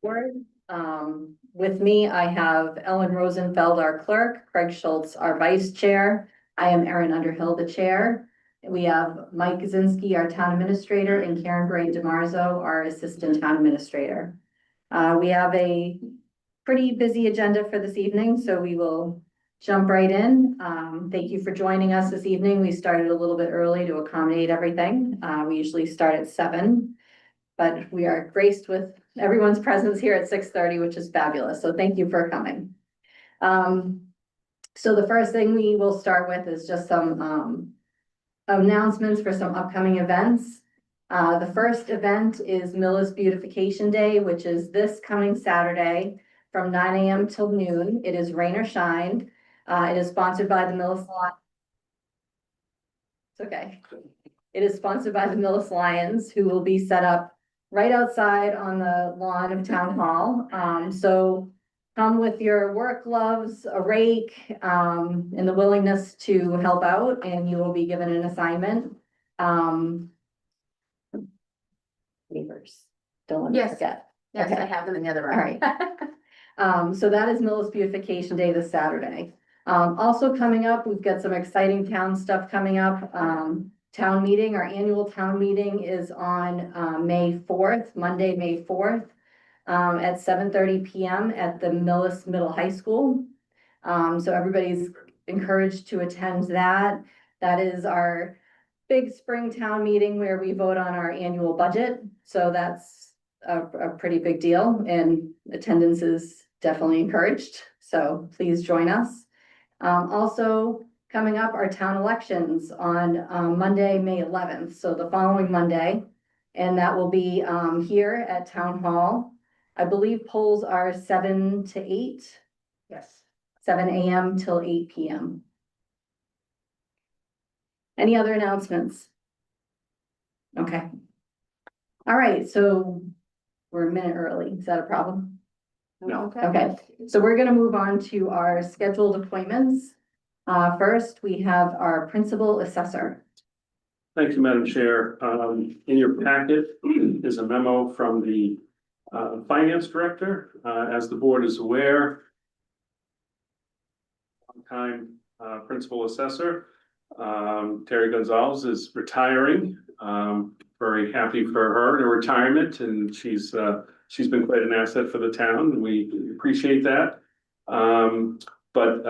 board. With me, I have Ellen Rosenfeld, our clerk, Craig Schultz, our vice chair. I am Erin Underhill, the chair. We have Mike Kaczynski, our town administrator, and Karen Bray DeMarzo, our assistant town administrator. We have a pretty busy agenda for this evening, so we will jump right in. Thank you for joining us this evening. We started a little bit early to accommodate everything. We usually start at 7, but we are graced with everyone's presence here at 6:30, which is fabulous. So thank you for coming. So the first thing we will start with is just some announcements for some upcoming events. The first event is Millis Beautification Day, which is this coming Saturday from 9 a.m. till noon. It is rain or shine. It is sponsored by the Millis Lions. It's okay. It is sponsored by the Millis Lions, who will be set up right outside on the lawn of Town Hall. So come with your work gloves, a rake, and the willingness to help out, and you will be given an assignment. Neighbors, don't let me forget. Yes, Okay. I have them in the other room. All right. So that is Millis Beautification Day this Saturday. Also coming up, we've got some exciting town stuff coming up. Town meeting, our annual town meeting is on May 4th, Monday, May 4th, at 7:30 p.m. at the Millis Middle High School. So everybody's encouraged to attend that. That is our big spring town meeting where we vote on our annual budget. So that's a pretty big deal, and attendance is definitely encouraged. So please join us. Also coming up are town elections on Monday, May 11th. So the following Monday, and that will be here at Town Hall. I believe polls are 7 to 8. Yes. 7 a.m. till 8 p.m. Any other announcements? Okay. All right, so we're a minute early. Is that a problem? No. Okay, so we're gonna move on to our scheduled appointments. First, we have our principal assessor. Thank you, Madam Chair. In your packet is a memo from the Finance Director. As the board is aware, longtime Principal Assessor Terry Gonzalez is retiring. Very happy for her in her retirement, and she's been quite an asset for the town, and we appreciate that. But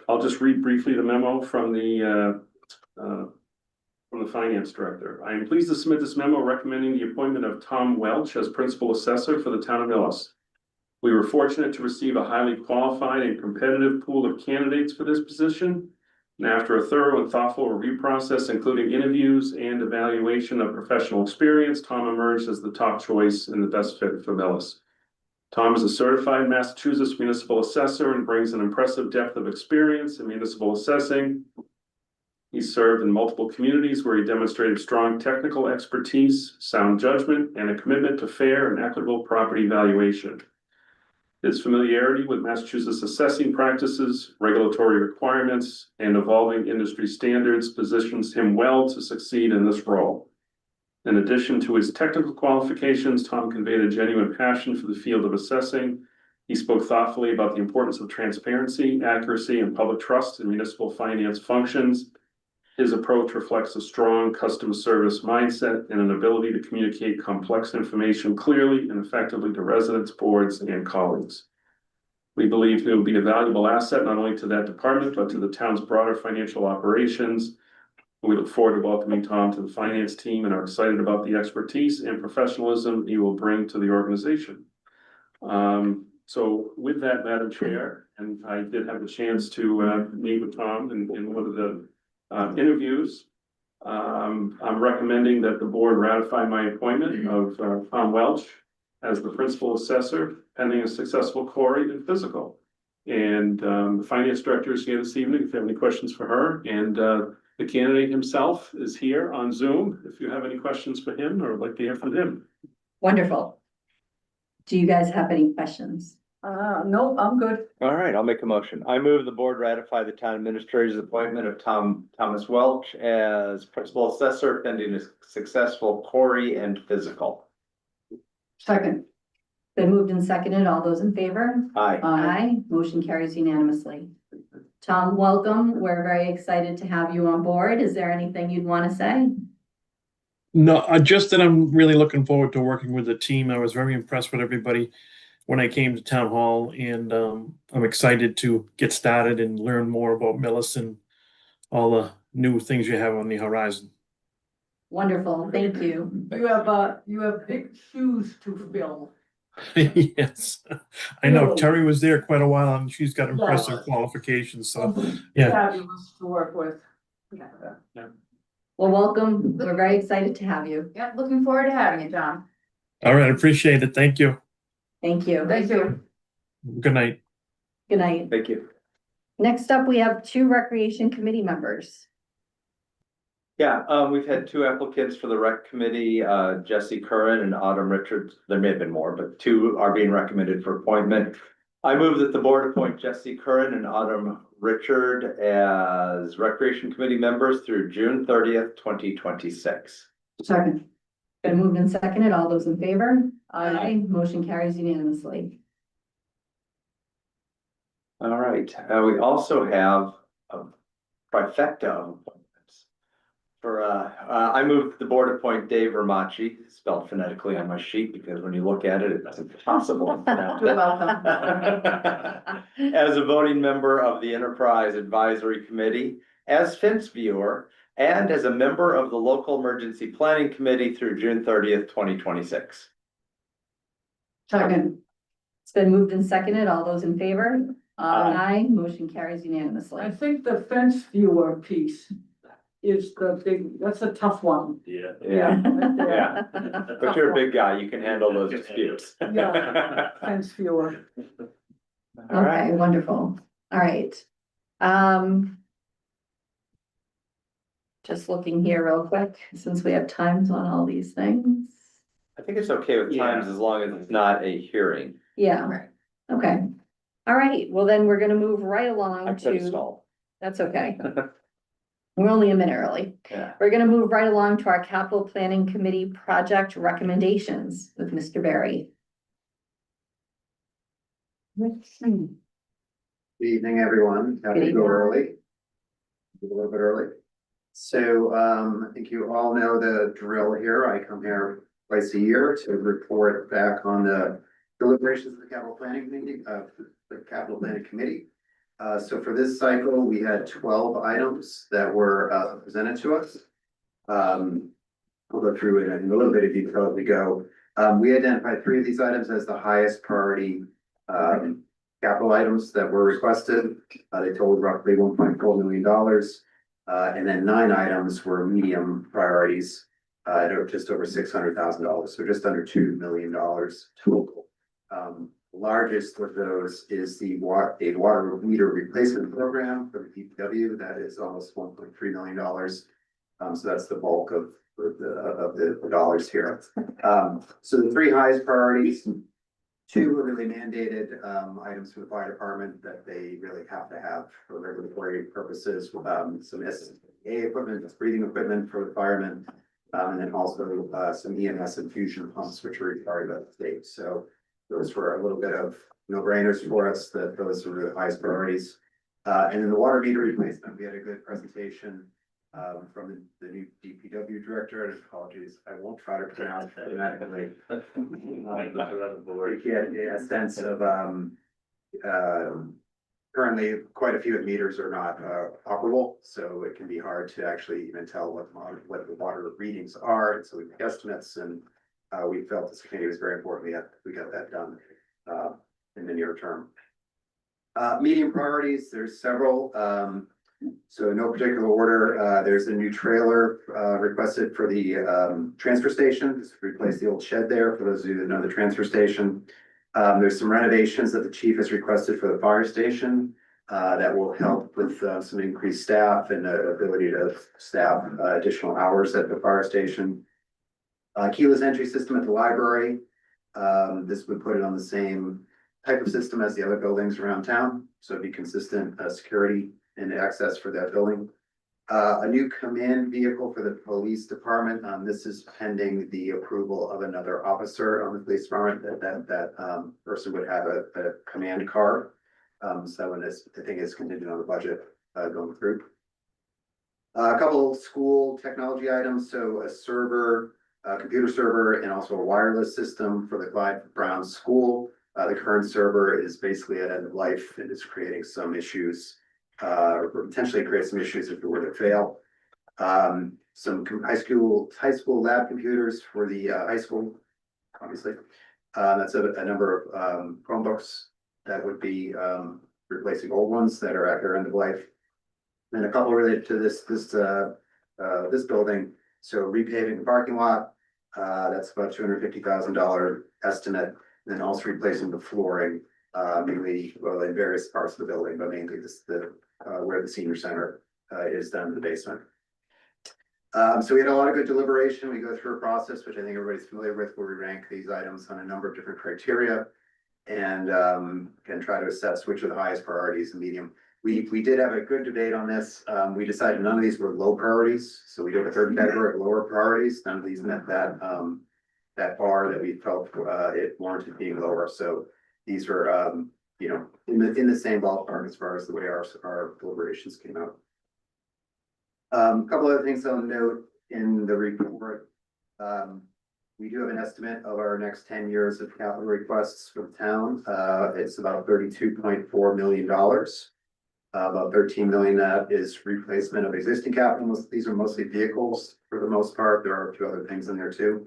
I'll just read briefly the memo from the Finance Director. I am pleased to submit this memo recommending the appointment of Tom Welch as Principal Assessor for the town of Millis. We were fortunate to receive a highly qualified and competitive pool of candidates for this position. And after a thorough and thoughtful review process, including interviews and evaluation of professional experience, Tom emerged as the top choice and the best fit for Millis. Tom is a certified Massachusetts municipal assessor and brings an impressive depth of experience in municipal assessing. He served in multiple communities where he demonstrated strong technical expertise, sound judgment, and a commitment to fair and equitable property valuation. His familiarity with Massachusetts assessing practices, regulatory requirements, and evolving industry standards positions him well to succeed in this role. In addition to his technical qualifications, Tom conveyed a genuine passion for the field of assessing. He spoke thoughtfully about the importance of transparency, accuracy, and public trust in municipal finance functions. His approach reflects a strong customer service mindset and an ability to communicate complex information clearly and effectively to residents, boards, and colleagues. We believe he will be a valuable asset not only to that department, but to the town's broader financial operations. We look forward to welcoming Tom to the finance team and are excited about the expertise and professionalism he will bring to the organization. So with that, Madam Chair, and I did have a chance to meet with Tom in one of the interviews. I'm recommending that the board ratify my appointment of Tom Welch as the Principal Assessor pending a successful query and physical. And the Finance Director is here this evening if you have any questions for her. And the candidate himself is here on Zoom if you have any questions for him or would like to hear from him. Wonderful. Do you guys have any questions? No, I'm good. All right, I'll make a motion. I move the board ratify the town administrator's appointment of Thomas Welch as principal assessor pending a successful query and physical. Second. Been moved and seconded. All those in favor? Aye. Aye. Motion carries unanimously. Tom, welcome. We're very excited to have you on board. Is there anything you'd want to say? No, just that I'm really looking forward to working with the team. I was very impressed with everybody when I came to town hall, and I'm excited to get started and learn more about Millis and all the new things you have on the horizon. Wonderful. Thank you. You have big shoes to fill. Yes, I know Really? Terry was there quite a while, and she's got impressive Yeah. qualifications. So yeah. Fabulous to work with. Well, welcome. We're very excited to have you. Yeah, looking forward to having you, John. All right, appreciate it. Thank you. Thank you. Thank you. Good night. Good night. Thank you. Next up, we have 2 recreation committee members. Yeah, we've had 2 applicants for the rec committee, Jesse Curran and Autumn Richards. There may have been more, but 2 are being recommended for appointment. I move that the board appoint Jesse Curran and Autumn Richard as recreation committee members through June 30th, 2026. Second. Been moved and seconded. All those in favor? Aye. Motion carries unanimously. All right, we also have a trifecta of appointments. For, I move the board appoint Dave Ramachi, spelled phonetically on my sheet, because when you look at it, it's impossible. You're welcome. As a voting member of the Enterprise Advisory Committee, as fence viewer, and as a member of the Local Emergency Planning Committee through June 30th, 2026. Second. It's been moved and seconded. All those in favor? Aye. Motion carries unanimously. I think the fence viewer piece is that's a tough one. Yeah. Yeah, Right there. yeah. But you're a big guy, you can handle those disputes. Yeah. Fence viewer. All right. Okay, wonderful. All right. Just looking here real quick, since we have times on all these things. I think it's okay with times as long as it's not a hearing. Yeah, Right. okay. All right, well then we're gonna move right I along could have to, stalled. that's okay. We're only a minute early. Yeah. We're gonna move right along to our capital planning committee project recommendations with Mr. Barry. Good evening, everyone. Happy Good to go evening. early. A little bit early. So, I think you all know the drill here. I come here twice a year to report back on the deliberations of the capital planning committee, So for this cycle, we had 12 items that were, presented to us. I'll go through it in a little bit of detail as we go. We identified 3 of these items as the highest priority, capital items that were requested. They totaled roughly $1.4 million. And then 9 items were medium priorities, at just over $600,000, so just under $2 million total. Largest of those is the water meter replacement program for the DPW. That is almost $1.3 million. So that's the bulk of the dollars here. So the 3 highest priorities, 2 were really mandated items for the fire department that they really have to have for regulatory purposes. Some SCBA equipment, that's breathing equipment for the firemen, and then also some EMS infusion pumps, which are required by the state. So those were a little bit of no-brainers for us, that those were the highest priorities. And then the water meter replacement, we had a good presentation from the new DPW director, and apologies, I won't try to pronounce it phonetically. You get a sense of, currently, quite a few of the meters are not operable, so it can be hard to actually even tell what the water readings are, and so we make estimates, and we felt this committee was very important, we got that done in the near term. Medium priorities, there's several, so in no particular order, there's a new trailer requested for the transfer station, just to replace the old shed there, for those of you that know the transfer station. There's some renovations that the chief has requested for the fire station that will help with some increased staff and ability to staff additional hours at the fire station. Keyless entry system at the library. This would put it on the same type of system as the other buildings around town, so it'd be consistent security and access for that building. A new command vehicle for the police department. This is pending the approval of another officer on the police department, that person would have a command car. So when this, I think is contingent on the budget, going through. A couple school technology items, so a server, a computer server, and also a wireless system for the Clyde Brown School. The current server is basically at end of life and is creating some issues, or potentially create some issues if it were to fail. Some high school lab computers for the high school, obviously. That's a number of Chromebooks that would be replacing old ones that are at their end of life. And a couple related to this building, so repaving the parking lot, that's about $250,000 estimate. And then also replacing the flooring, mainly, well, in various parts of the building, but mainly where the senior center is down in the basement. So we had a lot of good deliberation. We go through a process, which I think everybody's familiar with, where we rank these items on a number of different criteria. And can try to assess which are the highest priorities and medium. We did have a good debate on this. We decided none of these were low priorities, so we did a third category of lower priorities. None of these met that bar that we felt it warranted being lower. So these were you know, in the same ballpark as far as the way our deliberations came out. A couple other things I'll note in the report. We do have an estimate of our next 10 years of capital requests for the town. It's about $32.4 million. About 13 million that is replacement of existing capital. These are mostly vehicles for the most part. There are a few other things in there too.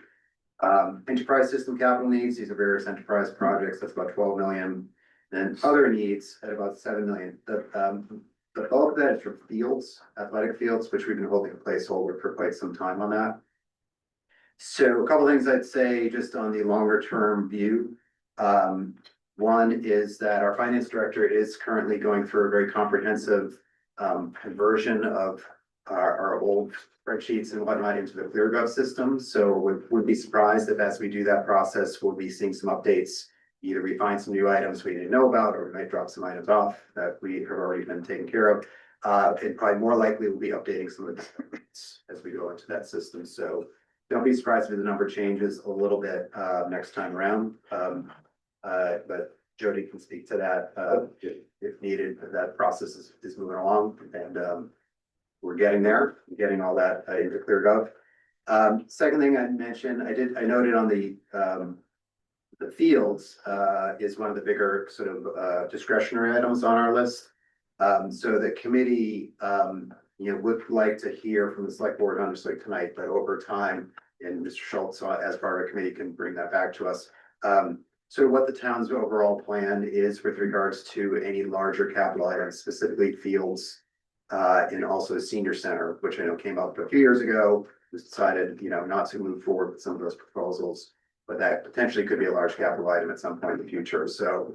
Enterprise system capital needs, these are various enterprise projects, that's about 12 million. And other needs at about 7 million. The bulk of that is for fields, athletic fields, which we've been holding a placeholder for quite some time on that. So a couple things I'd say just on the longer term view. One is that our finance director is currently going through a very comprehensive conversion of our old spreadsheets and whatnot into the ClearGov system. So would be surprised if as we do that process, we'll be seeing some updates. Either we find some new items we didn't know about, or we might drop some items off that we have already been taken care of. And probably more likely we'll be updating some of the as we go into that system. So don't be surprised if the number changes a little bit next time around. But Jody can speak to that if needed. That process is moving along, and we're getting there, getting all that into ClearGov. Second thing I'd mention, I noted on the fields is one of the bigger sort of discretionary items on our list. So the committee would like to hear from the select board, not necessarily tonight, but over time, and Mr. Schultz, as part of our committee, can bring that back to us. So what the town's overall plan is with regards to any larger capital items, specifically fields, and also the senior center, which I know came up a few years ago. It was decided, not to move forward with some of those proposals, but that potentially could be a large capital item at some point in the future. So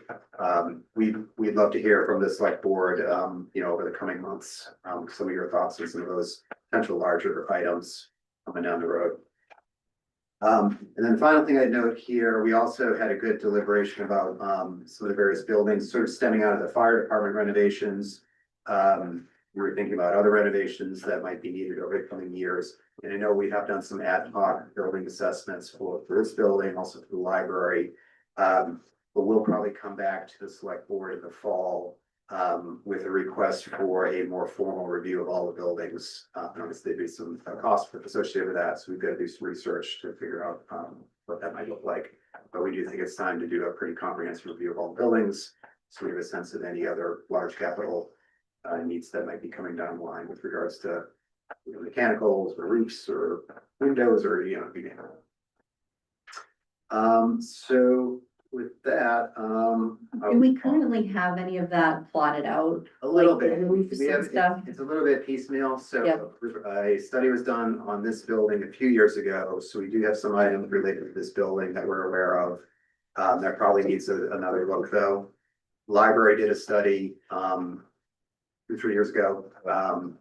we'd love to hear from the select board, over the coming months, some of your thoughts on some of those potential larger items coming down the road. And then the final thing I'd note here, we also had a good deliberation about some of the various buildings sort of stemming out of the fire department renovations. We were thinking about other renovations that might be needed over the coming years. And I know we have done some ad hoc building assessments for this building, also for the library. But we'll probably come back to the select board in the fall with a request for a more formal review of all the buildings. Obviously, there'd be some cost associated with that, so we've got to do some research to figure out what that might look like. But we do think it's time to do a pretty comprehensive review of all the buildings, so we have a sense of any other large capital needs that might be coming down the line with regards to mechanicals or roofs or windows or so with that, Do we currently have any of that plotted out? a little like the bit. roofs We and have, stuff? it's a little bit piecemeal, so Yep. a study was done on this building a few years ago, so we do have some items related to this building that we're aware of. That probably needs another look though. Library did a study 2-3 years ago,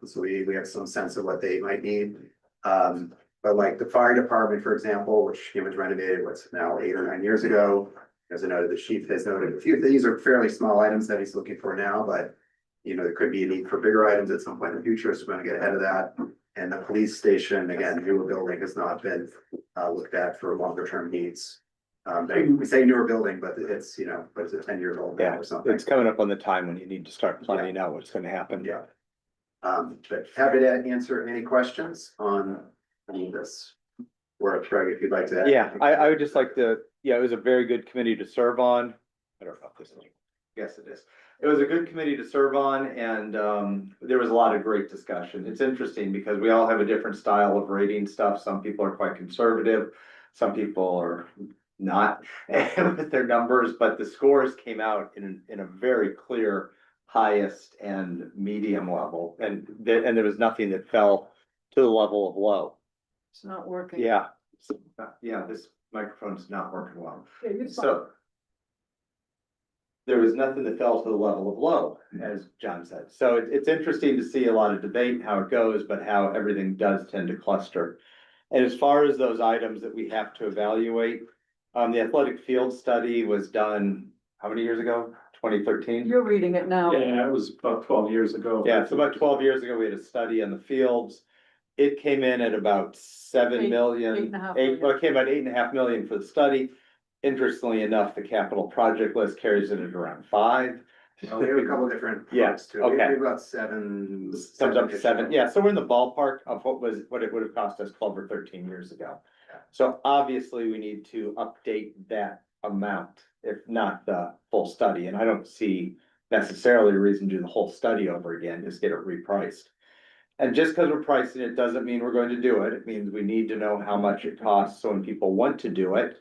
so we have some sense of what they might need. But like the fire department, for example, which was renovated, what's now 8 or 9 years ago. As I noted, the chief has noted a few, these are fairly small items that he's looking for now, but you know, there could be a need for bigger items at some point in the future, so we want to get ahead of that. And the police station, again, newer building has not been looked at for longer term needs. We say newer building, but it's, you know, but it's 10 years old now Yeah, or something. it's coming up on the time when you need to start planning out what's gonna happen. Yeah. But happy to answer any questions on any of this. Or Craig, if you'd like to. add Yeah, anything. I would just like to, yeah, it was a very good committee to serve on. I don't know if this is, yes, it is. It was a good committee to serve on and there was a lot of great discussion. It's interesting because we all have a different style of rating stuff. Some people are quite conservative. Some people are not with their numbers, but the scores came out in a very clear highest and medium level. And there was nothing that fell to the level of low. It's not working. Yeah, yeah, this microphone's not working well. Yeah, you're fine. So there was nothing that fell to the level of low, as John said. So it's interesting to see a lot of debate how it goes, but how everything does tend to cluster. And as far as those items that we have to evaluate, the athletic field study was done, how many years ago? 2013? You're reading it now. Yeah, it was about 12 years ago. Yeah, so about 12 years ago, we had a study on the fields. It came in at about 7 million. 8.5 Eight, well, it came about 8.5 million for the study. Interestingly enough, the capital project list carries it at around 5. Oh, we have a couple different. Yeah, parts to it. We okay. have about seven. Comes up to 7, seven-ish. yeah, so we're in the ballpark of what it would have cost us 12 or 13 years ago. Yeah. So obviously, we need to update that amount, if not the full study, and I don't see necessarily a reason to do the whole study over again, just get it repriced. And just because we're pricing it doesn't mean we're going to do it, it means we need to know how much it costs, so when people want to do it,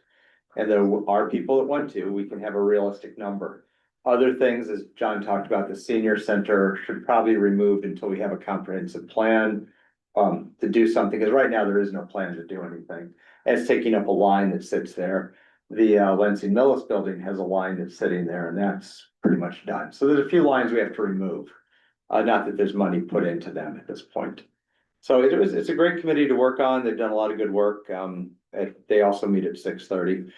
and there are people that want to, we can have a realistic number. Other things, as John talked about, the senior center should probably be removed until we have a comprehensive plan to do something, because right now there is no plan to do anything. And it's taking up a line that sits there. The Lansing Millis building has a line that's sitting there, and that's pretty much done. So there's a few lines we have to remove. Not that there's money put into them at this point. So it's a great committee to work on. They've done a lot of good work. They also meet at 6:30.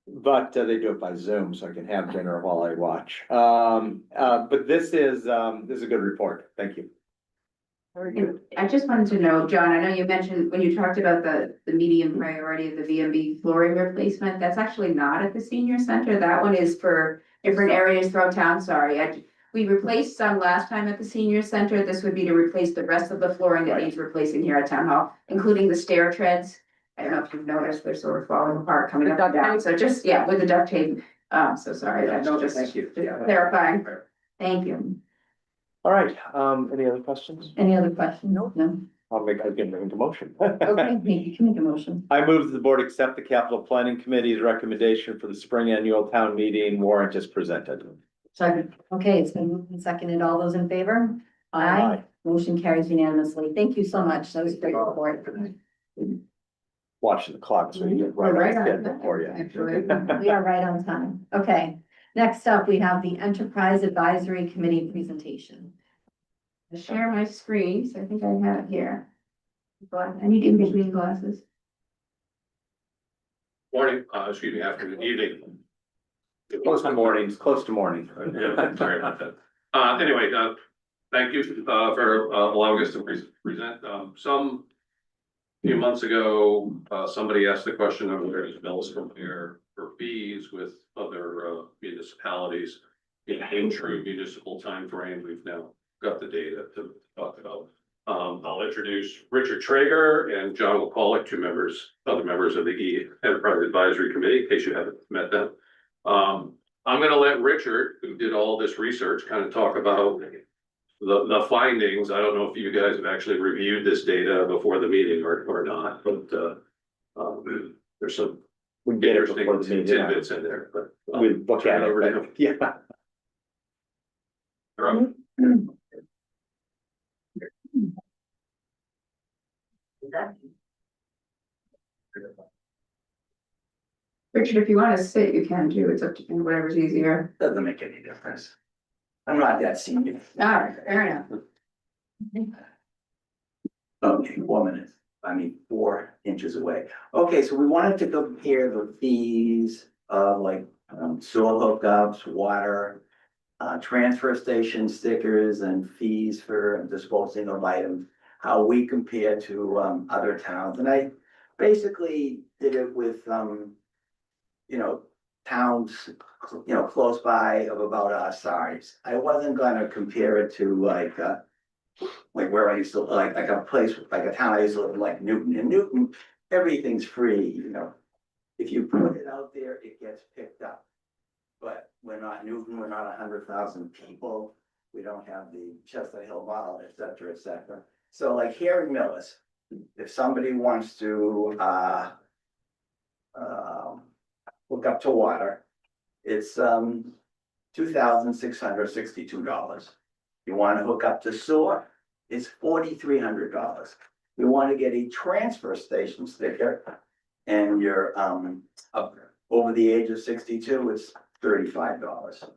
But they do it by Zoom, so I can have dinner while I watch. But this is a good report. Thank you. Very good. I just wanted to know, John, I know you mentioned when you talked about the medium priority of the VMB flooring replacement, that's actually not at the senior center. That one is for different areas throughout town. Sorry, we replaced some last time at the senior center. This would be to replace the rest of the flooring that needs replacing here at town hall, including the stair treads. I don't know if you've noticed, they're sort of falling apart coming up and down. So just, yeah, with the duct tape. So sorry, that's No, just thank you. Yeah. clarifying. Thank you. All right, any other questions? Any other questions? No. I can make a motion. Okay, you can make a motion. I move that the board accept the capital planning committee's recommendation for the spring annual town meeting warrant as presented. Second. Okay, it's been moved and seconded. All those in favor? Aye. Motion carries unanimously. Thank you so much. That was a great report. Watching the clock, so you get We're right right on on schedule for you. Actually. We are right on time. Okay, next up, we have the Enterprise Advisory Committee presentation. Share my screen, so I think I have it here. But I need in between glasses. Morning, excuse me, afternoon, evening. Close to mornings, close to morning. Yeah, sorry about that. Anyway, thank you, for, allowing us to present, some few months ago, somebody asked the question of where does Millis compare for fees with other, municipalities in true municipal timeframe. We've now got the data to talk about. I'll introduce Richard Traeger and John McCulloch, other members of the Enterprise Advisory Committee, in case you haven't met them. I'm gonna let Richard, who did all this research, kind of talk about the findings. I don't know if you guys have actually reviewed this data before the meeting or not, but there's some We get it interesting before the meeting. tidbits in there, but. We look at turn it over to it, him. but yeah. You're up. Richard, if you want to sit, you can too. It's up to you, whatever's easier. Doesn't make any difference. I'm not that senior. All right, fair enough. Okay, 4 minutes. 4 inches away. Okay, so we wanted to compare the fees of like soil hookups, water, transfer station stickers and fees for disposing of items, how we compare to, other towns, and I basically did it with, you know, towns, you know, close by of about our size. I wasn't gonna compare it to like where I used to, like a place, like a town I used to live in, like Newton. In Newton, everything's free, you know. If you put it out there, it gets picked up. But we're not Newton, we're not 100,000 people. We don't have the Chestnut Hill Mall, et cetera, et cetera. So like Herring Millis, if somebody wants to, hook up to water, it's, $2,662. You wanna hook up to sewer, it's $4,300. You wanna get a transfer station sticker, and you're, up over the age of 62, it's $35.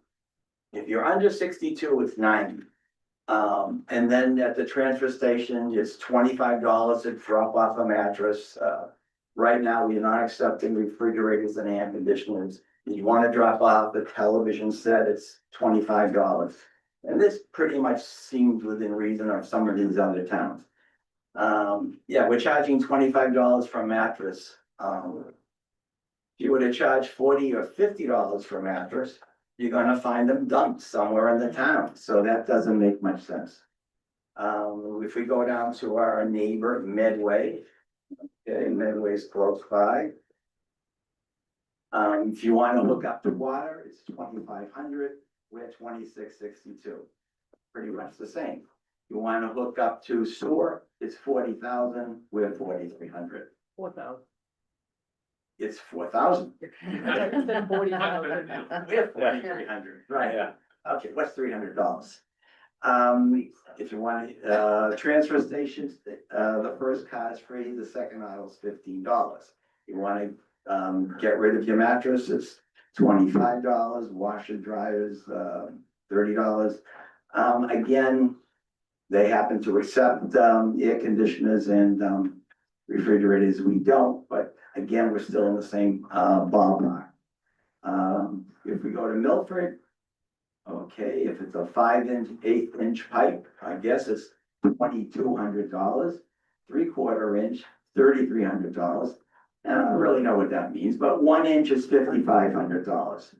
If you're under 62, it's $90. And then at the transfer station, it's $25 to drop off a mattress. Right now, we're not accepting refrigerators and air conditioners. If you want to drop off a television set, it's $25. And this pretty much seems within reason of some of these other towns. Yeah, we're charging $25 for a mattress. If you were to charge $40 or $50 for a mattress, you're gonna find them dumped somewhere in the town, so that doesn't make much sense. If we go down to our neighbor Medway, okay, Medway's close by. If you wanna hook up to water, it's $2,500, we're $2,662. Pretty much the same. You wanna hook up to sewer, it's $40,000, we're $4,300. 4,000. It's $4,000. We're 4,300, right, Yeah. okay, what's $300? If you want, transfer stations, the first car is free, the second aisle is $15. You wanna, get rid of your mattress, it's $25, washer dryers, $30. Again, they happen to accept, air conditioners and, refrigerators, we don't, but again, we're still in the same, ballpark. If we go to Milford, okay, if it's a 5-inch, 8-inch pipe, I guess it's $2,200, 3/4 inch, $3,300. I don't really know what that means, but 1 inch is $5,500.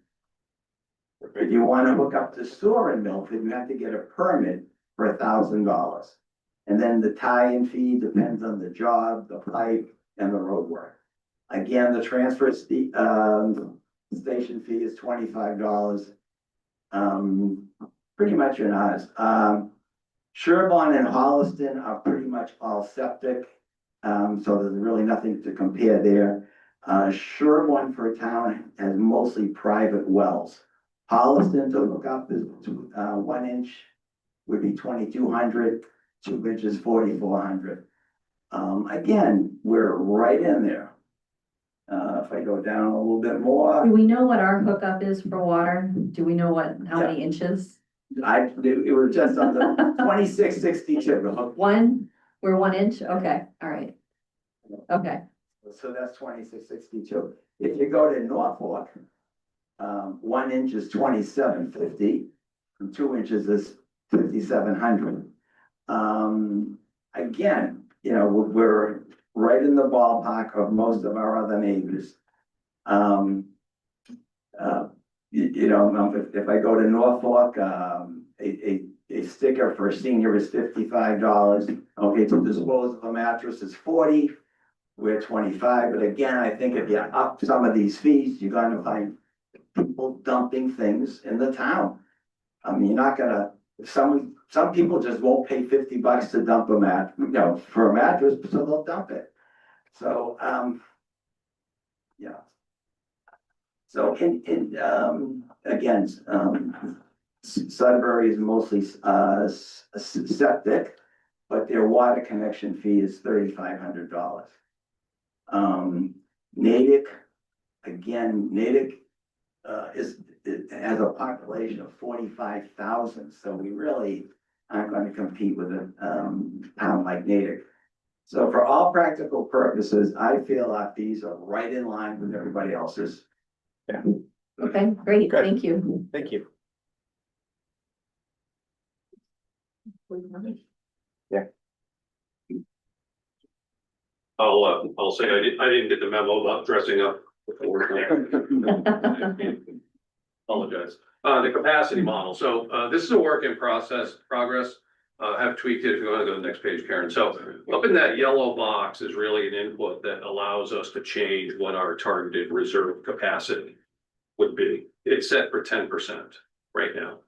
If you wanna hook up to sewer in Milford, you have to get a permit for $1,000. And then the tie-in fee depends on the job, the pipe, and the road work. Again, the transfer station fee is $25. Pretty much in ours. Sherborne and Holliston are pretty much all septic. So there's really nothing to compare there. Sherborne for a town has mostly private wells. Holliston to look up is 1 inch would be $2,200, 2 inches $4,400. Again, we're right in there. If I go down a little bit Do more, we know what our hookup is for water? Do we know how many inches? it was just on the 2662. We're 1 inch? Okay, all right. Okay, So that's 2662. If you go to Norfolk, 1 inch is 2750, and 2 inches is 5,700. Again, you know, we're right in the ballpark of most of our other neighbors. If I go to Norfolk, a sticker for a senior is $55. Okay, to dispose of a mattress is $40. We're $25, but again, I think if you up some of these fees, you're gonna find people dumping things in the town. I mean, you're not gonna, some people just won't pay $50 to dump for a mattress, so they'll dump it. So, yeah. So again, Sudbury is mostly, septic, but their water connection fee is $3,500. Natick, again, Natick, it has a population of 45,000, so we really aren't going to compete with a, town like Natick. So for all practical purposes, I feel our fees are right in line with everybody else's. okay, great, Good. thank you. Thank you. I'll say I didn't get the memo about dressing up before. Apologize. The capacity model. So, this is a work in progress. Have tweaked it if you want to go to the next page, Karen. So up in that yellow box is really an input that allows us to change what our targeted reserve capacity would be. It's set for 10% right now.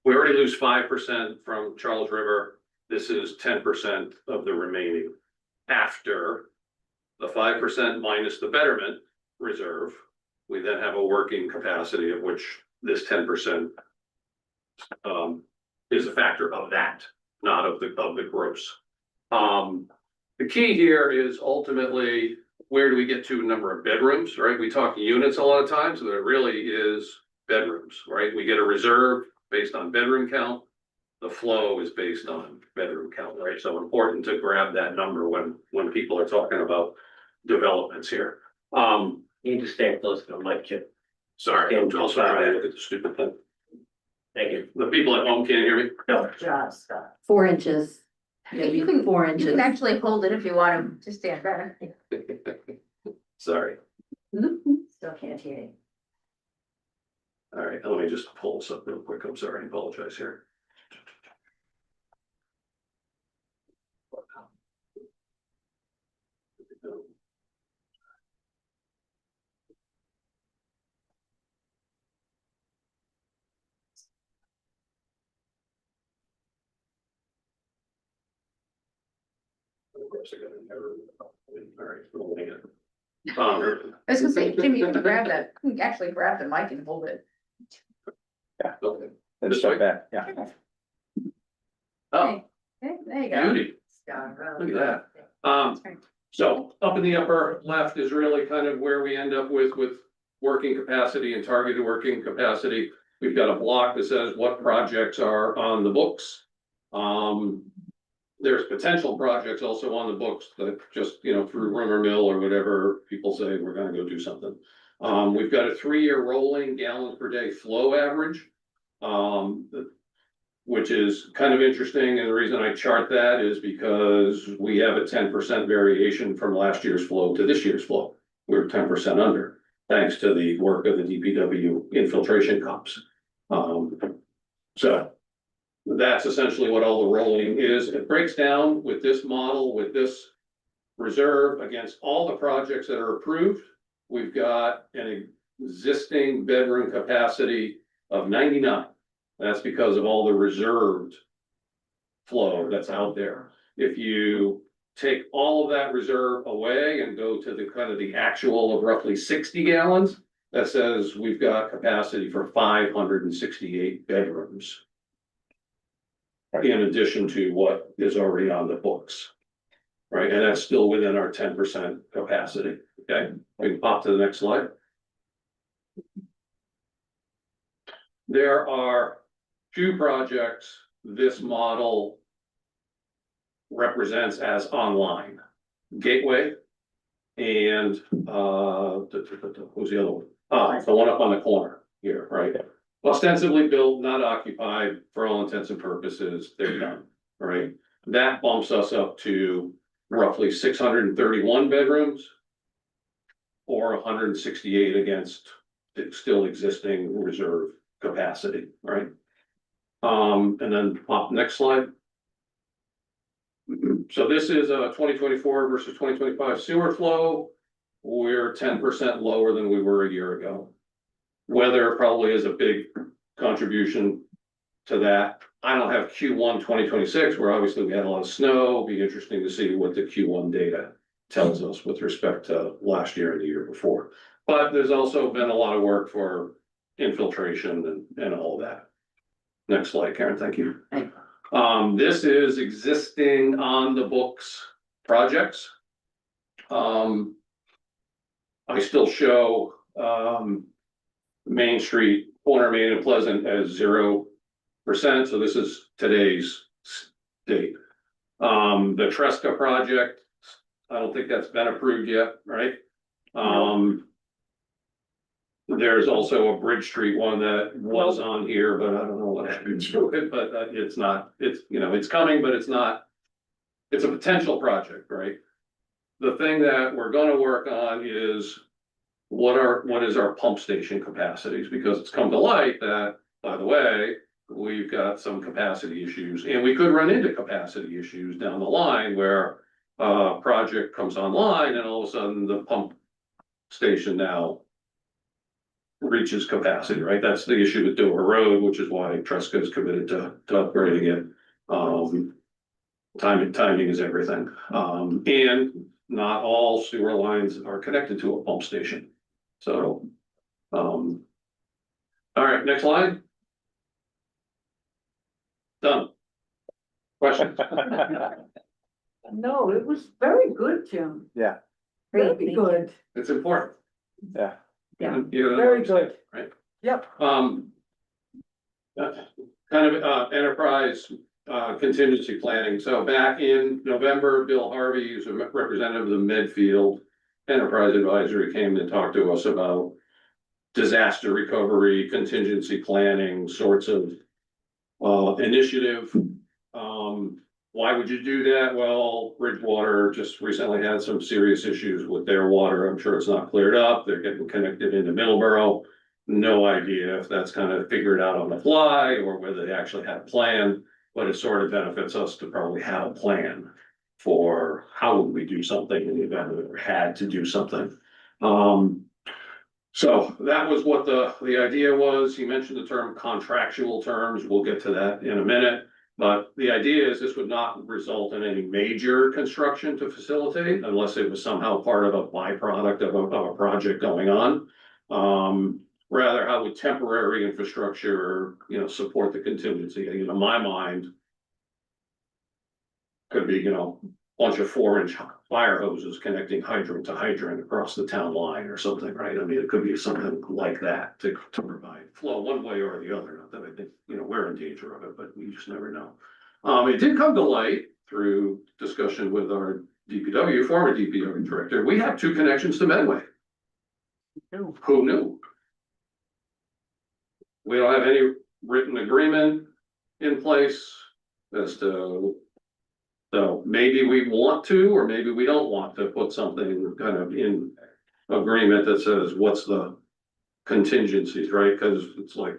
We already lose 5% from Charles River. This is 10% of the remaining. After the 5% minus the betterment reserve, we then have a working capacity of which this 10% is a factor of that, not of the gross. The key here is ultimately, where do we get to number of bedrooms, right? We talk units a lot of times, but it really is bedrooms, right? We get a reserve based on bedroom count. The flow is based on bedroom count, right? So important to grab that number when people are talking about developments here. You need to stay close to the mic, Chip. Sorry, I'm also trying to look at the stupid thing. Thank you. The people at home can't hear me. No. 4 inches. You can, 4 you inches. can actually hold it if you want him to stand better. Sorry. Still can't hear you. All right, let me just pull this up real quick. I'm sorry, I apologize here. All right, holding it. I was gonna say, Jimmy, you can grab that, you can actually grab the mic and hold it. Okay. And This step way? back, yeah. Oh, Okay, there you go. beauty. Look at that. So up in the upper left is really kind of where we end up with working capacity and targeted working capacity. We've got a block that says what projects are on the books. There's potential projects also on the books that just, through rumor mill or whatever, people say we're gonna go do something. We've got a 3-year rolling gallons per day flow average. Which is kind of interesting, and the reason I chart that is because we have a 10% variation from last year's flow to this year's flow. We're 10% under, thanks to the work of the DPW infiltration pumps. So that's essentially what all the rolling is. It breaks down with this model, with this reserve against all the projects that are approved. We've got an existing bedroom capacity of 99. That's because of all the reserved flow that's out there. If you take all of that reserve away and go to the kind of the actual of roughly 60 gallons, that says we've got capacity for 568 bedrooms. In addition to what is already on the books. Right, and that's still within our 10% capacity, okay? We can pop to the next slide. There are 2 projects this model represents as online. Gateway and, who's the other one? The one up on the corner here, right? Ostensibly built, not occupied, for all intents and purposes, they're done, right? That bumps us up to roughly 631 bedrooms. Or 168 against the still existing reserve capacity, right? And then pop next slide. So this is 2024 versus 2025 sewer flow. We're 10% lower than we were a year ago. Weather probably is a big contribution to that. I don't have Q1 2026, where obviously we had a lot of snow. It'll be interesting to see what the Q1 data tells us with respect to last year and the year before. But there's also been a lot of work for infiltration and all that. Next slide, Karen, thank you. This is existing on the books projects. I still show Main Street, corner Main and Pleasant as 0%, so this is today's date. The Tresca project, I don't think that's been approved yet, right? There's also a Bridge Street one that was on here, but I don't know what happened to it, but it's not, it's, you know, it's coming, but it's not. It's a potential project, right? The thing that we're gonna work on is what is our pump station capacities? Because it's come to light that, by the way, we've got some capacity issues, and we could run into capacity issues down the line where a project comes online and all of a sudden the pump station now reaches capacity, right? That's the issue with Dover Road, which is why Tresca is committed to upgrading it. Timing is everything. And not all sewer lines are connected to a pump station. So, all right, next slide. Done. Questions? No, it was very good, Jim. Yeah, Great, Very thank you. good, It's important. yeah. Yeah. You know, very good. Right. Yep. Kind of enterprise contingency planning. So back in November, Bill Harvey, who's a representative of the Medfield Enterprise Advisory, came to talk to us about disaster recovery, contingency planning sorts of initiative. Why would you do that? Well, Bridgewater just recently had some serious issues with their water. I'm sure it's not cleared up. They're getting connected into Middleborough. No idea if that's kind of figured out on the fly or whether they actually had a plan, but it sort of benefits us to probably have a plan for how would we do something in the event we ever had to do something. So that was what the idea was. He mentioned the term contractual terms. We'll get to that in a minute. But the idea is this would not result in any major construction to facilitate unless it was somehow part of a byproduct of a project going on. Rather, how would temporary infrastructure, you know, support the contingency? You know, in my mind, could be, you know, bunch of 4-inch fire hoses connecting hydrant to hydrant across the town line or something, right? I mean, it could be something like that to provide flow one way or the other. Not that I think, you know, we're in danger of it, but we just never know. It did come to light through discussion with our DPW, former DPW director. We have 2 connections to Medway. Who knew? We don't have any written agreement in place as to. So maybe we want to, or maybe we don't want to put something kind of in agreement that says, what's the contingencies, right? Cause it's like,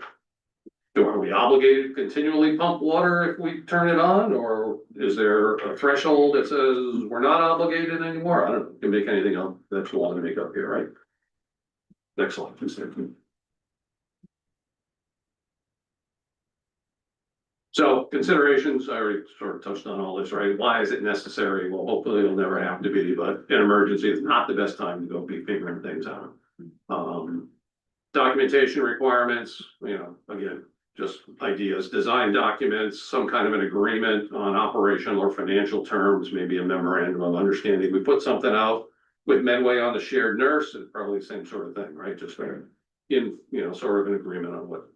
are we obligated to continually pump water if we turn it on? Or is there a threshold that says we're not obligated anymore? I don't know, you can make anything up that you want to make up here, right? Next slide, please. So considerations, I already sort of touched on all this, right? Why is it necessary? Well, hopefully it'll never have to be, but an emergency is not the best time to go be figuring things out. Documentation requirements, you know, again, just ideas, design documents, some kind of an agreement on operational or financial terms, maybe a memorandum of understanding. We put something out with Medway on the shared nurse, it's probably the same sort of thing, right? Just in, you know, sort of an agreement on what.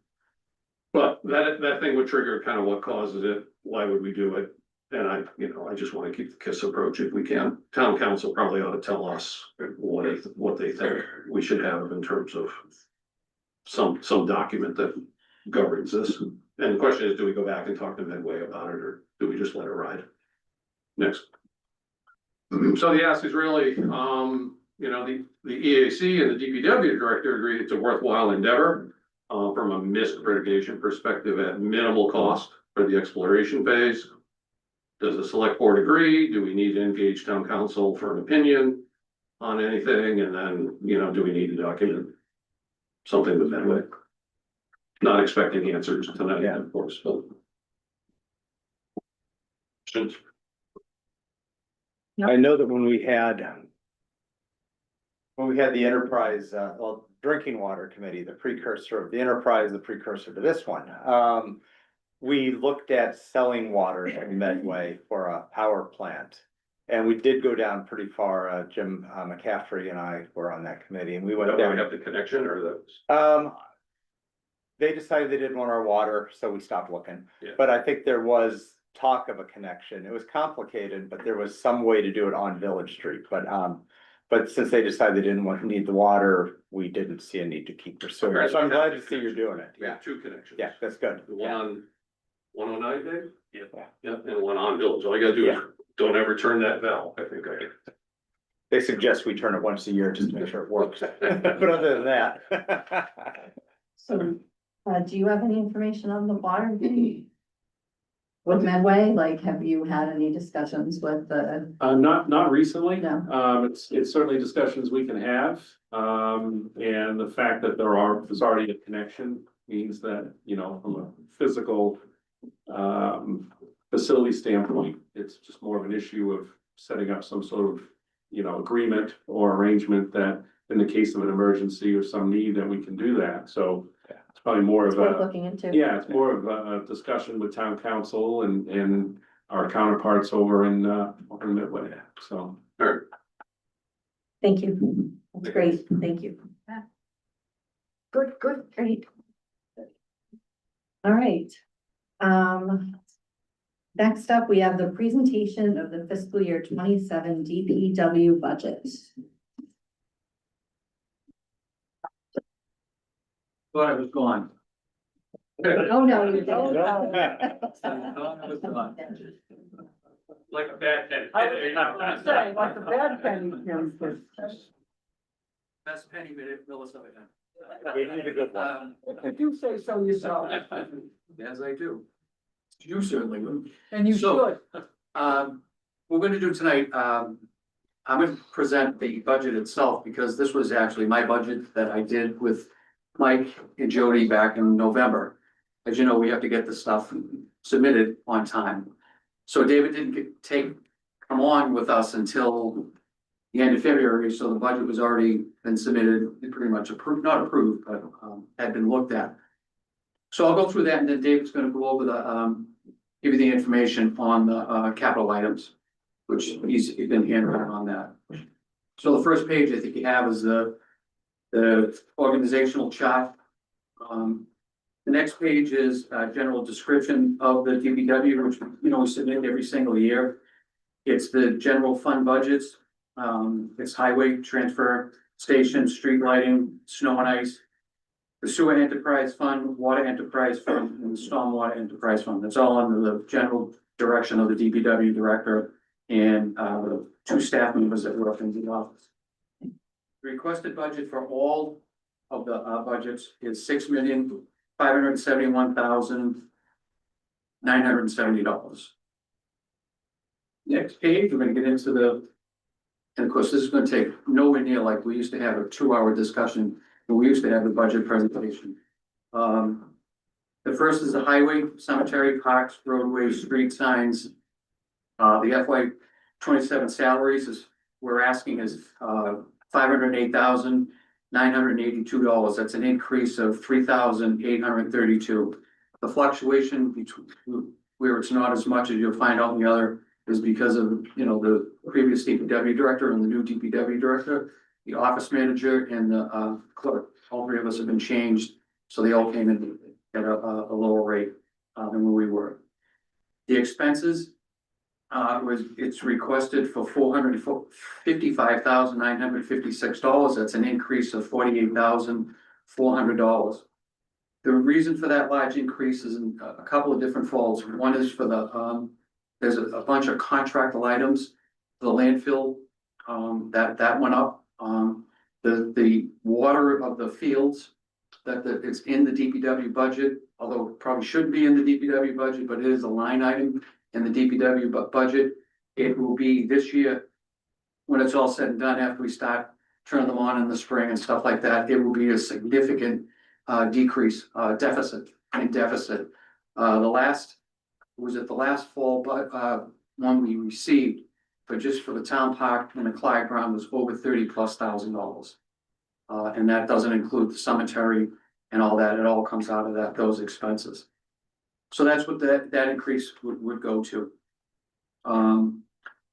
But that thing would trigger kind of what causes it, why would we do it? And I just want to keep the KISS approach if we can. Town council probably ought to tell us what they think we should have in terms of some document that governs this. And the question is, do we go back and talk to Medway about it, or do we just let it ride? Next. So the ask is really, you know, the EAC and the DPW director agreed it's a worthwhile endeavor. From a mist mitigation perspective at minimal cost for the exploration phase. Does the select board agree? Do we need to engage town council for an opinion on anything? And then, you know, do we need to document something with Medway? Not expecting answers tonight, of course, but. I know that when we had the enterprise, well, drinking water committee, the precursor of the enterprise, the precursor to this one. We looked at selling water in Medway for a power plant. And we did go down pretty far. Jim McCaffrey and I were on that committee, and we went down. We have the connection or those? They decided they didn't want our water, so we stopped looking. Yeah. But I think there was talk of a connection. It was complicated, but there was some way to do it on Village Street. But since they decided they didn't need the water, we didn't see a need to keep pursuing it. So I'm glad to see you're doing it. We Yeah, have two connections. yeah, that's good. The one Yeah. on 109, Dave? Yeah. Yeah, and one on Village. All you gotta do is Yeah. don't ever turn that bell. I think I. They suggest we turn it once a year just to make sure it works. But other than that. So, do you have any information on the water? With Medway, like, have you had any discussions with the, Not recently. No. It's certainly discussions we can have. And the fact that there's already a connection means that, you know, from a physical facility standpoint, it's just more of an issue of setting up some sort of, you know, agreement or arrangement that in the case of an emergency or some need that we can do that. So it's probably more of worth a, looking into? yeah, it's more of a discussion with town council and our counterparts over in Midway, so. Thank you. That's great. Thank you. Good, great. All right. Next up, we have the presentation of the fiscal year 27 DPW budget. Thought I was gone. Oh, no, you don't. Thought I was gone. Like a bad penny. I was saying, like the bad penny. Best penny minute, Minnesota. We need a good one. If you say so yourself. As I do. You certainly will. And you So- should. We're gonna do tonight, I'm gonna present the budget itself, because this was actually my budget that I did with Mike and Jody back in November. As you know, we have to get the stuff submitted on time. So David didn't come on with us until the end of February, so the budget was already been submitted, and pretty much approved, not approved, but had been looked at. So I'll go through that, and then David's gonna go over the, give you the information on the capital items, which he's been handling on that. So the first page I think you have is the organizational chart. The next page is a general description of the DPW, which, you know, we submit every single year. It's the general fund budgets, it's highway transfer station, street lighting, snow and ice, the sewer enterprise fund, water enterprise fund, and the stormwater enterprise fund. That's all under the general direction of the DPW director and two staff members that work in the office. The requested budget for all of the budgets is $6,571,970. Next page, we're gonna get into and of course, this is gonna take nowhere near like we used to have a 2-hour discussion when we used to have the budget presentation. The first is the highway, cemetery, parks, roadways, street signs. The FY 27 salaries we're asking is $508,982. That's an increase of $3,832. The fluctuation between where it's not as much as you'll find out in the other is because of, you know, the previous DPW director and the new DPW director, the office manager and the clerk. All three of us have been changed, so they all came in at a lower rate than where we were. The expenses it's requested for $455,956. That's an increase of $48,400. The reason for that large increase is in a couple of different folds. One is for the there's a bunch of contractual items, the landfill, that went up. The water of the fields it's in the DPW budget, although it probably shouldn't be in the DPW budget, but it is a line item in the DPW budget. It will be this year, when it's all said and done, after we start turning them on in the spring and stuff like that, it will be a significant decrease, deficit. The last fall, one we received for just for the town park and the Clyde ground was over $30,000+. And that doesn't include the cemetery and all that. It all comes out of those expenses. So that's what that increase would go to.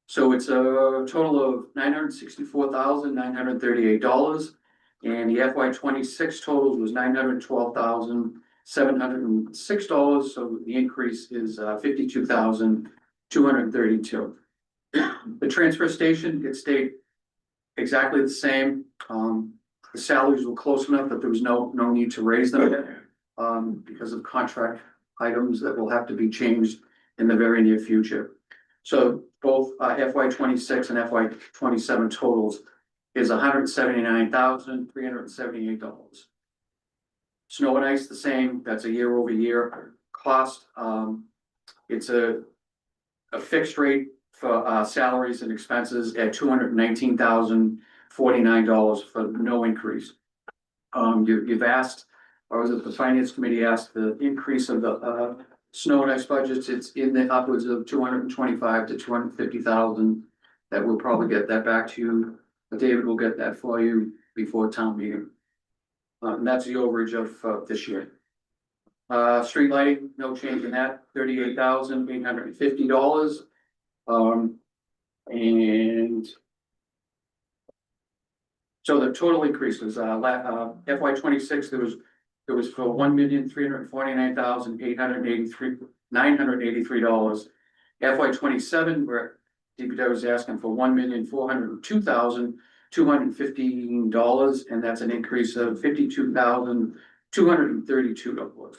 So it's a total of $964,938. And the FY 26 totals was $912,706. So the increase is $52,232. The transfer station, it stayed exactly the same. the salaries were close enough that there was no need to raise them. Because of contract items that will have to be changed in the very near future. So both FY 26 and FY 27 totals is $179,378. Snow and ice the same, that's a year over year cost. It's a fixed rate for salaries and expenses at $219,049 for no increase. You've asked, or was it the finance committee asked, the increase of the snow and ice budgets, it's in the upwards of 225 to 250,000. That we'll probably get that back to you, but David will get that for you before town meeting. And that's the overage of this year. Street lighting, no change in that, $38,850. And so the total increase was FY 26, there was for $1,349,983. FY 27, where DPW was asking for $1,402,215, and that's an increase of $52,232.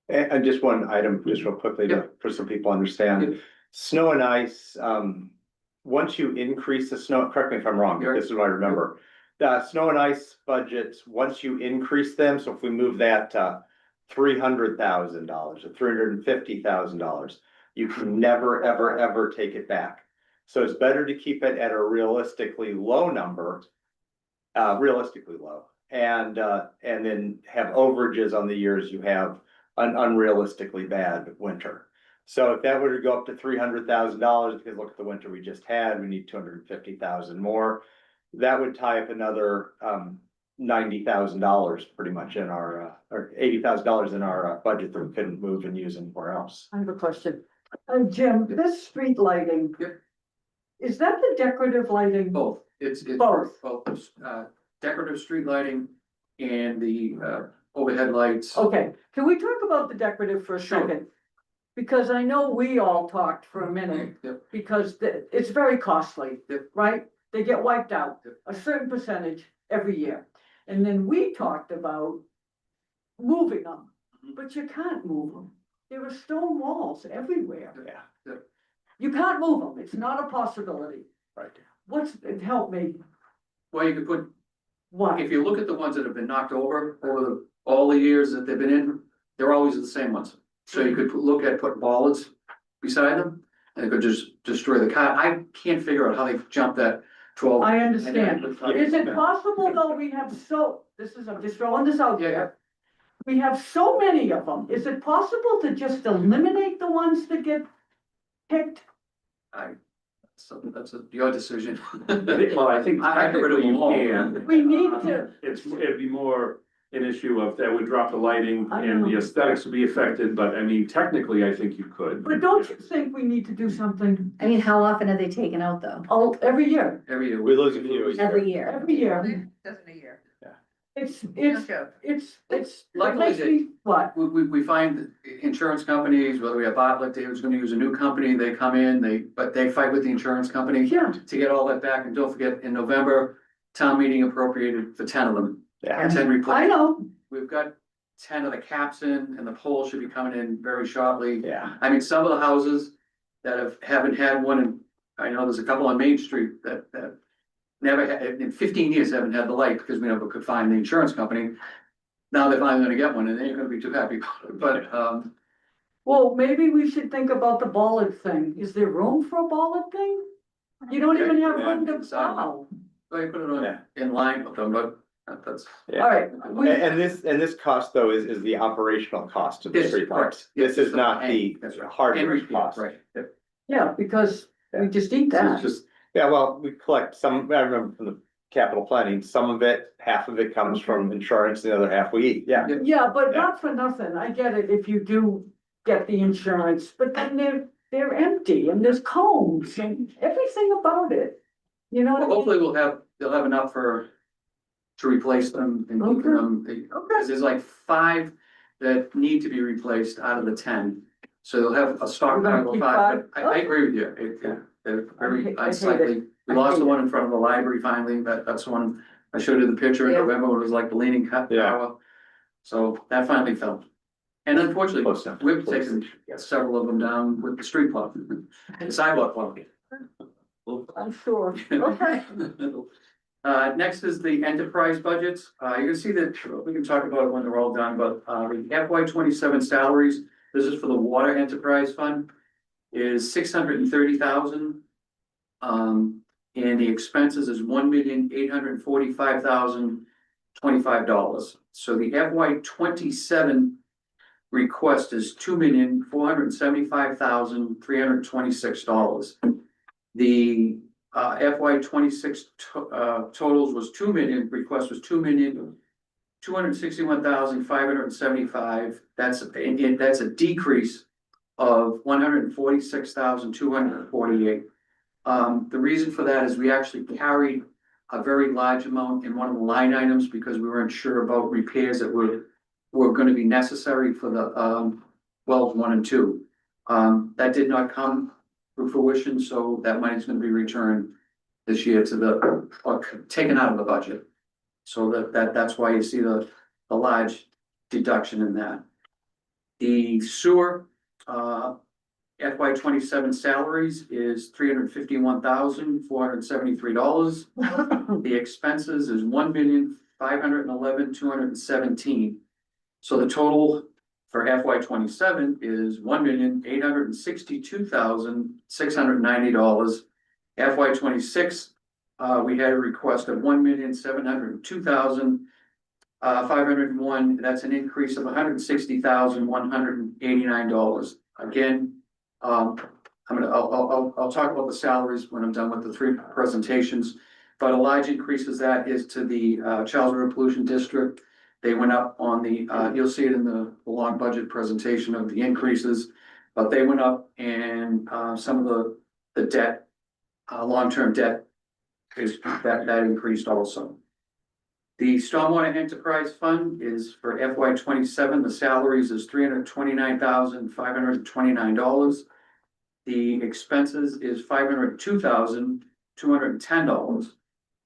And just one item, just real quickly, for some people to understand, snow and ice, once you increase the snow, correct me if I'm wrong, but this is what I remember. The snow and ice budgets, once you increase them, so if we move that to $300,000 or $350,000, you can never, ever, ever take it back. So it's better to keep it at a realistically low number, realistically low, and then have overages on the years you have an unrealistically bad winter. So if that were to go up to $300,000, because look at the winter we just had, we need $250,000 more. That would tie up another $90,000 pretty much in our or $80,000 in our budget that we couldn't move and use anywhere else. I have a question. Jim, this street lighting. Yep. Is that the decorative lighting? Both, it's Both. decorative street lighting and the overhead lights. Okay, can we talk about the decorative for a Sure. second? Because I know we all talked for a minute, Yep. because it's very costly, Yep. right? They get wiped out, Yep. a certain percentage every year. And then we talked about moving them, Mhm. but you can't move them. There are stone walls everywhere. Yeah. Yep. You can't move them, it's not a possibility. Right. Help me, Well, you could put, what? if you look at the ones that have been knocked over all the years that they've been in, they're always the same ones. So you could look at putting bollards beside them, and it could just destroy the car. I can't figure out how they jumped that 12. I understand. Yeah. Is it possible though, I'm just throwing this out Yeah, yeah. there. We have so many of them. Is it possible to just eliminate the ones that get picked? So that's your decision. Well, I think I get rid of technically you them all. can. We need to, It'd be more an issue of that would drop the lighting I and know. the aesthetics would be affected, but I mean, technically, I think you could. but don't you think we need to do something I mean, how often are they taken out though? every year? Every year. We lose a few. Every year. Every year. Doesn't a year. It's, it Luckily, makes me, what? We find that insurance companies, whether we have Bartlett, David's gonna use a new company, they come in, but they fight with the insurance company Yeah, to get all that back. And don't forget, in November, town meeting appropriated for 10 of them. Yeah. 10 I replacements. know. We've got 10 of the caps in, and the poles should be coming in very shortly. Yeah. I mean, some of the houses that haven't had one, and I know there's a couple on Main Street that never had, in 15 years haven't had the light because we never could find the insurance company. Now they're finally gonna get one, and they ain't gonna be too happy about it, but, Well, maybe we should think about the bollard thing. Is there room for a bollard thing? You don't even have room to plow. so you put it Yeah. on in line with them, but that's. Yeah. All right, And this cost though is the operational cost of the Yes, street lights. correct. This is not the That's right. hardware And cost. right. Yep. yeah, because we just eat So that. it's just, Yeah, well, we collect some, I remember from the capital planning, some of it, half of it comes from insurance, the other half we eat, yeah. Yeah, but Yeah. not for nothing. I get it if you do get the insurance, but then they're empty and there's combs and everything about it. You know what I Well, mean? hopefully they'll have enough to replace them and keep Okay. them. Okay. Because there's like 5 that need to be replaced out of the 10. So they'll have a stock We're gonna of keep 5, but five? I agree with you. They're I very hate it. unsightly. We I lost hate the it. one in front of the library finally, that's the one I showed you the picture in Yeah. November, when it was like the leaning cut Yeah. tower. So that finally fell. And unfortunately, Close enough. we've taken several of them down with the street plow, the sidewalk plow. I'm sure, okay. Next is the enterprise budgets. You can see that, we can talk about it when they're all done, but, the FY 27 salaries, this is for the water enterprise fund, is $630,000. And the expenses is $1,845,025. So the FY 27 request is $2,475,326. The FY 26 totals was 2 million, request was 2,261,575. That's a decrease of 146,248. The reason for that is we actually carried a very large amount in one of the line items because we weren't sure about repairs that were gonna be necessary for the wells 1 and 2. That did not come to fruition, so that money's gonna be returned this year to the, or taken out of the budget. So that's why you see the large deduction in that. The sewer, FY 27 salaries is $351,473. The expenses is $1,511,217. So the total for FY 27 is $1,862,690. FY 26, we had a request of $1,702,501. That's an increase of $160,189. Again, I'll talk about the salaries when I'm done with the 3 presentations. But a large increase is to the Charles River Pollution District. They went up on the, you'll see it in the long budget presentation of the increases, but they went up, and some of the debt, long-term debt is that increased also. The Stormwater Enterprise Fund is for FY 27, the salaries is $329,529. The expenses is $502,210.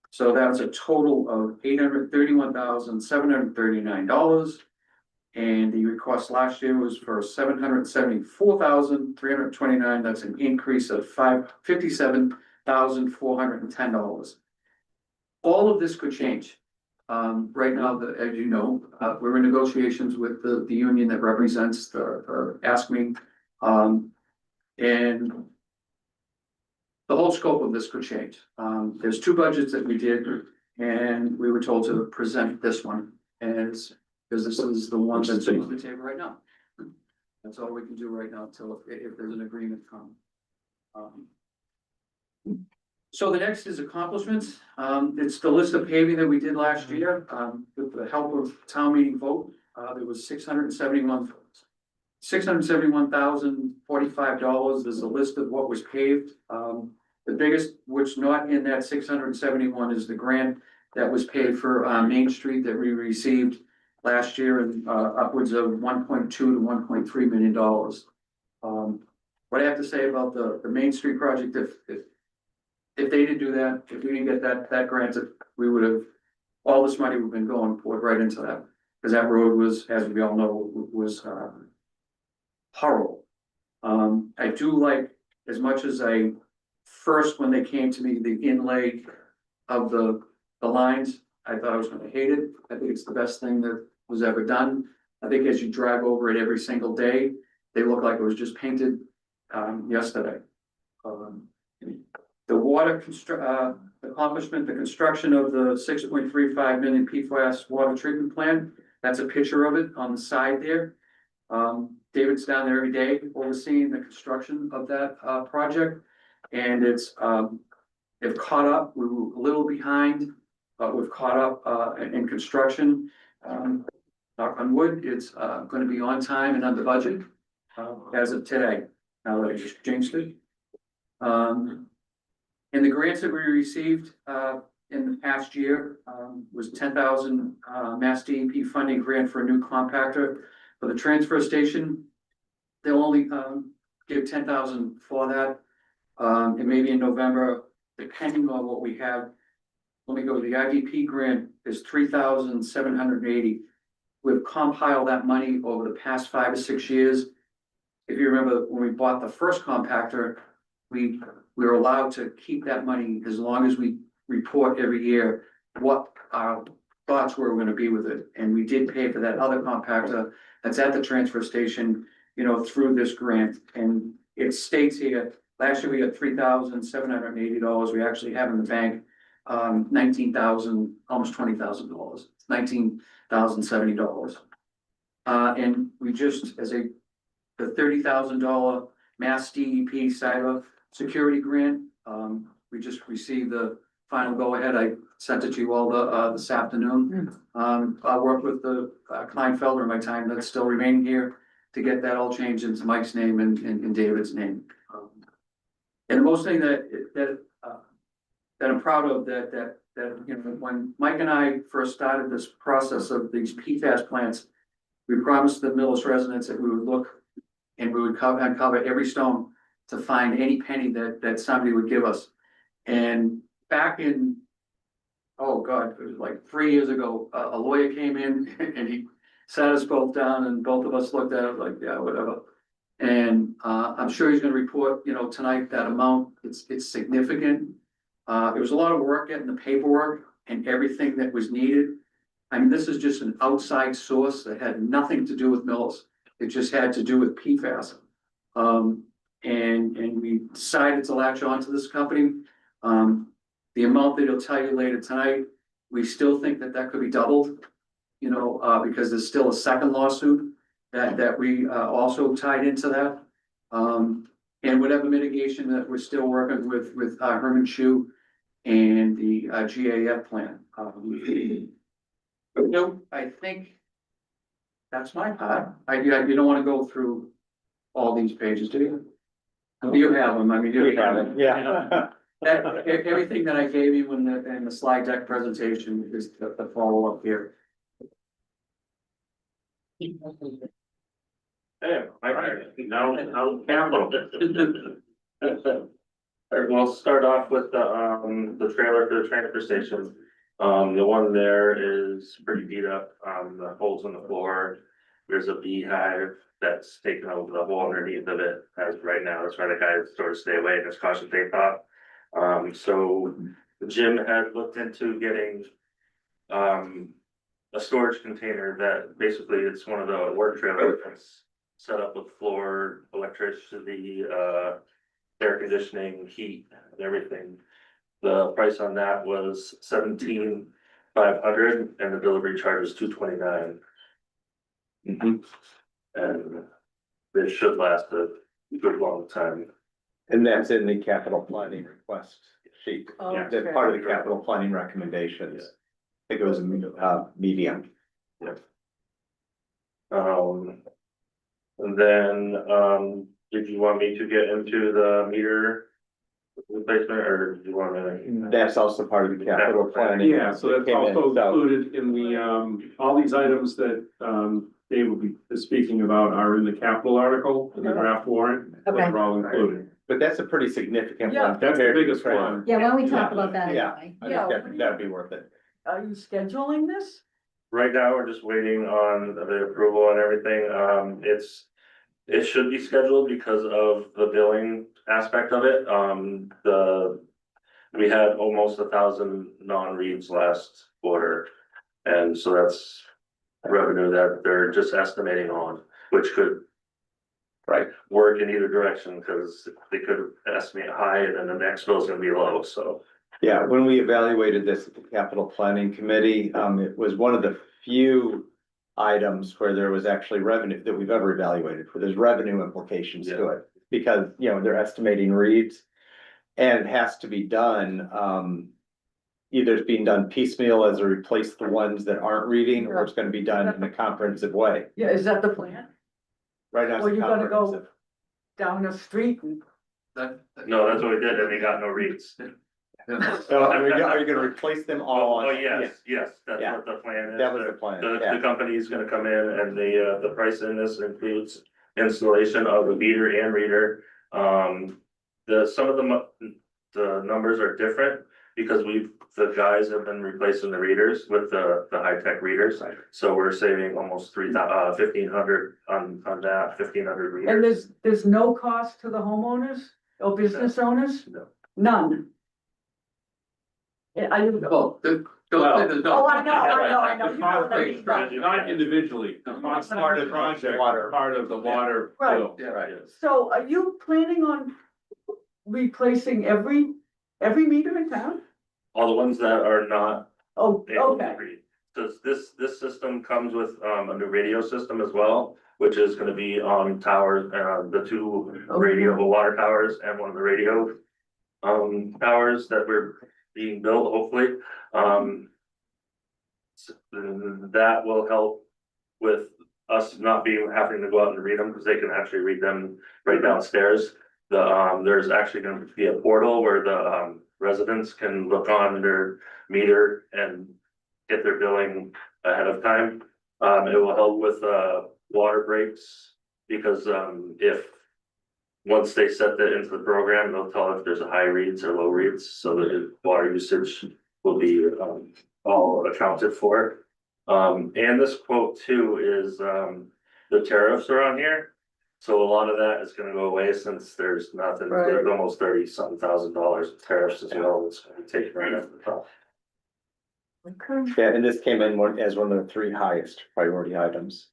So that's a total of $831,739. And the request last year was for $774,329. That's an increase of $57,410. All of this could change. Right now, as you know, we're in negotiations with the union that represents the ASME. And the whole scope of this could change. There's 2 budgets that we did, and we were told to present this one because this is the one that's on the table right now. That's all we can do right now until if there's an agreement come. So the next is accomplishments. It's the list of paving that we did last year, with the help of town meeting vote. There was $671,045. There's a list of what was paved. The biggest, which not in that 671, is the grant that was paid for Main Street that we received last year, and upwards of $1.2 to $1.3 million. What I have to say about the Main Street project, if they didn't do that, if we didn't get that grant, we would have, all this money would have been poured right into that, because that road was, as we all know, was horrible. I do like, as much as first when they came to me, the inlay of the lines, I thought I was gonna hate it. I think it's the best thing that was ever done. I think as you drive over it every single day, they look like it was just painted yesterday. The water accomplishment, the construction of the 6.35 million PFAS water treatment plant, that's a picture of it on the side there. David's down there every day overseeing the construction of that project. And it's they've caught up. We were a little behind, but we've caught up in construction. Knock on wood, it's going to be on time and under budget as of today. Now that I just changed it. And the grants that we received in the past year was 10,000 Mass DEP funding grant for a new compactor for the transfer station. They'll only give 10,000 for that. And maybe in November, depending on what we have let me go, the IDP grant is $3,780. We've compiled that money over the past 5 or 6 years. If you remember, when we bought the first compactor, we were allowed to keep that money as long as we report every year what our thoughts were gonna be with it. And we did pay for that other compactor that's at the transfer station, you know, through this grant. And it states here, last year we got $3,780. We actually have in the bank, 19,000, almost $20,000, $19,070. And we just, as the $30,000 Mass DEP cyber security grant, we just received the final go-ahead. I sent it to you all this afternoon. I worked with the Kleinfelder in my time that's still remaining here to get that all changed into Mike's name and David's name. And the most thing that I'm proud of that, you know, when Mike and I first started this process of these PFAS plants, we promised the Millis residents that we would look and we would uncover every stone to find any penny that somebody would give us. And back in, oh God, it was like 3 years ago, a lawyer came in and he sat us both down and both of us looked at it like, yeah, whatever. And I'm sure he's gonna report, you know, tonight that amount, it's significant. It was a lot of work getting the paperwork and everything that was needed. I mean, this is just an outside source that had nothing to do with Millis. It just had to do with PFAS. And we decided to latch on to this company. The amount that he'll tell you later tonight, we still think that could be doubled, you know, because there's still a second lawsuit that we also tied into that. And whatever mitigation that we're still working with Herman Shu and the GAF plan. But no, I think that's my part. You don't want to go through all these pages, do you? You have them, I mean. We have it, yeah. Everything that I gave you in the slide deck presentation is the follow-up here. Hey, now capital. Alright, we'll start off with the trailer for the transfer station. The one there is pretty beat up, the holes in the floor. There's a beehive that's taken over the whole underneath of it as of right now. That's why the guys sort of stay away and it's caution tape off. So Jim had looked into getting a storage container that basically it's one of the work trailers that's set up with floor, electricity, air conditioning, heat and everything. The price on that was $17,500 and the delivery charge was $229. And it should last a good long time. And that's in the capital planning request sheet. Okay. That's part of the capital planning recommendations. I think it was medium. And then, did you want me to get into the meter replacement or did you want to? That's also part of the capital planning. Yeah, so that's Came in, also so- included in the, all these items that, Dave will be speaking about are in the capital article, in the draft warrant. Those Okay. are all included. But that's a pretty significant Yeah. one. That's the compared to biggest trailer. one. Yeah, why don't we talk about that Yeah. anyway? I Yeah, think what do you- that'd be worth it. Are you scheduling this? Right now, we're just waiting on the approval and everything. It should be scheduled because of the billing aspect of it. We had almost 1,000 non-reads last quarter. And so that's revenue that they're just estimating on, which could work in either direction, because they could estimate high and then the next bill is gonna be low, so. Yeah, when we evaluated this at the capital planning committee, it was one of the few items where there was actually revenue that we've ever evaluated, where there's revenue implications to it. Because, you know, they're estimating reads and it has to be done, either it's being done piecemeal as a replace the ones that aren't reading, or it's gonna be done in a comprehensive way. Yeah, is that the plan? Right now, it's Or you're gonna go comprehensive. down the street and? No, that's what we did, and we got no reads. So are you gonna replace them all? Oh, yes, that's Yeah. what the plan is. That was the plan, The yeah. company's gonna come in and the price in this includes installation of a meter and reader. Some of the numbers are different. because the guys have been replacing the readers with the high-tech readers. So we're saving almost 1,500 on that, 1,500 And readers. there's no cost to the homeowners or business owners? No. None. Yeah, I didn't. Well, don't say there's no. Oh, I know. You know what I mean. Not individually, the cost part of the project, Water. part of the water Right. bill. Yeah. Right. So are you planning on replacing every meter in town? All the ones that are not Oh, able to okay, read. Does this system comes with a new radio system as well, which is gonna be on towers, the two radio, the water towers and one of the radio towers that we're being built, hopefully. That will help with us not being, having to go out and read them, because they can actually read them right downstairs. There's actually gonna be a portal where the residents can look on their meter and get their billing ahead of time. It will help with water breaks, because if once they set that into the program, they'll tell if there's a high reads or low reads, so that the water usage will be all accounted for. And this quote too is the tariffs are on here. So a lot of that is gonna go away since there's nothing, there's Right. almost $30-something thousand in tariffs as well. It's gonna be taken right off the top. okay. Yeah, and this came in as one of the 3 highest priority items.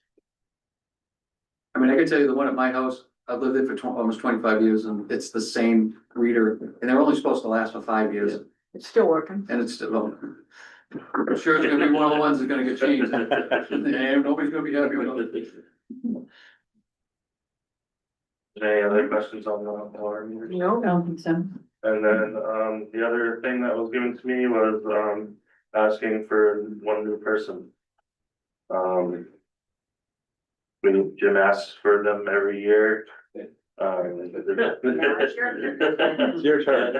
I mean, I can tell you the one at my house, I've lived there for almost 25 years and it's the same reader. And they're only supposed to last for 5 years It's still working. and it's still, well, I'm sure it's gonna be one of the ones that's gonna get changed. And nobody's gonna be happy with it. Any other questions on the water meters? No. I don't think so. And then, the other thing that was given to me was, asking for one new person. Jim asks for them every year. It's your turn.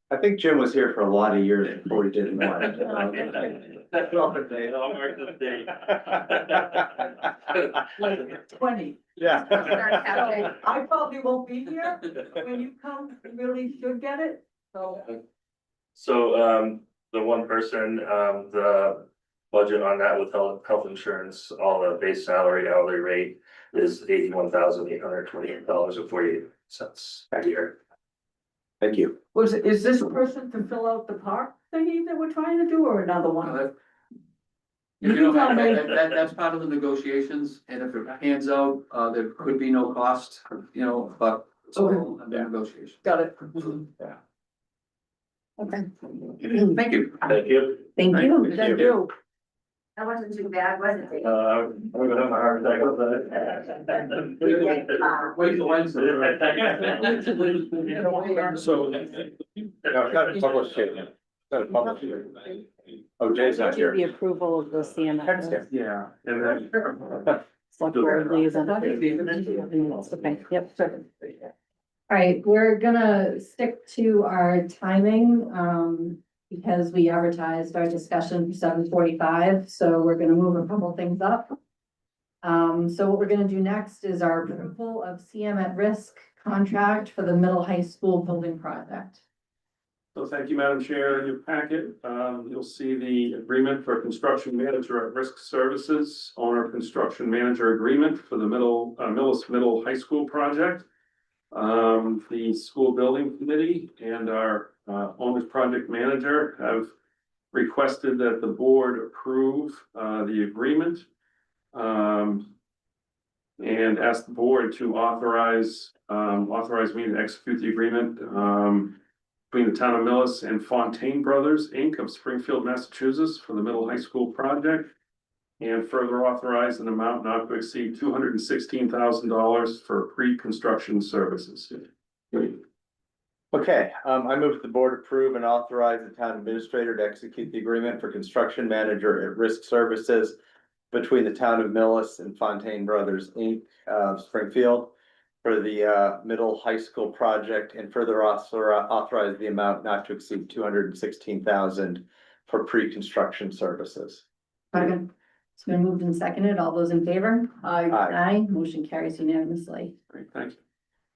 I think Jim was here for a lot of years before he did one. I'll mark this date. 20. Yeah. So I probably won't be here. When you come, you really should get it, so. So, the one person, the budget on that with health insurance, all the base salary, hourly rate is $81,828.48 a year. Thank you. Is this person to fill out the park thingy that we're trying to do, or another one? You know, that's part of the negotiations, and if it pans out, there could be no cost, you know, but it's all in the negotiation. Got it. Okay. Thank you. Thank you. Thank you. Thank you. That wasn't too bad, was it? I'm gonna have my heart attack with that. Wait till Wednesday. So. No, it's not a public statement. It's not a public statement. Oh, Jay's not The here. approval of the Text CMS. him. Yeah, and then. Select board liaison. Okay, yep. All right, we're gonna stick to our timing, because we advertised our discussion for 7:45, so we're gonna move a couple things up. So what we're gonna do next is our approval of CM at risk contract for the middle high school building project. So thank you, Madam Chair. In your packet, you'll see the agreement for construction manager at risk services, owner construction manager agreement for the Millis Middle High School project. The school building committee and our owner's project manager have requested that the board approve the agreement. And ask the board to authorize me to execute the agreement between the town of Millis and Fontaine Brothers, Inc. of Springfield, Massachusetts for the middle high school project. And further authorize an amount not to exceed $216,000 for pre-construction services. Okay, I move that the board approve and authorize the town administrator to execute the agreement for construction manager at risk services between the town of Millis and Fontaine Brothers, Inc. of Springfield for the middle high school project, and further authorize the amount not to exceed $216,000 for pre-construction services. Second. It's been moved and seconded. All those in favor? I, Aye. Aye, motion carries unanimously. Great, thank you.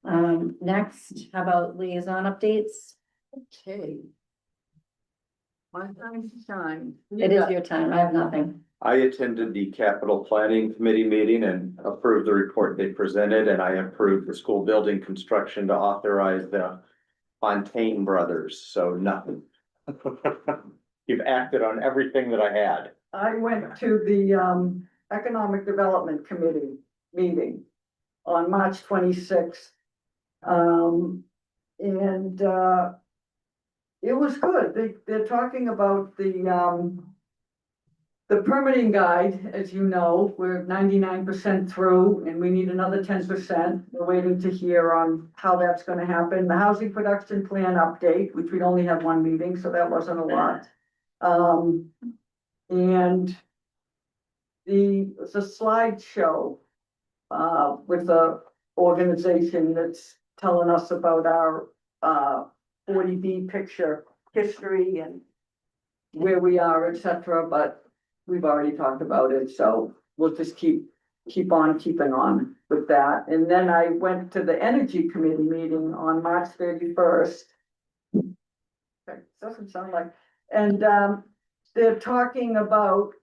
Next, how about liaison updates? Okay. My time to shine. It is your time. I have nothing. I attended the capital planning committee meeting and approved the report they presented, and I approved the school building construction to authorize the Fontaine brothers, so nothing. You've acted on everything that I had. I went to the Economic Development Committee meeting on March 26th. And it was good. They're talking about the permitting guide, as you know, we're 99% through and we need another 10%. We're waiting to hear on how that's gonna happen. The housing production plan update, which we'd only have one meeting, so that wasn't a lot. And it's a slideshow with the organization that's telling us about our 40B picture history and where we are, et cetera, but we've already talked about it, so we'll just keep on keeping on with that. And then I went to the Energy Committee meeting on March 31st. Okay, doesn't sound like, and they're talking about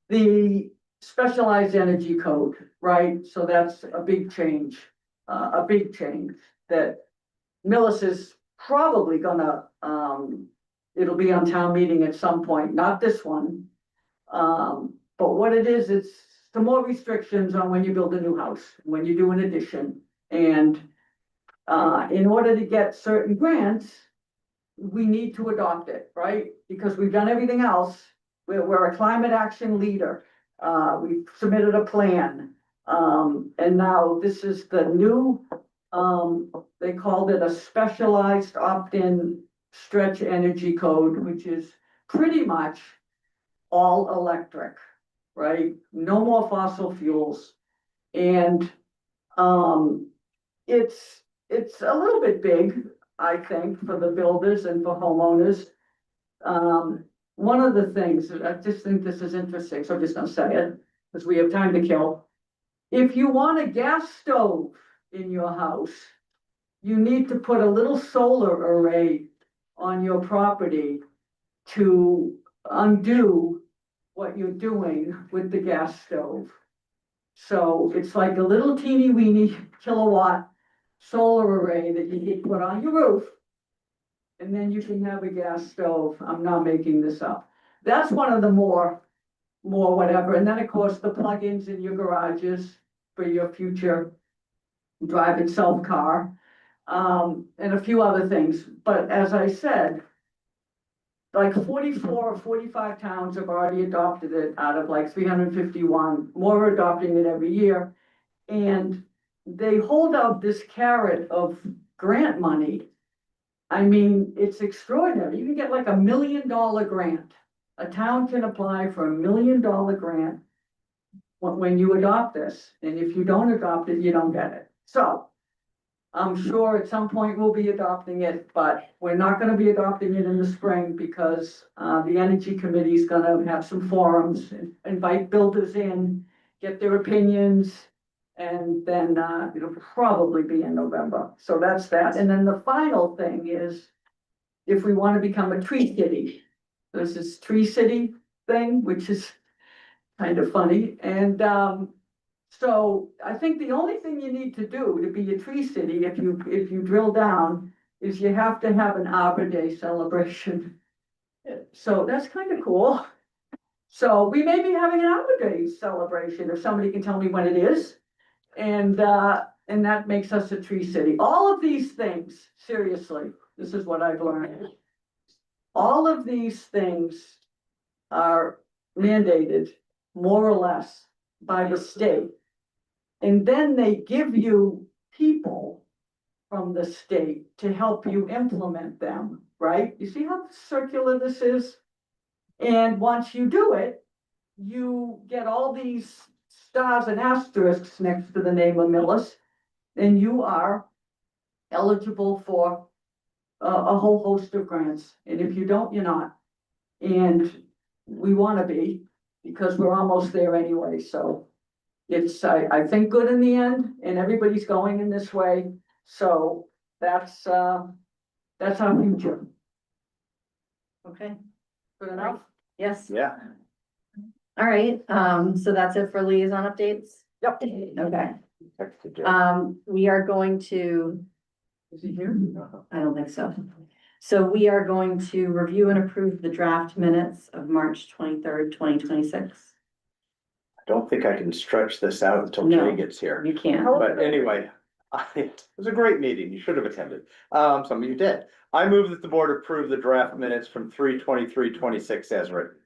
the specialized energy code, right? So that's a big change that Millis is probably gonna, it'll be on town meeting at some point, not this one. But what it is, it's some more restrictions on when you build a new house, when you do an addition. And in order to get certain grants, we need to adopt it, right? Because we've done everything else. We're a climate action leader. We've submitted a plan. And now this is the new, they called it a specialized opt-in stretch energy code, which is pretty much all electric, right? No more fossil fuels. And it's a little bit big, I think, for the builders and for homeowners. One of the things, I just think this is interesting, so I'm just gonna say it, because we have time to kill. If you want a gas stove in your house, you need to put a little solar array on your property to undo what you're doing with the gas stove. So it's like a little teeny weeny kilowatt solar array that you can put on your roof. And then you can have a gas stove. I'm not making this up. That's one of the more whatever. And then, of course, the plugins in your garages for your future drive itself car. And a few other things. But as I said, like 44 or 45 towns have already adopted it out of like 351. More are adopting it every year. And they hold out this carrot of grant money. I mean, it's extraordinary. You can get like $1 million grant. A town can apply for $1 million grant when you adopt this. And if you don't adopt it, you don't get it. So I'm sure at some point we'll be adopting it, but we're not gonna be adopting it in the spring because the Energy Committee is gonna have some forums, invite builders in, get their opinions. And then it'll probably be in November. So that's that. And then the final thing is if we want to become a tree city, there's this tree city thing, which is kind of funny. And so I think the only thing you need to do to be a tree city, if you drill down, is you have to have an Arbor Day celebration. So that's kind of cool. So we may be having an Arbor Day celebration if somebody can tell me when it is. And that makes us a tree city. All of these things, seriously, this is what I've learned. All of these things are mandated more or less by the state. And then they give you people from the state to help you implement them, right? You see how circular this is? And once you do it, you get all these stars and asterisks next to the name of Millis, and you are eligible for a whole host of grants. And if you don't, you're not. And we want to be, because we're almost there anyway. So it's, I think, good in the end, and everybody's going in this way, so that's our future. Okay, Good enough? yes, Yeah. all right, so that's it for liaison updates? Yep. Okay, Texted Jay. we are going to, Is he here? I don't think so. So we are going to review and approve the draft minutes of March 23rd, 2026. I don't think I can stretch this out until No. Jay gets here. You can. But anyway, it was a great meeting. You should have attended. Some of you did. I move that the board approve the draft minutes from 3/23/26 as written.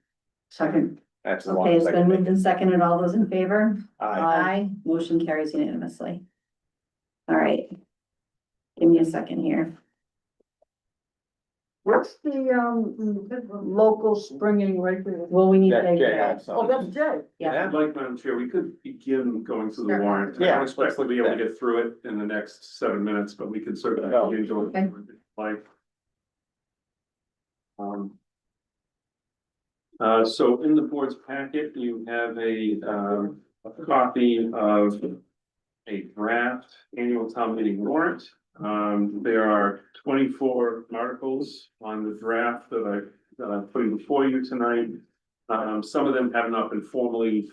Second. That's as long Okay, as it's I been can moved make and it. seconded. All those in favor? Aye. Aye, motion carries unanimously. All right. Give me a second here. What's the local springing regular? Well, we need That's to. Jay also. Oh, that's Jay. Yeah, I'd like, Madam Chair, we could begin going through the Sure. warrant. I Yeah, don't expect we'll be able to let's- get through it in the next 7 minutes, but we could certainly Oh. begin going. Okay. through it, Like. So in the board's packet, you have a copy of a draft annual town meeting warrant. There are 24 articles on the draft that I'm putting before you tonight. Some of them have not been formally,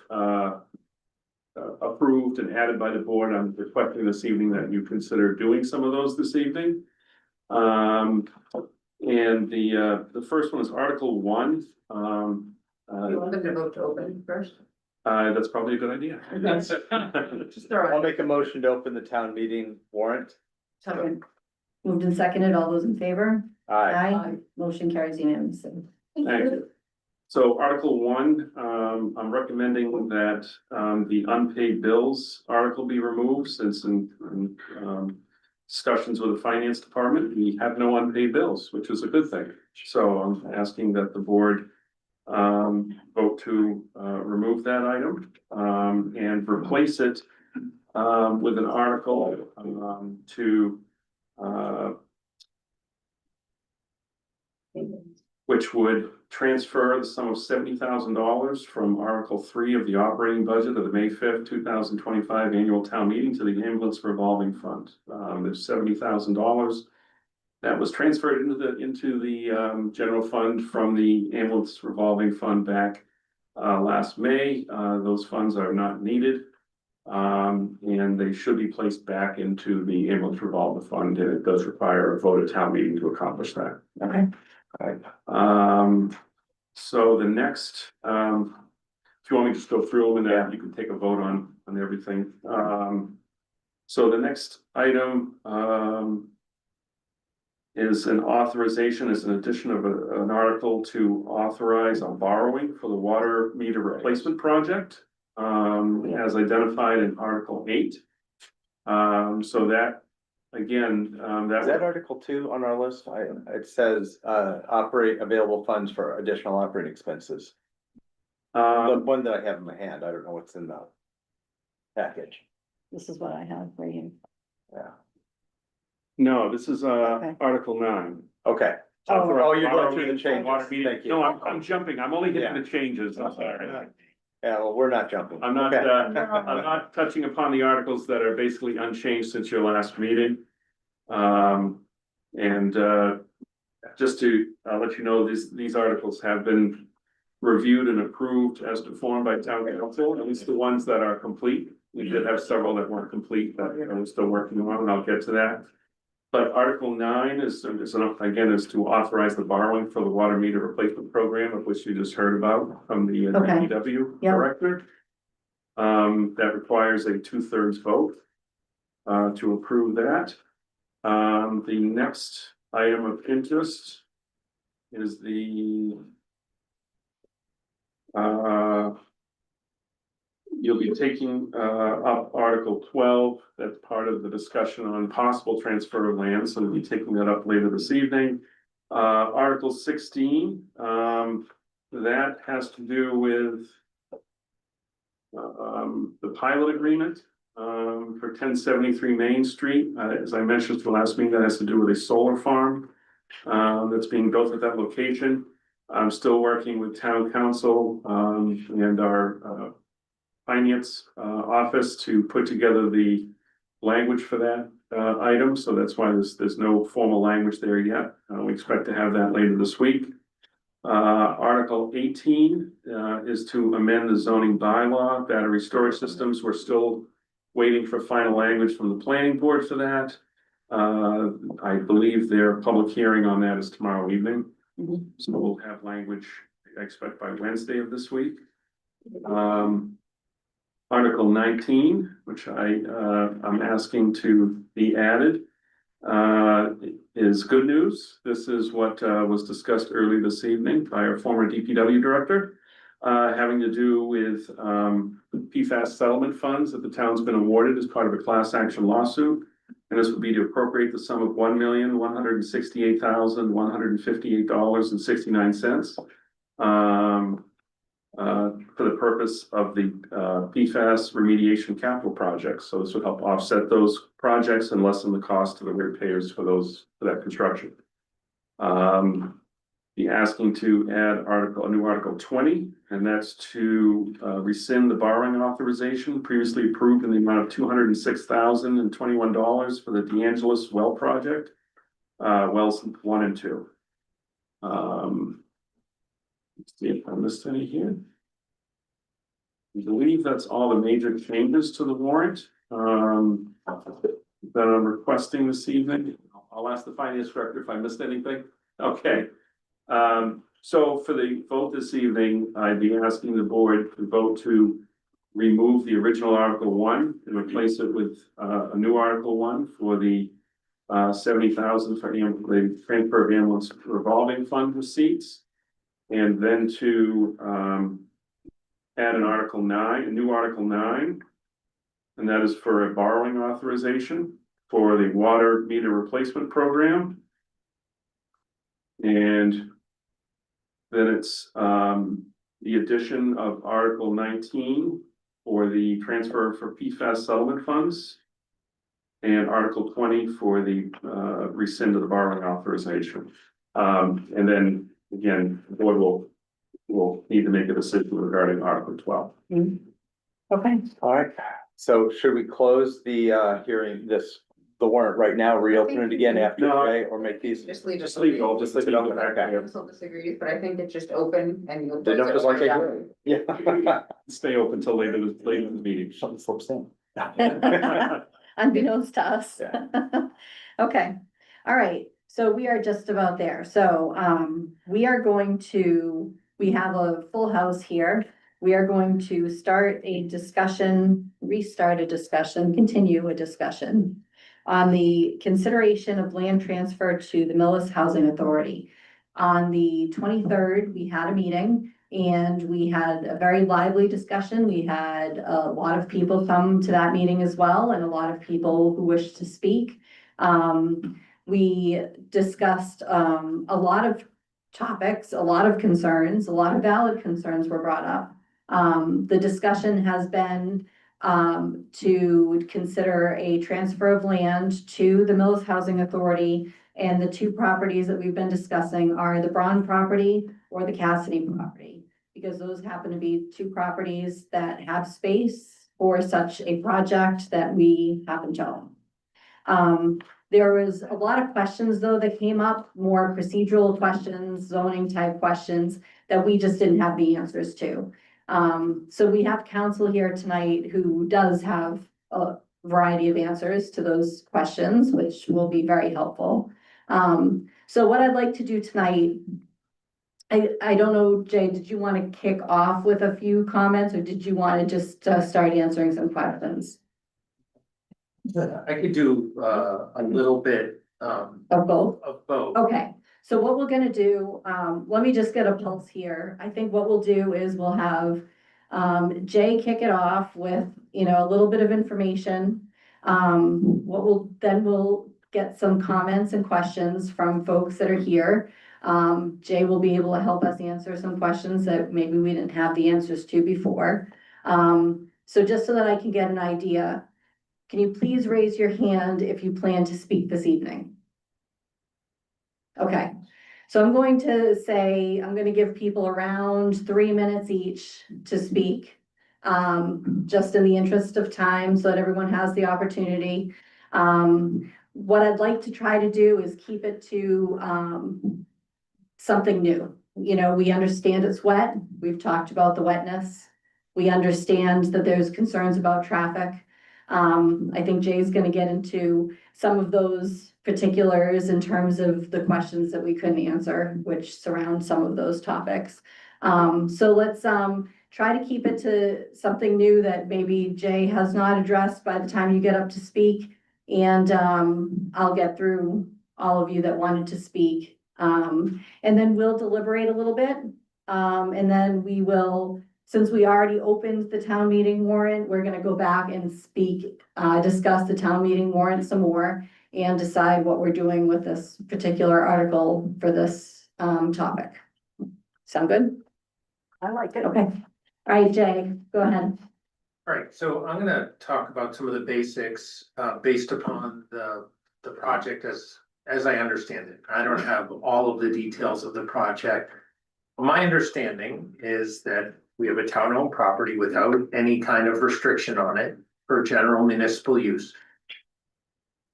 approved and added by the board. I'm requesting this evening that you consider doing some of those this evening. And the first one is Article 1. You want them to vote to open first? That's probably a good idea. Just throw I'll it. make a motion to open the town meeting warrant. Second. moved and seconded. All those in favor? Aye. Aye. Motion carries unanimously. Thank you. So Article 1, I'm recommending that, the unpaid bills article be removed since in discussions with the finance department, we have no unpaid bills, which is a good thing. So I'm asking that the board, vote to, remove that item, and replace it, with an article, to, which would transfer the sum of $70,000 from Article 3 of the operating budget of the May 5th, 2025 annual town meeting to the ambulance revolving fund. There's $70,000 that was transferred into the general fund from the ambulance revolving fund back last May. Those funds are not needed. And they should be placed back into the ambulance revolving fund, and it does require a vote at town meeting to accomplish that. Okay. So the next, if you want me to just go through them and then you can take a vote on everything. So the next item, is an authorization, is an addition of an article to authorize a borrowing for the water meter replacement project, as identified in Article 8. So that, again, Is that Article 2 on our list? It says, operate available funds for additional operating expenses. The one that I have in my hand, I don't know what's in the package. This is what I have for you. Yeah. No, this is, Okay. Article 9. Okay. Oh, you're going through the changes. Water meter- Thank you. No, I'm jumping. I'm only hitting Yeah. the changes. I'm sorry. Yeah, well, we're not jumping. I'm not, Okay. I'm not touching upon the articles that are basically unchanged since your last meeting. Just to let you know, these articles have been reviewed and approved as performed by town council, at least the ones that are complete. We did have several that weren't complete that I'm still working on, and I'll get to that. But Article 9 is to authorize the borrowing for the water meter replacement program, of which you just heard about from the Okay. DPW Yep. director. That requires a 2/3 vote to approve that. The next item of interest is you'll be taking up Article 12. That's part of the discussion on possible transfer of land, so we'll be taking that up later this evening. Article 16, that has to do with the pilot agreement for 1073 Main Street. As I mentioned at the last meeting, that has to do with a solar farm that's being built at that location. I'm still working with town council and our finance office to put together the language for that item, so that's why there's no formal language there yet. We expect to have that later this week. Article 18 is to amend the zoning bylaw, battery storage systems. We're still waiting for final language from the planning board for that. I believe their public hearing on that is tomorrow evening. So we'll have language, I expect by Wednesday of this week. Article 19, which I'm asking to be added, is good news. This is what was discussed early this evening by our former DPW director, having to do with PFAS settlement funds that the town's been awarded as part of a class action lawsuit. And this would be to appropriate the sum of $1,168,158.69 for the purpose of the PFAS remediation capital projects. So this would help offset those projects and lessen the cost to the ratepayers for that construction. Be asking to add a new article 20, and that's to rescind the borrowing authorization previously approved in the amount of $206,021 for the DeAngelis well project, wells 1 and 2. Let's see if I missed any here. I believe that's all the major changes to the warrant that I'm requesting this evening. I'll ask the finance director if I missed anything. Okay. So for the vote this evening, I'd be asking the board to vote to remove the original Article 1 and replace it with a new Article 1 for the 70,000 for the transfer of ambulance revolving fund receipts. And then to add an Article 9, a new Article 9, and that is for a borrowing authorization for the water meter replacement program. And then it's the addition of Article 19 for the transfer for PFAS settlement funds. And Article 20 for the rescind of the borrowing authorization. And then again, the board will need to make a decision regarding Article 12. Okay. All right, so should we close the hearing, the warrant right now, reopen it again after No. today, or make these? Just leave it. Just leave it open. Just leave it open, okay. Council disagrees, but I think it's just open and you'll. They don't just like a hearing. Yeah. Stay open till later in the meeting. Something folks in. Unbeknownst to us. Okay, all right, so we are just about there. So we have a full house here. We are going to restart a discussion, continue a discussion on the consideration of land transfer to the Millis Housing Authority. On the 23rd, we had a meeting and we had a very lively discussion. We had a lot of people come to that meeting as well, and a lot of people who wished to speak. We discussed a lot of topics, a lot of concerns, a lot of valid concerns were brought up. The discussion has been to consider a transfer of land to the Millis Housing Authority. And the two properties that we've been discussing are the Braun property or the Cassidy property, because those happen to be two properties that have space for such a project that we happen to own. There was a lot of questions though that came up, more procedural questions, zoning type questions that we just didn't have the answers to. So we have counsel here tonight who does have a variety of answers to those questions, which will be very helpful. So what I'd like to do tonight, I don't know, Jay, did you want to kick off with a few comments, or did you want to just start answering some questions? I could do a little bit Of both? of both. Okay, so what we're gonna do, let me just get a pulse here. I think what we'll do is we'll have Jay kick it off with, a little bit of information. We'll get some comments and questions from folks that are here. Jay will be able to help us answer some questions that maybe we didn't have the answers to before. So just so that I can get an idea, can you please raise your hand if you plan to speak this evening? Okay, so I'm going to give people around 3 minutes each to speak. just in the interest of time, so that everyone has the opportunity. What I'd like to try to do is keep it to, something new. You know, we understand it's wet. We've talked about the wetness. We understand that there's concerns about traffic. I think Jay's gonna get into some of those particulars in terms of the questions that we couldn't answer, which surround some of those topics. So let's, try to keep it to something new that maybe Jay has not addressed by the time you get up to speak. And, I'll get through all of you that wanted to speak. And then we'll deliberate a little bit. And then we will, since we already opened the town meeting warrant, we're gonna go back and speak, discuss the town meeting warrant some more and decide what we're doing with this particular article for this, topic. Sound good? I like it. Okay. All right, Jay, go ahead. All right, so I'm gonna talk about some of the basics, based upon the project as I understand it. I don't have all of the details of the project. My understanding is that we have a town-owned property without any kind of restriction on it for general municipal use.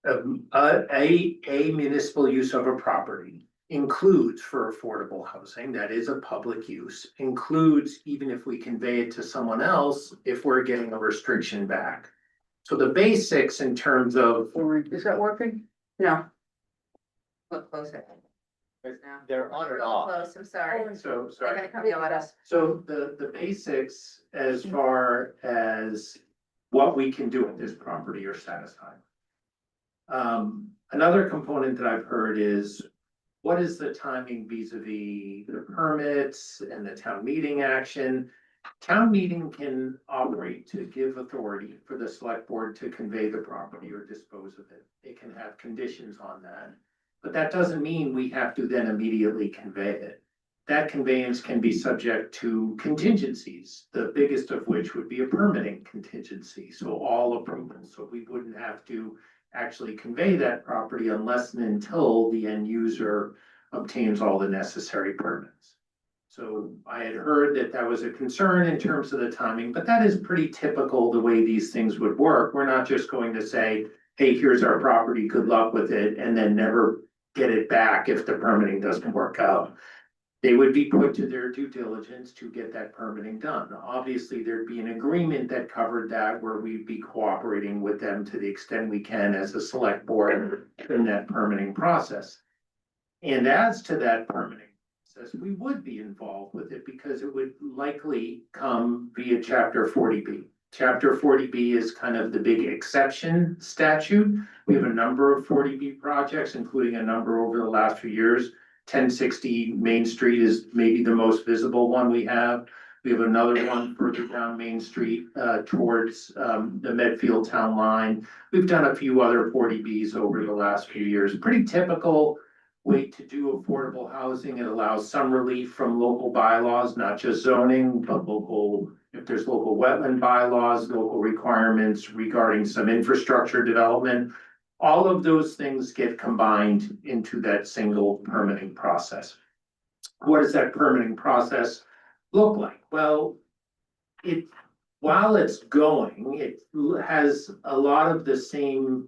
A municipal use of a property includes for affordable housing, that is a public use, includes even if we convey it to someone else, if we're getting a restriction back. So the basics in terms of, Is that working? No. Look closer. They're on and off. Close, I'm sorry. so, I sorry. gotta come yell at us. So the basics as far as what we can do with this property are satisfied. Another component that I've heard is, what is the timing vis-a-vis the permits and the town meeting action? Town meeting can operate to give authority for the select board to convey the property or dispose of it. It can have conditions on that. But that doesn't mean we have to then immediately convey it. That conveyance can be subject to contingencies, the biggest of which would be a permitting contingency, so all approvals. So we wouldn't have to actually convey that property unless and until the end user obtains all the necessary permits. So I had heard that that was a concern in terms of the timing, but that is pretty typical the way these things would work. We're not just going to say, hey, here's our property, good luck with it, and then never get it back if the permitting doesn't work out. They would be put to their due diligence to get that permitting done. Obviously, there'd be an agreement that covered that where we'd be cooperating with them to the extent we can as a select board in that permitting process. And as to that permitting process, we would be involved with it because it would likely come via Chapter 40B. Chapter 40B is kind of the big exception statute. We have a number of 40B projects, including a number over the last few years. 1060 Main Street is maybe the most visible one we have. We have another one further down Main Street towards the Medfield town line. We've done a few other 40Bs over the last few years. Pretty typical way to do affordable housing. It allows some relief from local bylaws, not just zoning, but local, if there's local wetland bylaws, local requirements regarding some infrastructure development. All of those things get combined into that single permitting process. What does that permitting process look like? Well, while it's going, it has a lot of the same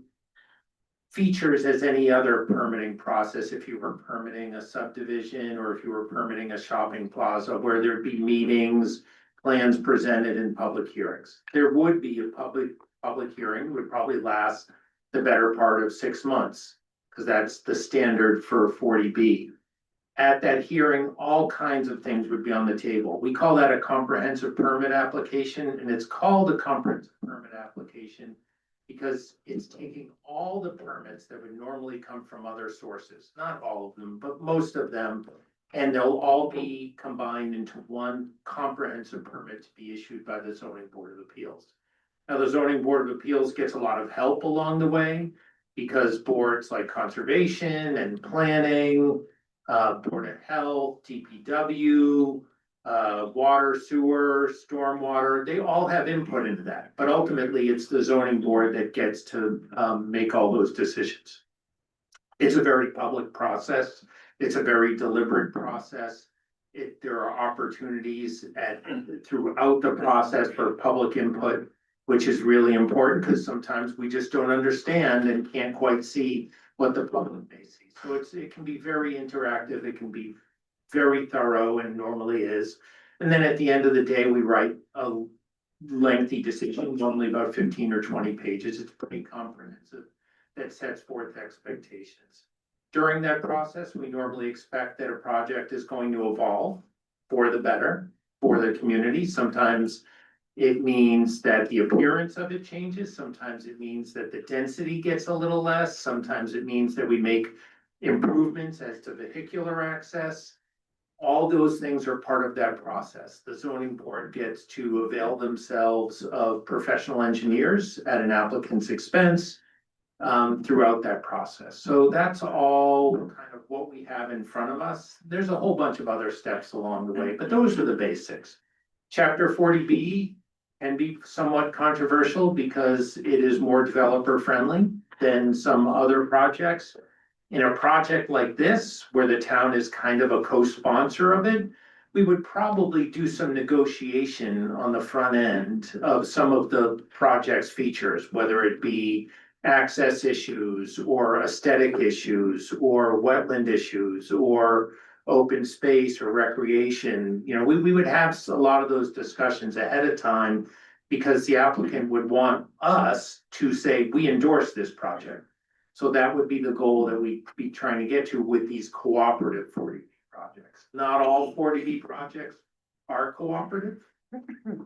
features as any other permitting process. If you were permitting a subdivision or if you were permitting a shopping plaza, where there'd be meetings, plans presented in public hearings. There would be a public hearing, would probably last the better part of 6 months, because that's the standard for 40B. At that hearing, all kinds of things would be on the table. We call that a comprehensive permit application, and it's called a comprehensive permit application because it's taking all the permits that would normally come from other sources, not all of them, but most of them, and they'll all be combined into one comprehensive permit to be issued by the Zoning Board of Appeals. Now, the Zoning Board of Appeals gets a lot of help along the way because boards like Conservation and Planning, Board of Health, DPW, Water, Sewer, Stormwater, they all have input into that. But ultimately, it's the zoning board that gets to make all those decisions. It's a very public process. It's a very deliberate process. there are opportunities throughout the process for public input, which is really important, because sometimes we just don't understand and can't quite see what the public may see. So it can be very interactive, it can be very thorough, and normally is. And then at the end of the day, we write a lengthy decision, normally about 15 or 20 pages. It's pretty comprehensive, that sets forth expectations. During that process, we normally expect that a project is going to evolve for the better, for the community. Sometimes it means that the appearance of it changes. Sometimes it means that the density gets a little less. Sometimes it means that we make improvements as to vehicular access. All those things are part of that process. The zoning board gets to avail themselves of professional engineers at an applicant's expense throughout that process. So that's all kind of what we have in front of us. There's a whole bunch of other steps along the way, but those are the basics. Chapter 40B can be somewhat controversial because it is more developer friendly than some other projects. In a project like this, where the town is kind of a co-sponsor of it, we would probably do some negotiation on the front end of some of the project's features, whether it be access issues or aesthetic issues or wetland issues or open space or recreation. You know, we would have a lot of those discussions ahead of time, because the applicant would want us to say, we endorse this project. So that would be the goal that we'd be trying to get to with these cooperative 40B projects. Not all 40B projects are cooperative.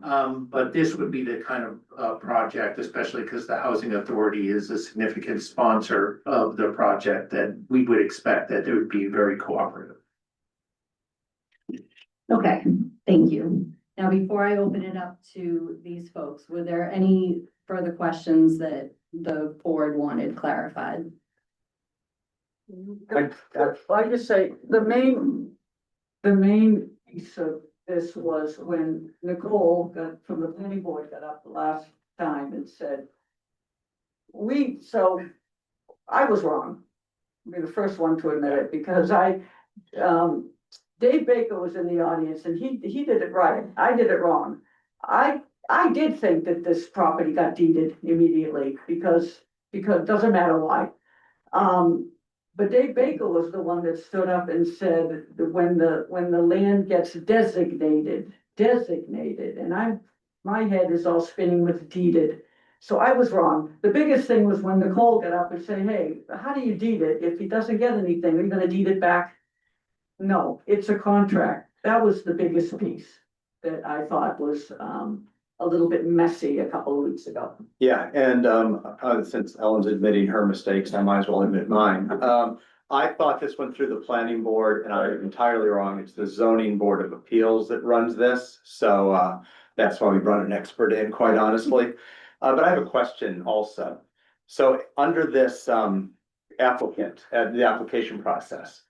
But this would be the kind of project, especially because the Housing Authority is a significant sponsor of the project, that we would expect that it would be very cooperative. Okay, thank you. Now, before I open it up to these folks, were there any further questions that the board wanted clarified? I just say, the main piece of this was when Nicole from the planning board got up the last time and said, so I was wrong. I'll be the first one to admit it, because Dave Baker was in the audience and he did it right. I did it wrong. I did think that this property got deeded immediately because it doesn't matter why. But Dave Baker was the one that stood up and said that when the land gets designated, and my head is all spinning with deeded. So I was wrong. The biggest thing was when Nicole got up and said, hey, how do you deed it? If he doesn't get anything, are you gonna deed it back? No, it's a contract. That was the biggest piece that I thought was a little bit messy a couple of weeks ago. Yeah, and since Ellen's admitting her mistakes, I might as well admit mine. I thought this went through the planning board, and I'm entirely wrong. It's the zoning board of appeals that runs this, so that's why we brought an expert in, quite honestly. But I have a question also. So under this applicant, the application process,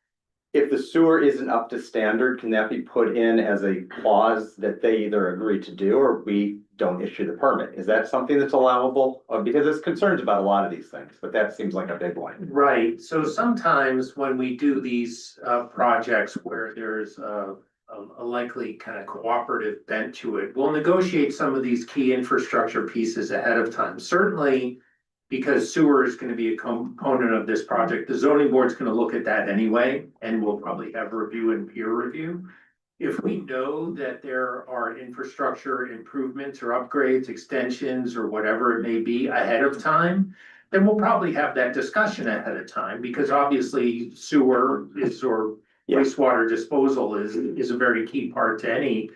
if the sewer isn't up to standard, can that be put in as a clause that they either agree to do or we don't issue the permit? Is that something that's allowable? Because there's concerns about a lot of these things, but that seems like a big one. Right, so sometimes when we do these projects where there's a likely kind of cooperative bent to it, we'll negotiate some of these key infrastructure pieces ahead of time. Certainly, because sewer is gonna be a component of this project, the zoning board's gonna look at that anyway, and we'll probably have review and peer review. If we know that there are infrastructure improvements or upgrades, extensions, or whatever it may be ahead of time, then we'll probably have that discussion ahead of time, because obviously sewer or wastewater disposal is a very key part to any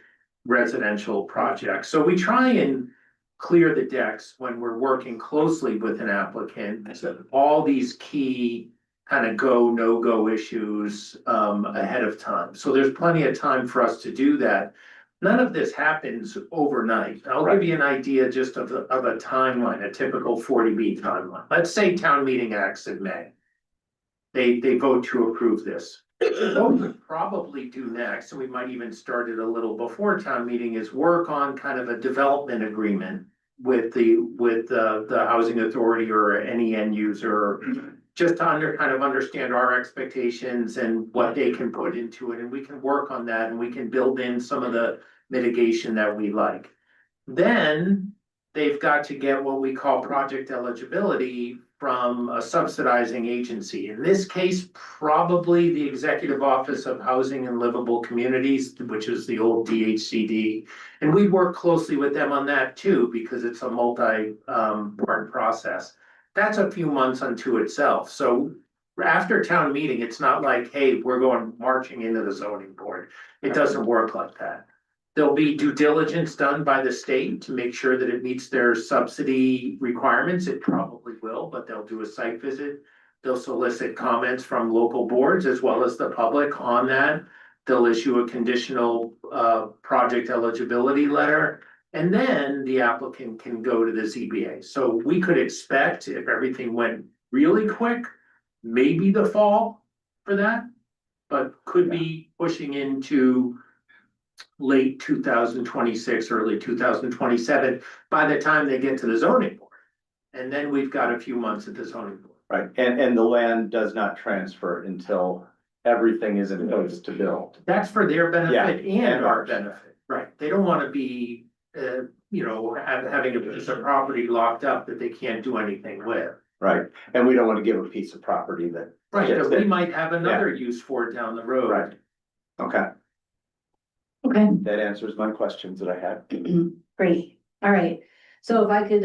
residential project. So we try and clear the decks when we're working closely with an applicant, all these key kind of go, no-go issues ahead of time. So there's plenty of time for us to do that. None of this happens overnight. I'll give you an idea just of a timeline, a typical 40B timeline. Let's say town meeting acts in May. They vote to approve this. What we would probably do next, and we might even start it a little before town meeting, is work on kind of a development agreement with the housing authority or any end user just to kind of understand our expectations and what they can put into it, and we can work on that, and we can build in some of the mitigation that we like. Then they've got to get what we call project eligibility from a subsidizing agency. In this case, probably the Executive Office of Housing and Livable Communities, which is the old DHCD. And we work closely with them on that too, because it's a part process. That's a few months unto itself. So after town meeting, it's not like, hey, we're going marching into the zoning board. It doesn't work like that. There'll be due diligence done by the state to make sure that it meets their subsidy requirements. It probably will, but they'll do a site visit. They'll solicit comments from local boards as well as the public on that. They'll issue a conditional project eligibility letter. And then the applicant can go to the ZBA. So we could expect, if everything went really quick, maybe the fall for that, but could be pushing into late 2026, early 2027, by the time they get to the zoning board. And then we've got a few months at the zoning board. Right, and the land does not transfer until everything is in place to build. That's for their benefit Yeah, and and our ours. benefit, right? They don't wanna be, having a piece of property locked up that they can't do anything with. Right, and we don't want to give a piece of property that. Right, Yes, that we that- might have another use for it down the road. Right. Okay, Okay, that answers my questions that I had. great. All right. So if I could,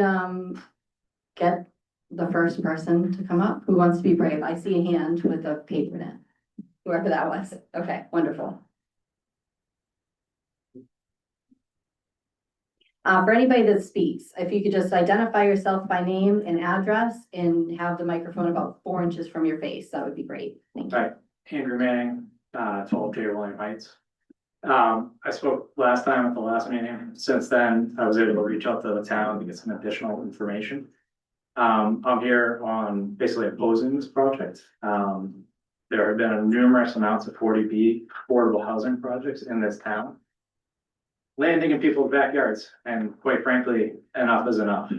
get the first person to come up, who wants to be brave? I see a hand with a paper in it. Whoever that was. Okay, wonderful. For anybody that speaks, if you could just identify yourself by name and address and have the microphone about 4 inches from your face, that would be great. Thank you. Hi, Andrew Manning, 12 J. William Heights. I spoke last time at the last meeting. Since then, I was able to reach out to the town to get some additional information. I'm here on basically opposing this project. There have been numerous amounts of 40B affordable housing projects in this town, landing in people's backyards, and quite frankly, enough is enough.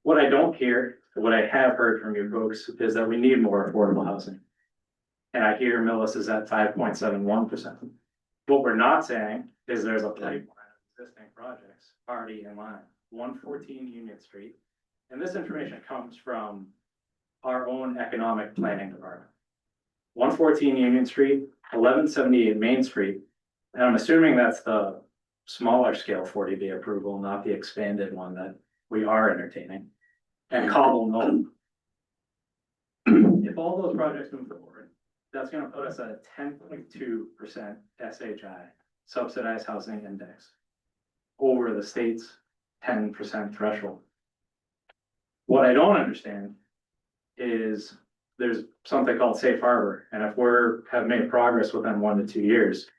What I don't hear, what I have heard from you folks, is that we need more affordable housing. And I hear Millis is at 5.71%. What we're not saying is there's a pipeline of existing projects already in line, 114 Union Street. And this information comes from our own economic planning department. 114 Union Street, 1178 Main Street, and I'm assuming that's the smaller scale 40B approval, not the expanded one that we are entertaining. And Cobble Knoll. If all those projects move forward, that's gonna put us at a 10.2% SHI, subsidized housing index, over the state's 10% threshold. What I don't understand is there's something called safe harbor, and if have made progress within 1 to 2 years,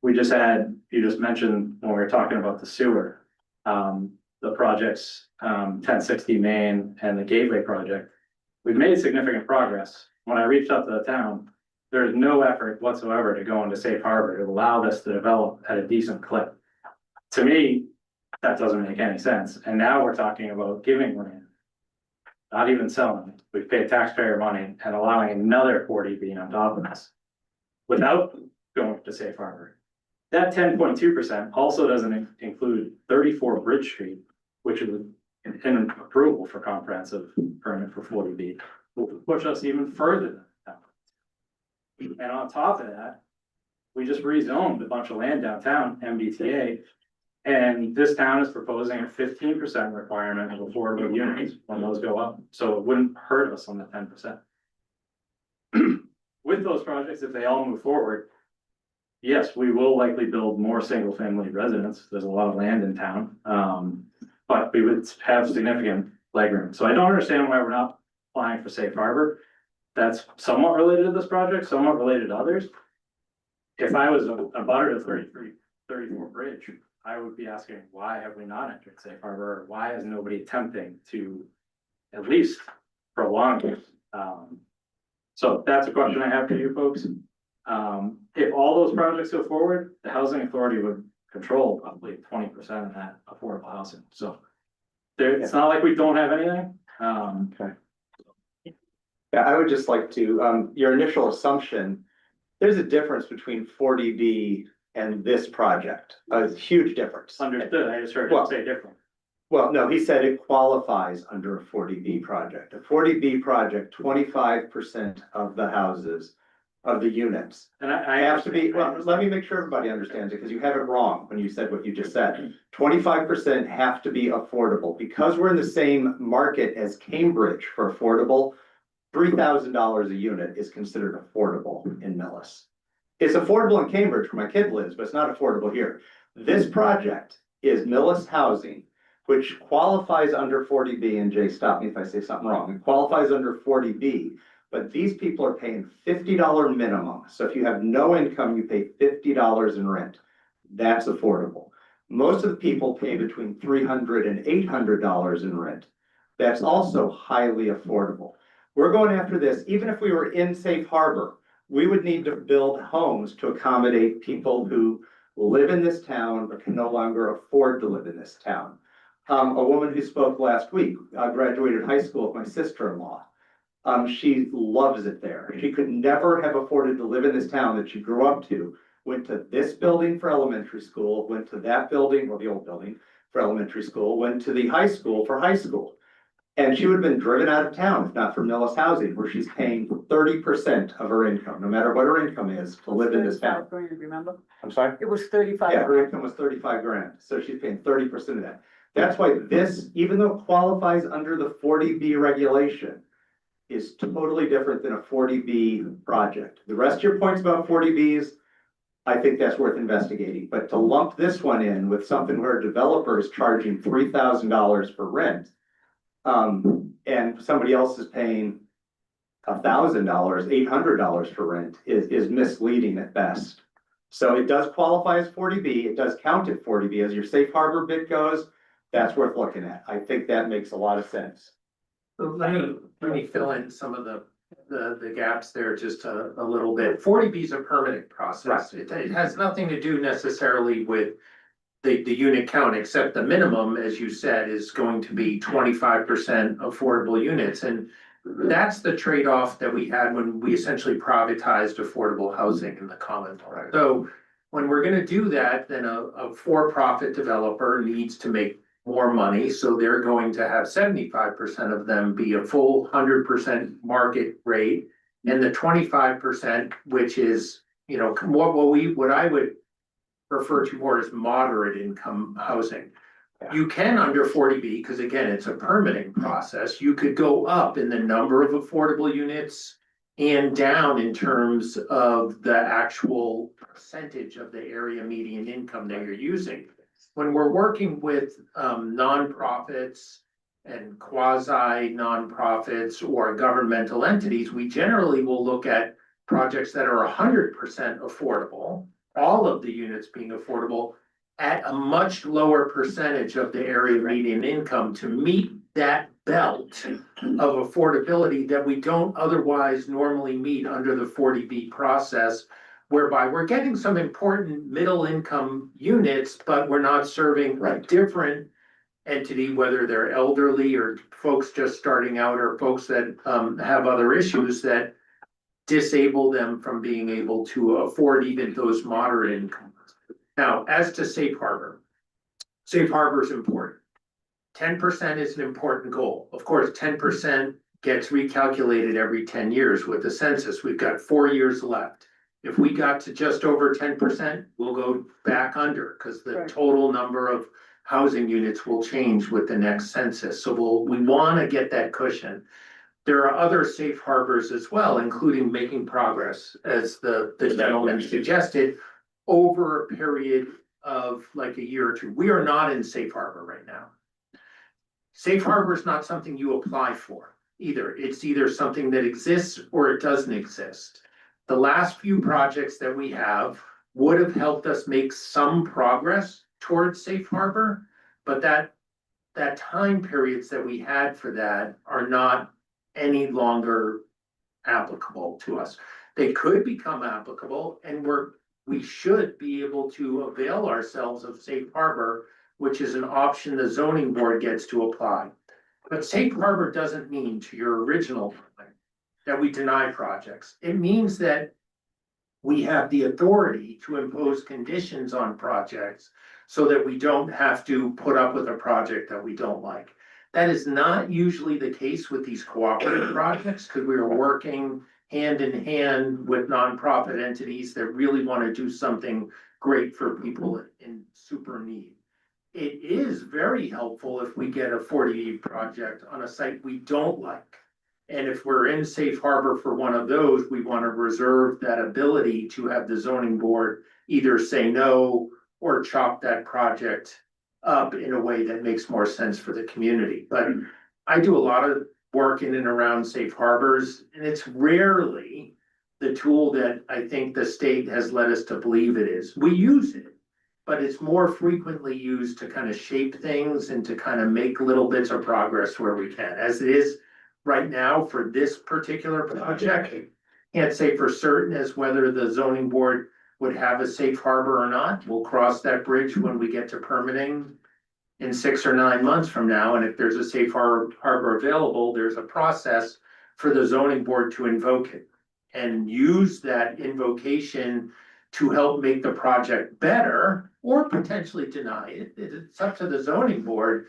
you just mentioned when we were talking about the sewer, the projects, 1060 Main and the Gateway project, we've made significant progress. When I reached out to the town, there's no effort whatsoever to go into safe harbor to allow this to develop at a decent clip. To me, that doesn't make any sense. And now we're talking about giving land, not even selling it. We've paid taxpayer money and allowing another 40B on top of this without going to safe harbor. That 10.2% also doesn't include 34 Bridge Street, which is an approval for comprehensive permit for 40B, will push us even further than that. And on top of that, we just rezoned a bunch of land downtown, MBTA, and this town is proposing a 15% requirement of affordable units when those go up, so it wouldn't hurt us on the 10%. With those projects, if they all move forward, yes, we will likely build more single-family residents. There's a lot of land in town, but we would have significant legroom. So I don't understand why we're not applying for safe harbor. That's somewhat related to this project, somewhat related to others. If I was a butter to 34 Bridge, I would be asking, why have we not entered safe harbor? Or why is nobody attempting to at least prolong this? So that's a question I have for you folks. If all those projects go forward, the housing authority would control probably 20% of that affordable housing. So it's not like we don't have anything. Okay. Yeah, I would just like to, your initial assumption, there's a difference between 40B and this project, a huge difference. Understood, I just heard Well- him say different. Well, no, he said it qualifies under a 40B project. A 40B project, 25% of the houses, of the units And I have to be, understand. well, let me make sure everybody understands it, because you have it wrong when you said what you just said. 25% have to be affordable, because we're in the same market as Cambridge for affordable. $3,000 a unit is considered affordable in Millis. It's affordable in Cambridge where my kid lives, but it's not affordable here. This project is Millis Housing, which qualifies under 40B, and Jay, stop me if I say something wrong. It qualifies under 40B. But these people are paying $50 minimum. So if you have no income, you pay $50 in rent. That's affordable. Most of the people pay between $300 and $800 in rent. That's also highly affordable. We're going after this, even if we were in Safe Harbor, we would need to build homes to accommodate people who live in this town but can no longer afford to live in this town. A woman who spoke last week, graduated high school with my sister-in-law. She loves it there. She could never have afforded to live in this town that she grew up to. Went to this building for elementary school, went to that building, or the old building for elementary school, went to the high school for high school. And she would have been driven out of town if not for Millis Housing, where she's paying 30% of her income, no matter what her income is, to live in this town. Remember? I'm sorry? It was 35. Yeah, her income was 35 grand, so she's paying 30% of that. That's why this, even though it qualifies under the 40B regulation, is totally different than a 40B project. The rest of your points about 40Bs, I think that's worth investigating, but to lump this one in with something where a developer is charging $3,000 for rent, and somebody else is paying $1,000, $800 for rent is misleading at best. So it does qualify as 40B, it does count at 40B as your safe harbor bit goes, that's worth looking at. I think that makes a lot of sense. So let me fill in some of the gaps there just a little bit. 40B is a permitting process. It has nothing to do necessarily with the unit count, except the minimum, as you said, is going to be 25% affordable units. And that's the trade-off that we had when we essentially privatized affordable housing in the Commonwealth. So when we're gonna do that, then a for-profit developer needs to make more money, so they're going to have 75% of them be a full 100% market rate, and the 25%, which is, you know, what I would refer to more as moderate income housing. You can under 40B, because again, it's a permitting process, you could go up in the number of affordable units and down in terms of the actual percentage of the area median income that you're using. When we're working with nonprofits and quasi nonprofits or governmental entities, we generally will look at projects that are 100% affordable, all of the units being affordable, at a much lower percentage of the area median income to meet that belt of affordability that we don't otherwise normally meet under the 40B process, whereby we're getting some important middle income units, but we're not serving a different entity, whether they're elderly or folks just starting out or folks that have other issues that disable them from being able to afford even those moderate incomes. Now, as to safe harbor is important. 10% is an important goal. Of course, 10% gets recalculated every 10 years with the census. We've got 4 years left. If we got to just over 10%, we'll go back under, because the total number of housing units will change with the next census. So we want to get that cushion. There are other safe harbors as well, including making progress, as the gentleman suggested, over a period of like a year or two. We are not in safe harbor right now. Safe harbor is not something you apply for either. It's either something that exists or it doesn't exist. The last few projects that we have would have helped us make some progress towards safe harbor, but that time periods that we had for that are not any longer applicable to us. They could become applicable, and we should be able to avail ourselves of safe harbor, which is an option the zoning board gets to apply. But safe harbor doesn't mean, to your original point, that we deny projects. It means that we have the authority to impose conditions on projects so that we don't have to put up with a project that we don't like. That is not usually the case with these cooperative projects, because we are working hand in hand with nonprofit entities that really want to do something great for people in super need. It is very helpful if we get a 40B project on a site we don't like. And if we're in safe harbor for one of those, we want to reserve that ability to have the zoning board either say no or chop that project up in a way that makes more sense for the community. But I do a lot of work in and around safe harbors, and it's rarely the tool that I think the state has led us to believe it is. We use it, but it's more frequently used to kind of shape things and to kind of make little bits of progress where we can. As it is right now for this particular project, can't say for certain as whether the zoning board would have a safe harbor or not. We'll cross that bridge when we get to permitting in 6 or 9 months from now. And if there's a safe harbor available, there's a process for the zoning board to invoke it and use that invocation to help make the project better or potentially deny it. It's up to the zoning board,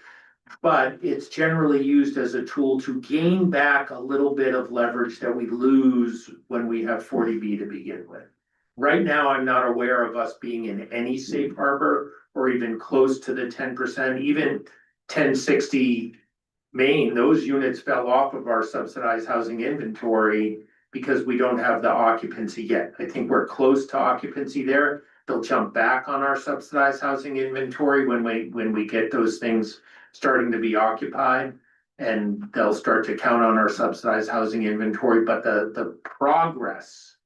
but it's generally used as a tool to gain back a little bit of leverage that we lose when we have 40B to begin with. Right now, I'm not aware of us being in any safe harbor or even close to the 10%, even 1060 Main, those units fell off of our subsidized housing inventory because we don't have the occupancy yet. I think we're close to occupancy there. They'll jump back on our subsidized housing inventory when we get those things starting to be occupied. And they'll start to count on our subsidized housing inventory, but the progress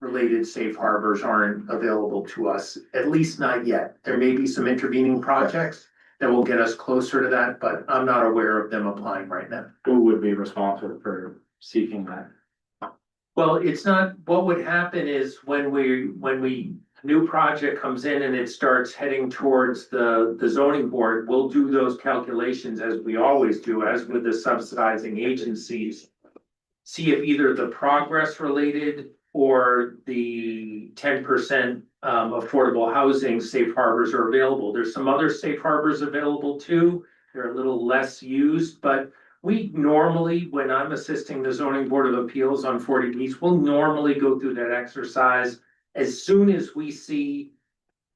related safe harbors aren't available to us, at least not yet. There may be some intervening projects that will get us closer to that, but I'm not aware of them applying right now. Who would be responsible for seeking that? Well, it's not, what would happen is when new project comes in and it starts heading towards the zoning board, we'll do those calculations as we always do, as with the subsidizing agencies. See if either the progress related or the 10% affordable housing safe harbors are available. There's some other safe harbors available too. They're a little less used, but we normally, when I'm assisting the zoning board of appeals on 40Bs, we'll normally go through that exercise as soon as we see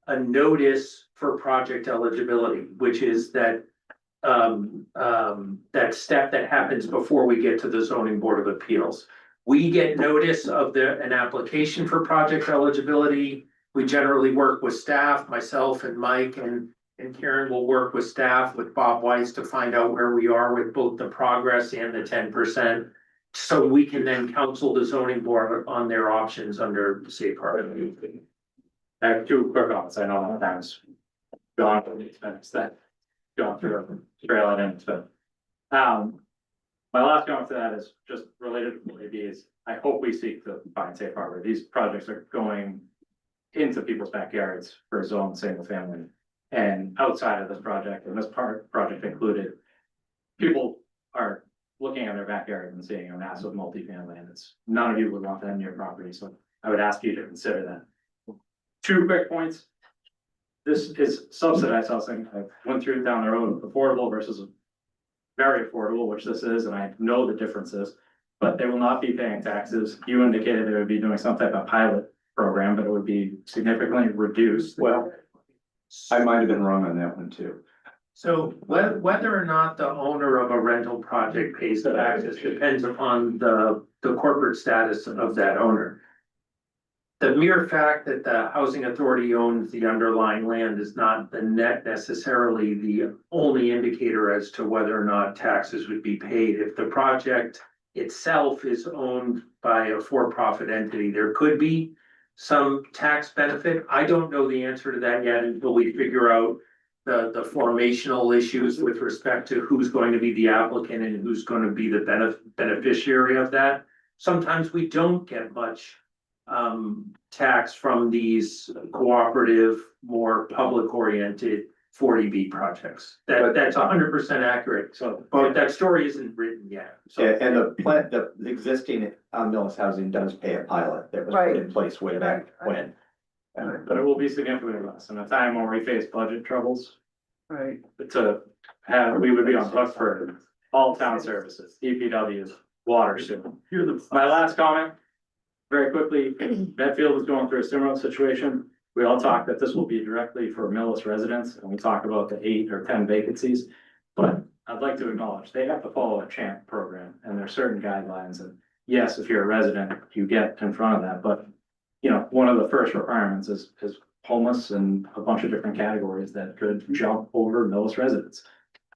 a notice for project eligibility, which is that that step that happens before we get to the zoning board of appeals. We get notice of an application for project eligibility. We generally work with staff, myself and Mike and Karen will work with staff with Bob Weiss to find out where we are with both the progress and the 10%. So we can then counsel the zoning board on their options under the safe harbor. I have 2 quick comments. I know that time's gone, but it's been extended. Going through a trail and into. My last comment to that is just related to 40Bs. I hope we seek to find safe harbor. These projects are going into people's backyards for zone single family. And outside of this project, and this project included, people are looking at their backyard and seeing a massive multifamily, and it's, none of you would want that in your property, so I would ask you to consider that. 2 quick points. This is subsidized housing. I went through down the road, affordable versus very affordable, which this is, and I know the differences, but they will not be paying taxes. You indicated they would be doing some type of pilot program, but it would be significantly reduced. Well, I might have been wrong on that one too. So whether or not the owner of a rental project pays the taxes depends upon the corporate status of that owner. The mere fact that the housing authority owns the underlying land is not the net necessarily the only indicator as to whether or not taxes would be paid. If the project itself is owned by a for-profit entity, there could be some tax benefit. I don't know the answer to that yet until we figure out the formational issues with respect to who's going to be the applicant and who's going to be the beneficiary of that. Sometimes we don't get much tax from these cooperative, more public oriented 40B projects. That's 100% accurate, so, but that story isn't written yet, so. Yeah, and the existing Millis Housing does pay a pilot that was put in place way back when. But it will be significantly less in a time when we face budget troubles. Right. To have, we would be on hook for all town services, DPWs, water, sewer. My last comment, very quickly, Medfield is going through a similar situation. We all talk that this will be directly for Millis residents, and we talk about the 8 or 10 vacancies. But I'd like to acknowledge, they have to follow a CHAMP program, and there are certain guidelines, and yes, if you're a resident, you get in front of that, but you know, one of the first requirements is homeless and a bunch of different categories that could jump over Millis residents.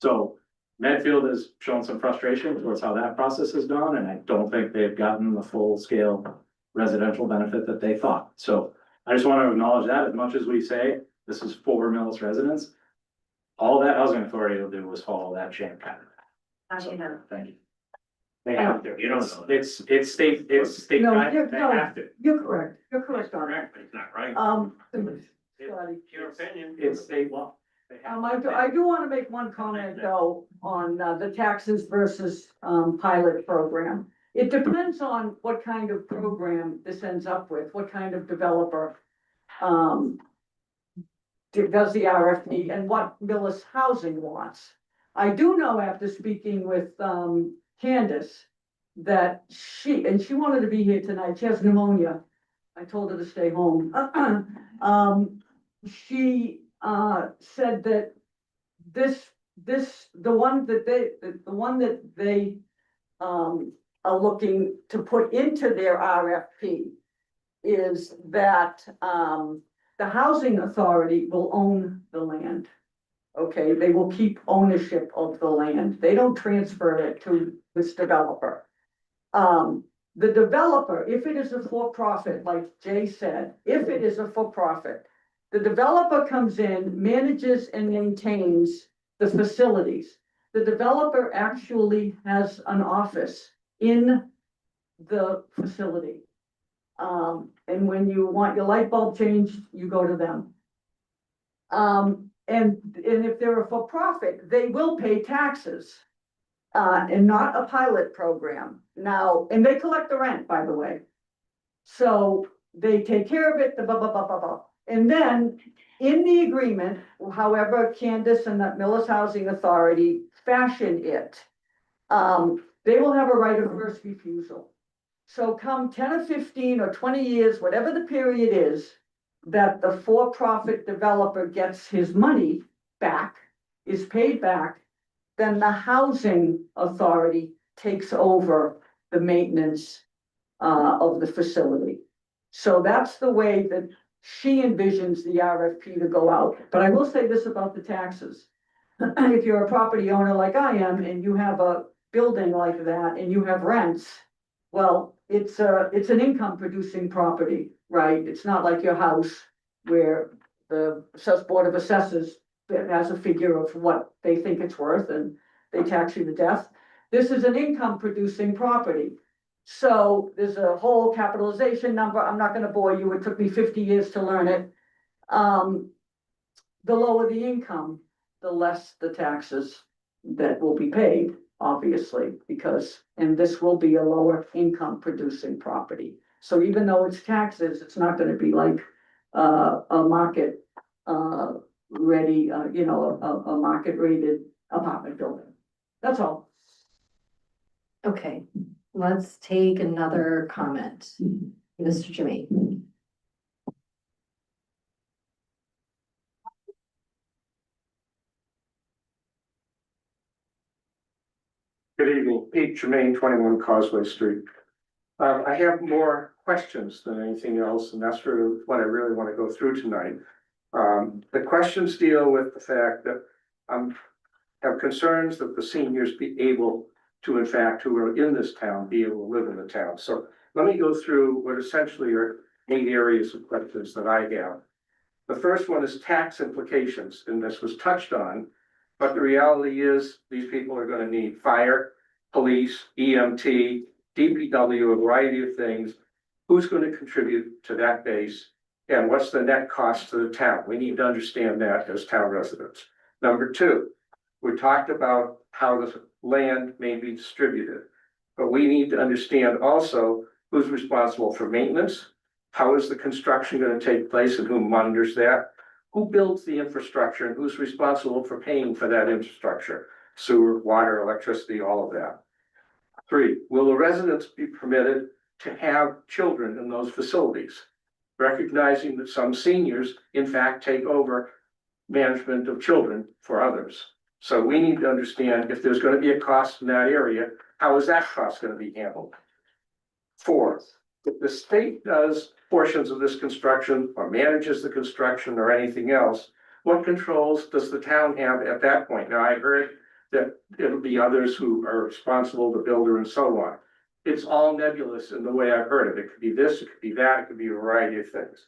So Medfield has shown some frustration towards how that process has gone, and I don't think they've gotten the full scale residential benefit that they thought. So I just want to acknowledge that as much as we say this is for Millis residents, all that housing authority will do was follow that chain pattern. So, thank you. They have to, you don't know. It's state No, guide, they no. have to. You're correct, on that. But it's not right. Scotty. Your opinion. It's state law. They have I do wanna make one comment though, on the taxes versus, pilot program. It depends on what kind of program this ends up with, what kind of developer, does the RFP and what Millis Housing wants. I do know after speaking with, Candace, that she wanted to be here tonight, she has pneumonia. I told her to stay home. She said that the one that they are looking to put into their RFP is that the housing authority will own the land. Okay, they will keep ownership of the land. They don't transfer it to this developer. The developer, if it is a for-profit, like Jay said, if it is a for-profit, the developer comes in, manages and maintains the facilities. The developer actually has an office in the facility. And when you want your light bulb changed, you go to them. And if they're a for-profit, they will pay taxes. And not a pilot program. Now, and they collect the rent, by the way. So they take care of it, the blah, blah, blah, blah, blah. And then in the agreement, however Candace and the Millis Housing Authority fashion it, they will have a right of first refusal. So come 10 or 15 or 20 years, whatever the period is, that the for-profit developer gets his money back, is paid back, then the housing authority takes over the maintenance of the facility. So that's the way that she envisions the RFP to go out. But I will say this about the taxes. If you're a property owner like I am, and you have a building like that, and you have rents, well, it's an income producing property, right? It's not like your house where the Board of Assessors has a figure of what they think it's worth and they tax you to death. This is an income producing property. So there's a whole capitalization number. I'm not gonna bore you. It took me 50 years to learn it. The lower the income, the less the taxes that will be paid, obviously, and this will be a lower income producing property. So even though it's taxes, it's not gonna be like a market ready, a market rated apartment building. That's all. Okay, let's take another comment. Mr. Jermaine. Good evening, Pete Jermaine, 21 Causeway Street. I have more questions than anything else, and that's really what I really want to go through tonight. The questions deal with the fact that have concerns that the seniors be able to, in fact, who are in this town, be able to live in the town. So let me go through what essentially are 8 areas of questions that I have. The first one is tax implications, and this was touched on, but the reality is these people are going to need fire, police, EMT, DPW, a variety of things. Who's going to contribute to that base? And what's the net cost to the town? We need to understand that as town residents. Number two, we talked about how the land may be distributed. But we need to understand also who's responsible for maintenance. How is the construction gonna take place and who monitors that? Who builds the infrastructure and who's responsible for paying for that infrastructure? Sewer, water, electricity, all of that. Three, will the residents be permitted to have children in those facilities? Recognizing that some seniors, in fact, take over management of children for others. So we need to understand if there's gonna be a cost in that area, how is that cost gonna be handled? Four, if the state does portions of this construction or manages the construction or anything else, what controls does the town have at that point? Now, I heard that it'll be others who are responsible, the builder and so on. It's all nebulous in the way I've heard it. It could be this, it could be that, it could be a variety of things.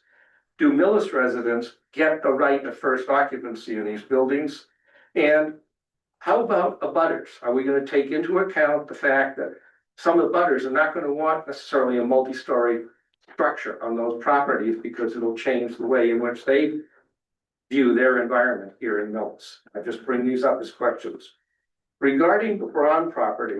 Do Millis residents get the right of first occupancy in these buildings? And how about abutters? Are we gonna take into account the fact that some of the abutters are not gonna want necessarily a multi-story structure on those properties because it'll change the way in which they view their environment here in Millis? I just bring these up as questions. Regarding the Braun property,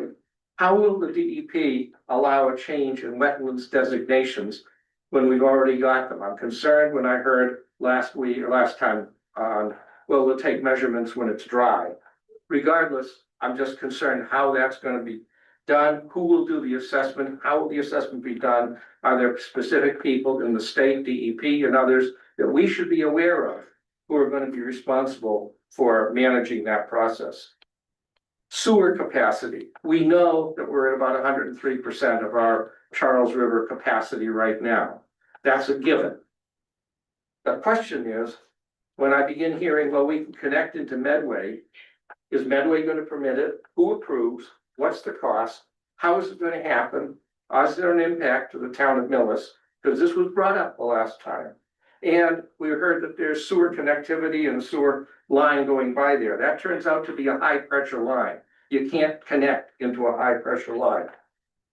how will the DEP allow a change in wetlands designations when we've already got them? I'm concerned when I heard last week or last time on, well, we'll take measurements when it's dry. Regardless, I'm just concerned how that's gonna be done. Who will do the assessment? How will the assessment be done? Are there specific people in the state, DEP and others that we should be aware of who are gonna be responsible for managing that process? Sewer capacity. We know that we're at about 103% of our Charles River capacity right now. That's a given. The question is, when I begin hearing, well, we can connect into Medway, is Medway going to permit it? Who approves? What's the cost? How is it going to happen? Is there an impact to the town of Millis? Because this was brought up the last time. And we heard that there's sewer connectivity and a sewer line going by there. That turns out to be a high pressure line. You can't connect into a high pressure line.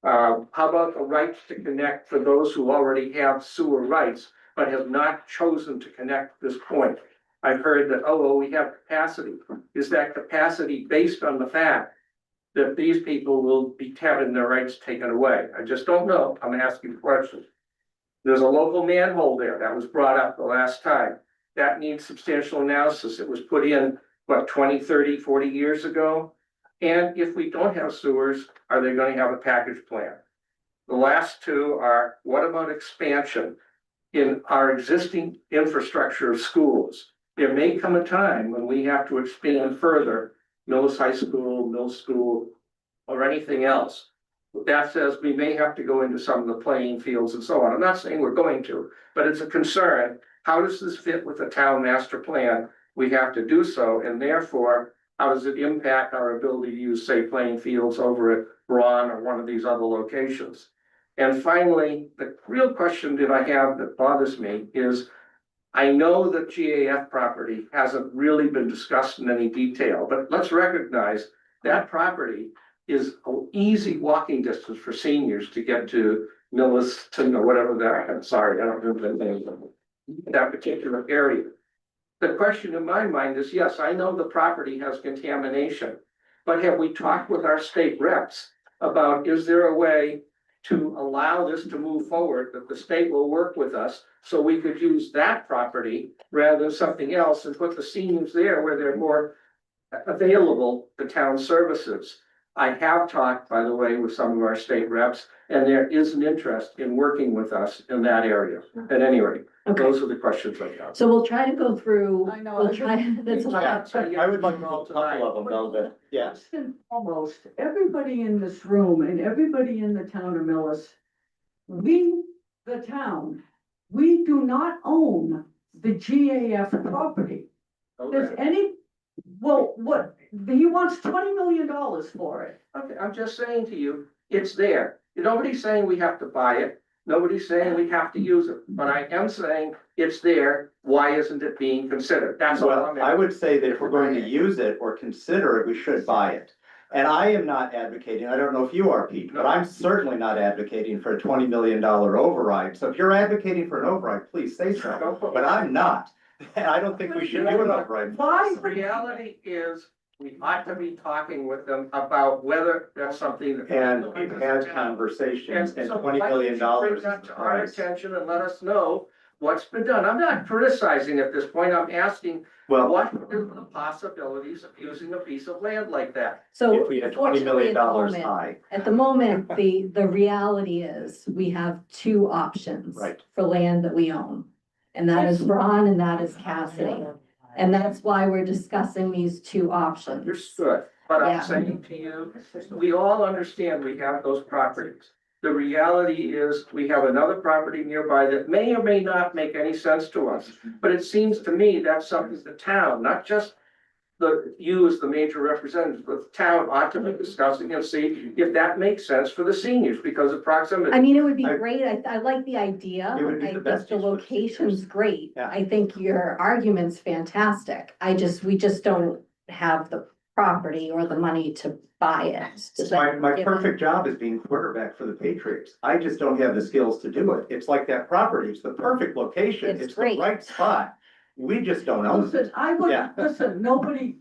How about the rights to connect for those who already have sewer rights, but have not chosen to connect at this point? I've heard that, oh, well, we have capacity. Is that capacity based on the fact that these people will be having their rights taken away? I just don't know. I'm asking questions. There's a local manhole there that was brought up the last time. That needs substantial analysis. It was put in, what, 20, 30, 40 years ago? And if we don't have sewers, are they going to have a package plan? The last two are, what about expansion in our existing infrastructure of schools? There may come a time when we have to expand further, Millis High School, Mill School, or anything else. That says we may have to go into some of the playing fields and so on. I'm not saying we're going to, but it's a concern. How does this fit with the town master plan? We have to do so, and therefore, how does it impact our ability to use, say, playing fields over at Braun or one of these other locations? And finally, the real question that I have that bothers me is, I know that GAF property hasn't really been discussed in any detail, but let's recognize that property is an easy walking distance for seniors to get to Milliston or whatever that, I'm sorry, I don't remember the name of that particular area. The question in my mind is, yes, I know the property has contamination, but have we talked with our state reps about, is there a way to allow this to move forward, that the state will work with us so we could use that property rather than something else and put the seniors there where they're more available to town services? I have talked, by the way, with some of our state reps, and there is an interest in working with us in that area. At any rate, Okay, those are the questions I have. so we'll try to go through, I know, we'll I try, that's a lot. I would like a couple of them, though, but yes. First and foremost, everybody in this room and everybody in the town of Millis, we, the town, we do not own the GAF property. Does any, well, what, he wants $20 million for it. Okay, I'm just saying to you, it's there. Nobody's saying we have to buy it. Nobody's saying we have to use it, but I am saying it's there. Why isn't it being considered? That's all Well, I'm I asking. would say that if we're going to use it or consider it, we should buy it. And I am not advocating, I don't know if you are, Pete, but I'm certainly not advocating for a $20 million override. So if you're advocating for an override, please say so, but I'm not. And I don't think we should do an override. The reality is, we ought to be talking with them about whether that's something. that- And we've had conversations and so $20 why don't million you bring is that the to our price. attention and let us know what's been done. I'm not criticizing at this point. I'm asking, Well, what are the possibilities of using a piece of land like that? So if we had $20 million high, at the moment, the reality is we have two options. Right. For land that we own. And that is Ron and that is Cassidy. And that's why we're discussing these two options. Understood, but Yeah. I'm saying to you, we all understand we have those properties. The reality is, we have another property nearby that may or may not make any sense to us. But it seems to me that's something the town, not just you as the major representative, but the town ought to be discussing and see if that makes sense for the seniors because of proximity. I mean, it would be I- great. I like the idea. It would be I the think best the use for the location's seniors. great. Yeah. I think your argument's fantastic. We just don't have the property or the money to buy it. Does that my give it- perfect job is being quarterback for the Patriots. I just don't have the skills to do it. It's like that property. It's the perfect location. It's It's the great. right spot. We just don't own Listen, it. I would, Yeah. listen, nobody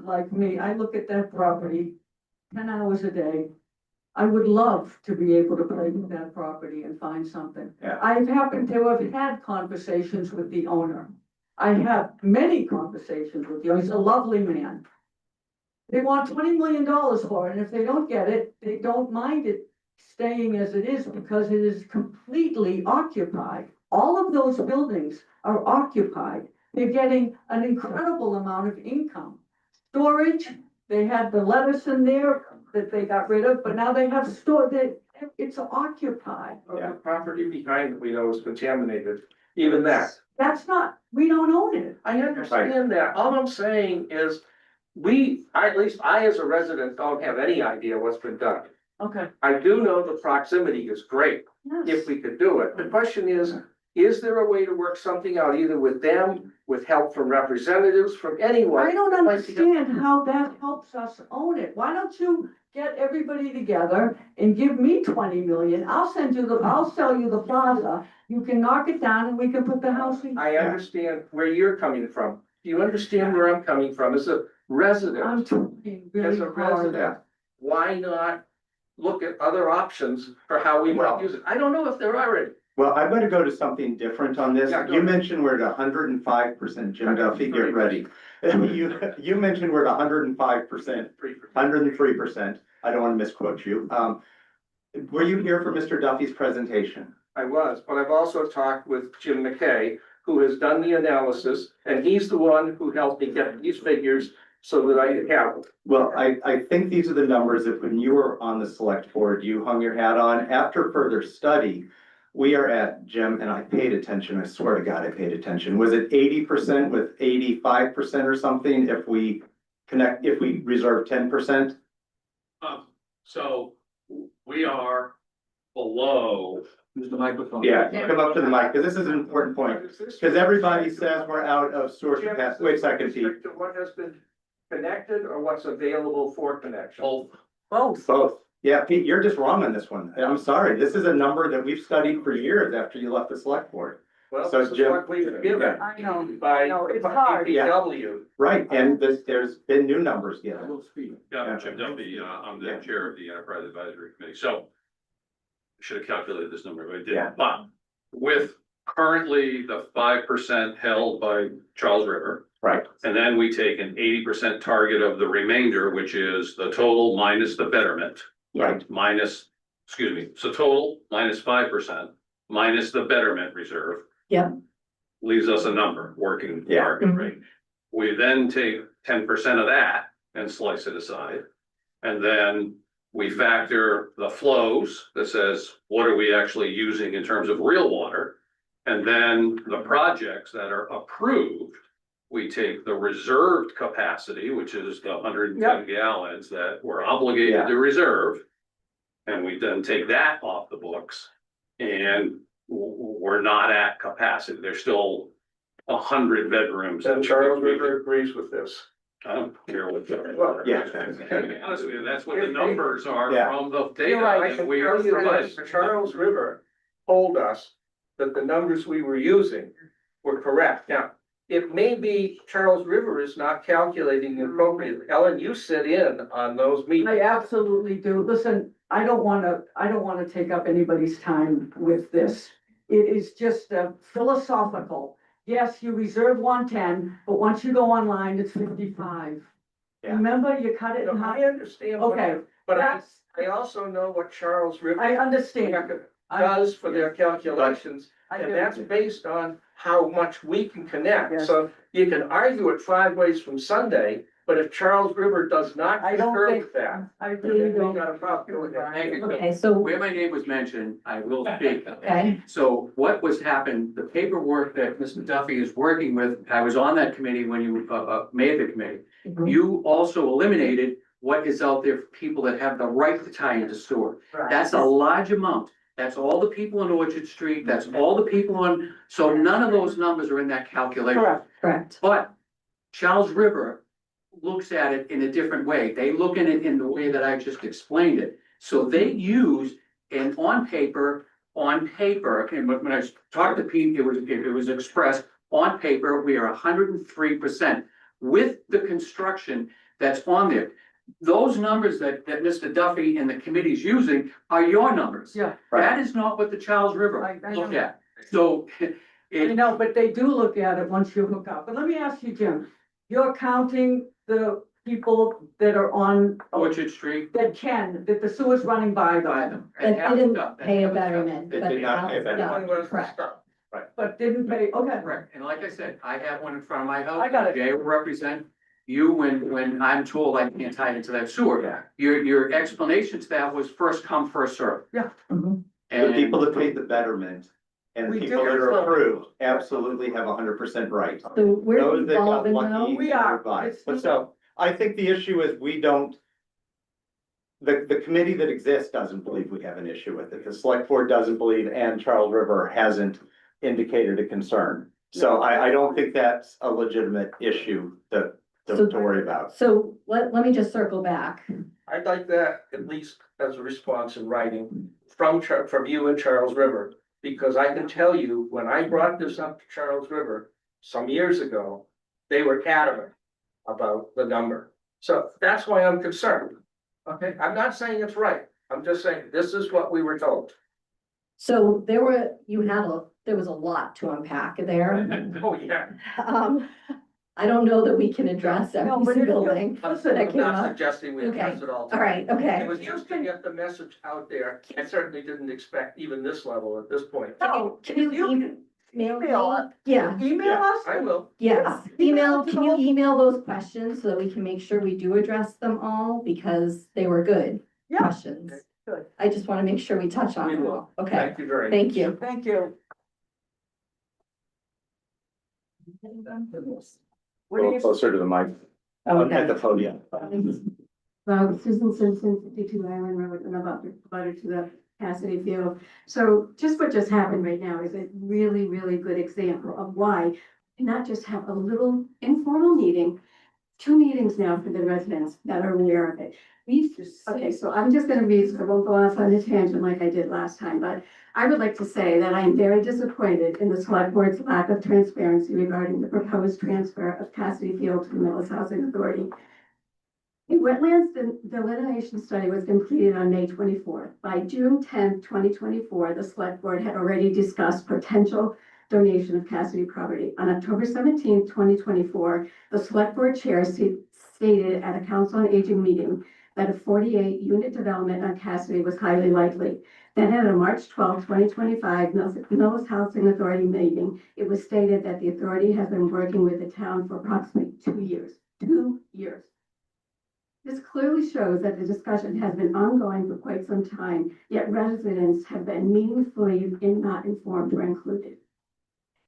like me, I look at that property 10 hours a day. I would love to be able to play with that property and find something. Yeah. I've happened to have had conversations with the owner. I have many conversations with the owner. He's a lovely man. They want $20 million for it, and if they don't get it, they don't mind it staying as it is because it is completely occupied. All of those buildings are occupied. They're getting an incredible amount of income. Storage, they had the lettuce in there that they got rid of, but now they have it's occupied. The property behind it we know is contaminated, even that. That's not, we don't own it. I understand that. All I'm saying is, at least I as a resident don't have any idea what's been done. Okay. I do know the proximity is great, if we could do it. The question is there a way to work something out either with them, with help from representatives, from anyone? I don't understand how that helps us own it. Why don't you get everybody together and give me 20 million? I'll sell you the plaza. You can knock it down and we can put the house in. I understand where you're coming from. Do you understand where I'm coming from? As a I'm resident, trying as really a hard. resident, why not look at other options for how we might use it? I don't know if there are any. Well, I'm gonna go to something different on this. Yeah, go You ahead. mentioned we're at 105%, Jim Duffy, get ready. You mentioned we're at 105%, 103%. I don't wanna misquote you. Were you here for Mr. Duffy's presentation? I was, but I've also talked with Jim McKay, who has done the analysis, and he's the one who helped me get these figures so that I have them. Well, I think these are the numbers that when you were on the select board, you hung your hat on. After further study, we are at, Jim, and I paid attention, I swear to God, I paid attention. Was it 80% with 85% or something if we reserve 10%? So we are below. Use the microphone. Yeah, come up to the mic, because this is an important point. Because everybody says we're out of sewer capacity. Wait a second, Pete. Restrict to what has been connected or what's available for connection? Both. Both. Yeah, Pete, you're just wrong on this one. I'm sorry. This is a number that we've studied for years after you left the select board. Well, So, this is Jim- what we've given I know. by No, it's hard. DPW. Right, and there's been new numbers given. Yeah, Yeah. Jim Duffy, I'm the Yeah. chair of the Enterprise Advisory Committee, so. Should have calculated this number, but I Yeah. didn't, but with currently the 5% held by Charles River. Right. And then we take an 80% target of the remainder, which is the total minus the betterment. Right. So total minus 5%, minus the betterment reserve. Yep. Leaves us a number, working Yeah. market Mhm. rate. We then take 10% of that and slice it aside. And then we factor the flows that says, what are we actually using in terms of real water? And then the projects that are approved, we take the reserved capacity, which is the 110 gallons that we're obligated to reserve. And we then take that off the books and we're not at capacity. There's still 100 bedrooms. And Charles River agrees with this. I don't care what. Yeah. To be honest with you, that's what the numbers are Yeah. from the You're right, I data can that we tell are you that providing. the Charles River told us that the numbers we were using were correct. Now, it may be Charles River is not calculating appropriately. Ellen, you sit in on those I meetings. absolutely do. Listen, I don't wanna take up anybody's time with this. It is just philosophical. Yes, you reserve 110, but once you go online, it's 55. Yeah. Remember, you cut it in I half. understand. Okay, But that's, I also know what Charles River I understand. does for their calculations. I And do. that's based on how much we can connect. Yes. So you can argue it 5 ways from Sunday, but if Charles River does not I don't concur think- with that, I really then we don't. got a problem with that. Thank you. Okay, so, Where my name was mentioned, I will speak. okay, So what was happened, the paperwork that Mr. Duffy is working with, I was on that committee when you, made the committee. You also eliminated what is out there for people that have the right to tie into sewer. That's a large amount. That's all the people on Orchard Street, that's all the people on, so none of those numbers are in that calculation. Correct. correct. But Charles River looks at it in a different way. They look at it in the way that I just explained it. So they use, and on paper, and when I talked to Pete, it was expressed, on paper, we are 103% with the construction that's on there. Those numbers that Mr. Duffy and the committee's using are your numbers. Yeah. That is not what the Charles River I look know. at. So I it, know, but they do look at it once you hook up. But let me ask you, Jim, you're counting the people that are on, Orchard Street, that the sewer's running by by them, them. That And didn't half the- pay a half the stuff. betterment, They but did not pay a now betterment. it's done. Correct. but didn't pay, okay. Correct, and like I said, I have one in front of my house. I got it. Jay will represent you when I'm told I can't tie into that sewer. Yeah. Your explanation to that was first come, first served. Yeah. Mhm. The And people that paid the betterment and the We people do. that are approved absolutely have 100% right. So where's Those the that got involvement lucky though? We are. survived. It's- But so, I think the issue is we don't. The committee that exists doesn't believe we have an issue with it. The select board doesn't believe, and Charles River hasn't indicated a concern. So I don't think that's a legitimate issue to worry about. So let me just circle back. I'd like that at least as a response in writing from you and Charles River. Because I can tell you, when I brought this up to Charles River some years ago, they were adamant about the number. So that's why I'm concerned. Okay, I'm not saying it's right. I'm just saying this is what we were told. So there was a lot to unpack there. Oh, yeah. I don't know that we can address No, every but single it- thing. listen, that I'm came not up. suggesting we address it all. All right, okay. It was just to get the message out there. I certainly didn't expect even this level at this point. No, Can you email email me? us. Yeah, Email us. I will. yes. Yeah. Can you email those questions so that we can make sure we do address them all because they were good Yeah. questions. Good. I just want to make sure we touch on We them will. all. Okay, Thank you very much. thank you. Thank you. What do you? Closer to the mic, at the podium. Susan Simpson, 52 Island Road, and about to the Cassidy Field. So just what just happened right now is a really, really good example of why not just have a little informal meeting, 2 meetings now for the residents that are aware of it. Okay, so I'm just gonna read, so I won't go off on a tangent like I did last time, but I would like to say that I am very disappointed in the select board's lack of transparency regarding the proposed transfer of Cassidy Field to the Millis Housing Authority. The wetlands delineation study was completed on May 24th. By June 10th, 2024, the select board had already discussed potential donation of Cassidy property. On October 17th, 2024, the select board chair stated at a council on aging meeting that a 48-unit development on Cassidy was highly likely. Then at a March 12, 2025, Millis Housing Authority meeting, it was stated that the authority has been working with the town for approximately 2 years. 2 years. This clearly shows that the discussion has been ongoing for quite some time, yet residents have been meaningfully not informed or included.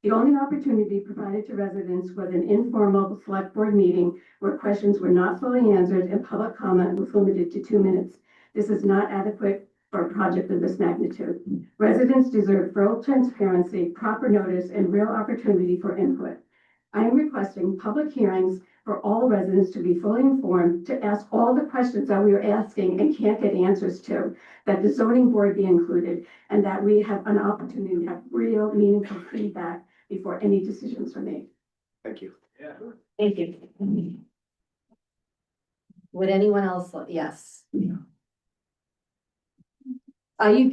The only opportunity provided to residents was an informal select board meeting where questions were not fully answered and public comment was limited to 2 minutes. This is not adequate for a project of this magnitude. Residents deserve full transparency, proper notice, and real opportunity for input. I am requesting public hearings for all residents to be fully informed, to ask all the questions that we are asking and can't get answers to, that the zoning board be included, and that we have an opportunity to have real meaningful feedback before any decisions are made. Thank you. Thank you. Would anyone else, yes?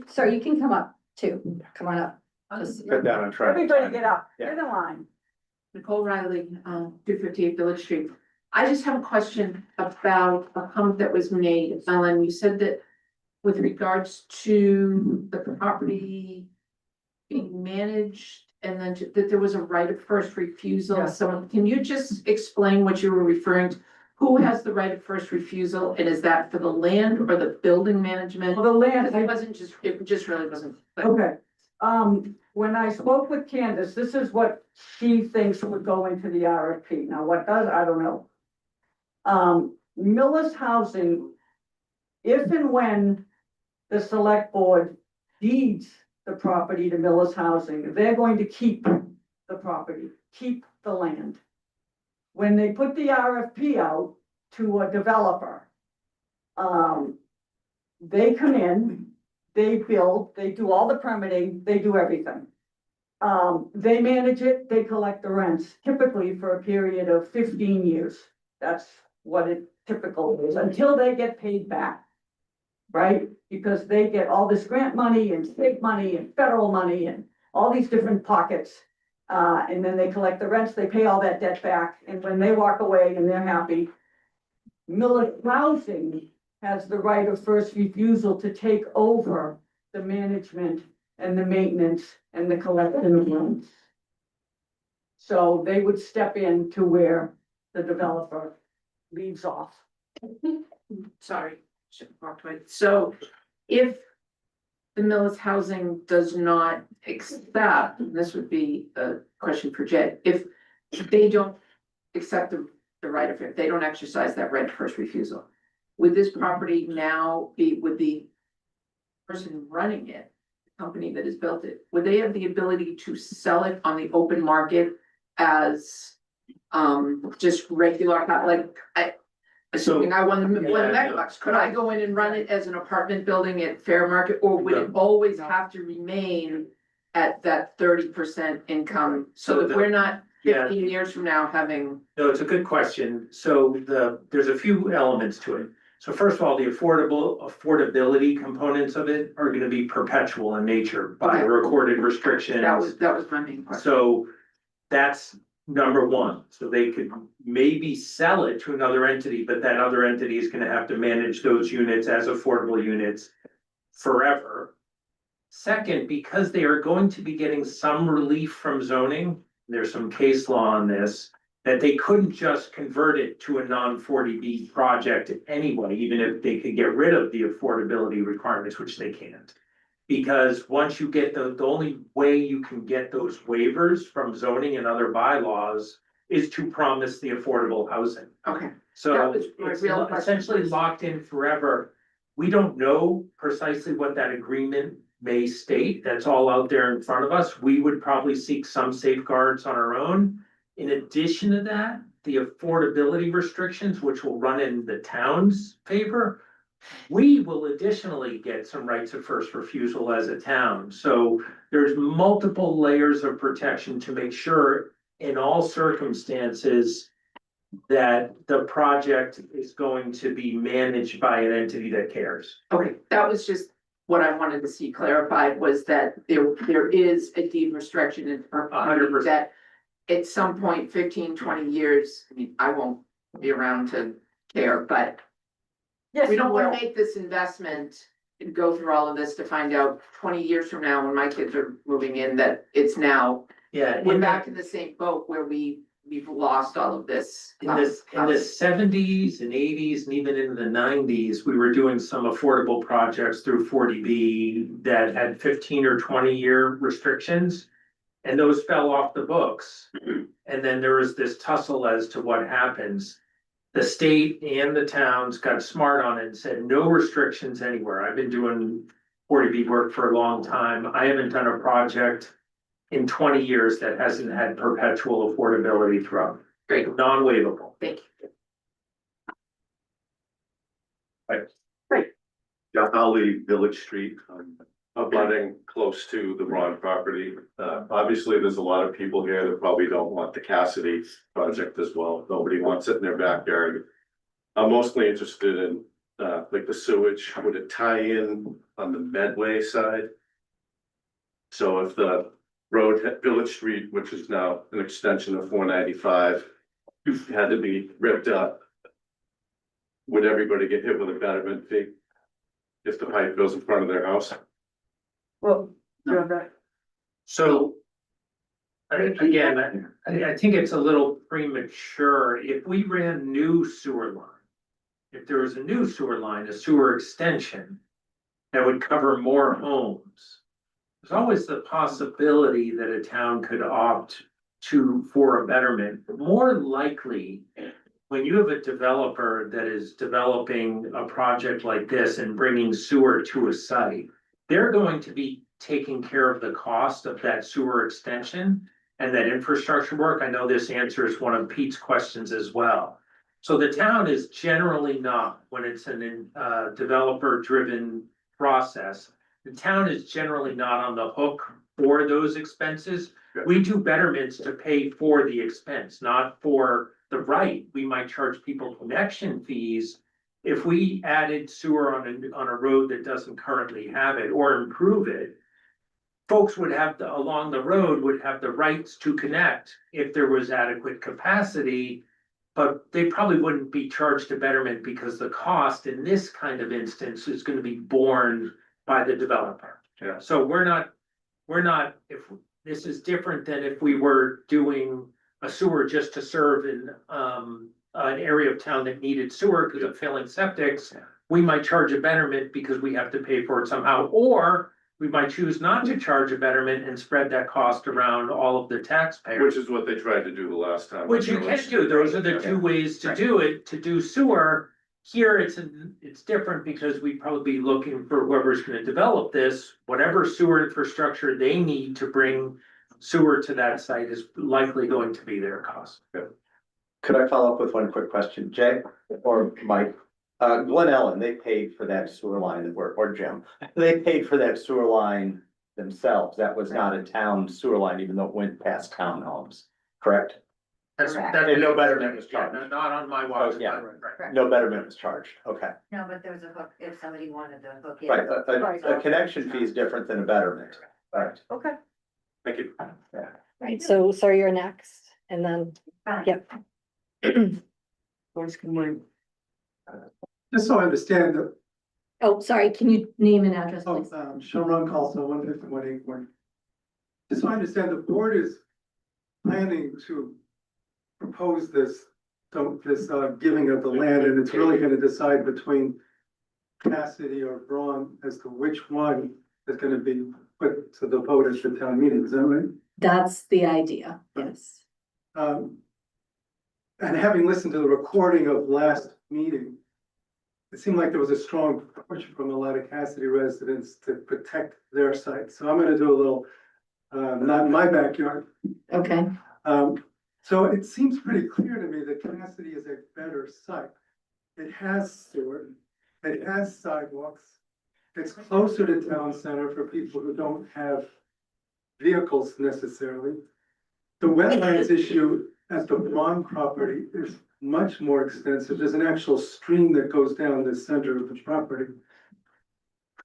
Sorry, you can come up too. Come on up. Just- Cut down on traffic. Everybody get up, Yeah. get in line. Nicole Riley, 258 Village Street. I just have a question about a comment that was made, Ellen. You said that with regards to the property being managed and then that there was a right of first refusal. Yeah. So can you just explain what you were referring to? Who has the right of first refusal? And is that for the land or the building management? Well, the land, It wasn't just, it just really wasn't. okay, when I spoke with Candace, this is what she thinks would go into the RFP. Now, what does, I don't know. Millis Housing, if and when the select board deeds the property to Millis Housing, they're going to keep the property, keep the land. When they put the RFP out to a developer, they come in, they build, they do all the permitting, they do everything. They manage it, they collect the rents, typically for a period of 15 years. That's what it typical is, until they get paid back. Right? Because they get all this grant money and state money and federal money and all these different pockets. And then they collect the rents, they pay all that debt back, and when they walk away and they're happy, Millis Housing has the right of first refusal to take over the management and the maintenance and the collection of rents. So they would step in to where the developer leaves off. Sorry, should have walked away. So if the Millis Housing does not accept, and this would be a question for Jed, if they don't accept the right of, if they don't exercise that right of first refusal, would this property now be, would the person running it, the company that has built it, would they have the ability to sell it on the open market as just regular, assuming I won the megabucks, could I go in and run it as an apartment building at fair market, or would it always have to remain at that 30% income? So that we're not 15 years from now having. No, it's a good question. So there's a few elements to it. So first of all, the affordability components of it are gonna be perpetual in nature by Okay. recorded restrictions. That was my main question. So that's number one. So they could maybe sell it to another entity, but that other entity is gonna have to manage those units as affordable units forever. Second, because they are going to be getting some relief from zoning, there's some case law on this, that they couldn't just convert it to a non-40B project anyway, even if they could get rid of the affordability requirements, which they can't. Because once you get the only way you can get those waivers from zoning and other bylaws is to promise the affordable housing. Okay. That So was my it's real question. essentially locked in forever. We don't know precisely what that agreement may state. That's all out there in front of us. We would probably seek some safeguards on our own. In addition to that, the affordability restrictions, which will run in the town's favor, we will additionally get some rights of first refusal as a town. So there's multiple layers of protection to make sure in all circumstances that the project is going to be managed by an entity that cares. Okay, that was just what I wanted to see clarified, was that there is a deed restriction in perpetuity 100%. that at some point, 15, 20 years, I mean, I won't be around to care, but Yes, we don't you wanna will. make this investment and go through all of this to find out 20 years from now, when my kids are moving in, that it's now, Yeah. we're back in the same boat where we've lost all of this. In the 70s and 80s and even in the 90s, we were doing some affordable projects through 40B that had 15 or 20-year restrictions. And those fell off the books. And then there was this tussle as to what happens. The state and the towns got smart on it and said, no restrictions anywhere. I've been doing 40B work for a long time. I haven't done a project in 20 years that hasn't had perpetual affordability throughout. Great. Non-waivable. Thank you. John Holly, Village Street, abutting close to the Braun property. Obviously, there's a lot of people here that probably don't want the Cassidy project as well. Nobody wants it in their backyard. I'm mostly interested in, like the sewage, would it tie in on the Medway side? So if the road, Village Street, which is now an extension of 495, had to be ripped up, would everybody get hit with a betterment fee if the pipe goes in front of their house? Well, So. Again, I think it's a little premature. If we ran new sewer line. If there was a new sewer line, a sewer extension. That would cover more homes. There's always the possibility that a town could opt for a betterment, but more likely. When you have a developer that is developing a project like this and bringing sewer to a site. They're going to be taking care of the cost of that sewer extension and that infrastructure work. I know this answers one of Pete's questions as well. So the town is generally not, when it's an developer-driven process, the town is generally not on the hook for those expenses. We do betterments to pay for the expense, not for the right. We might charge people connection fees. If we added sewer on a road that doesn't currently have it or improve it. Folks would have along the road would have the rights to connect if there was adequate capacity. But they probably wouldn't be charged a betterment because the cost in this kind of instance is gonna be borne by the developer. Yeah. So we're not, if this is different than if we were doing a sewer just to serve in an area of town that needed sewer because of failing septics. We might charge a betterment because we have to pay for it somehow, or we might choose not to charge a betterment and spread that cost around all of the taxpayers. Which is what they tried to do the last time. Which you can do, those are the two ways to do it, to do sewer. Here, it's different because we'd probably be looking for whoever's gonna develop this, whatever sewer infrastructure they need to bring sewer to that site is likely going to be their cost. Could I follow up with one quick question, Jay or Mike? Glen Ellen, they paid for that sewer line, or Jim, they paid for that sewer line themselves. That was not a town sewer line, even though it went past townhomes, correct? That's, Correct. that. And no betterment was Yeah, charged. not on my watch. Oh, yeah. but- Correct. No betterment was charged, okay. No, but there was a hook, if somebody wanted to hook in. Right, a connection fee is different than a betterment, right? Okay. Thank you. Right, so you're next, and then, Fine. yep. Just so I understand, the Oh, sorry, can you name and address, oh, please? Sharon Carlson, 151 Acorn. Just so I understand, the board is planning to propose this giving of the land, and it's really gonna decide between Cassidy or Braun as to which one is gonna be put to the vote at the town meeting, is that right? That's the idea, yes. And having listened to the recording of last meeting, it seemed like there was a strong push from a lot of Cassidy residents to protect their site. So I'm gonna do a little, not in my backyard. Okay, So it seems pretty clear to me that Cassidy is a better site. It has sewer, it has sidewalks. It's closer to town center for people who don't have vehicles necessarily. The wetlands issue at the Braun property is much more extensive. There's an actual stream that goes down the center of the property.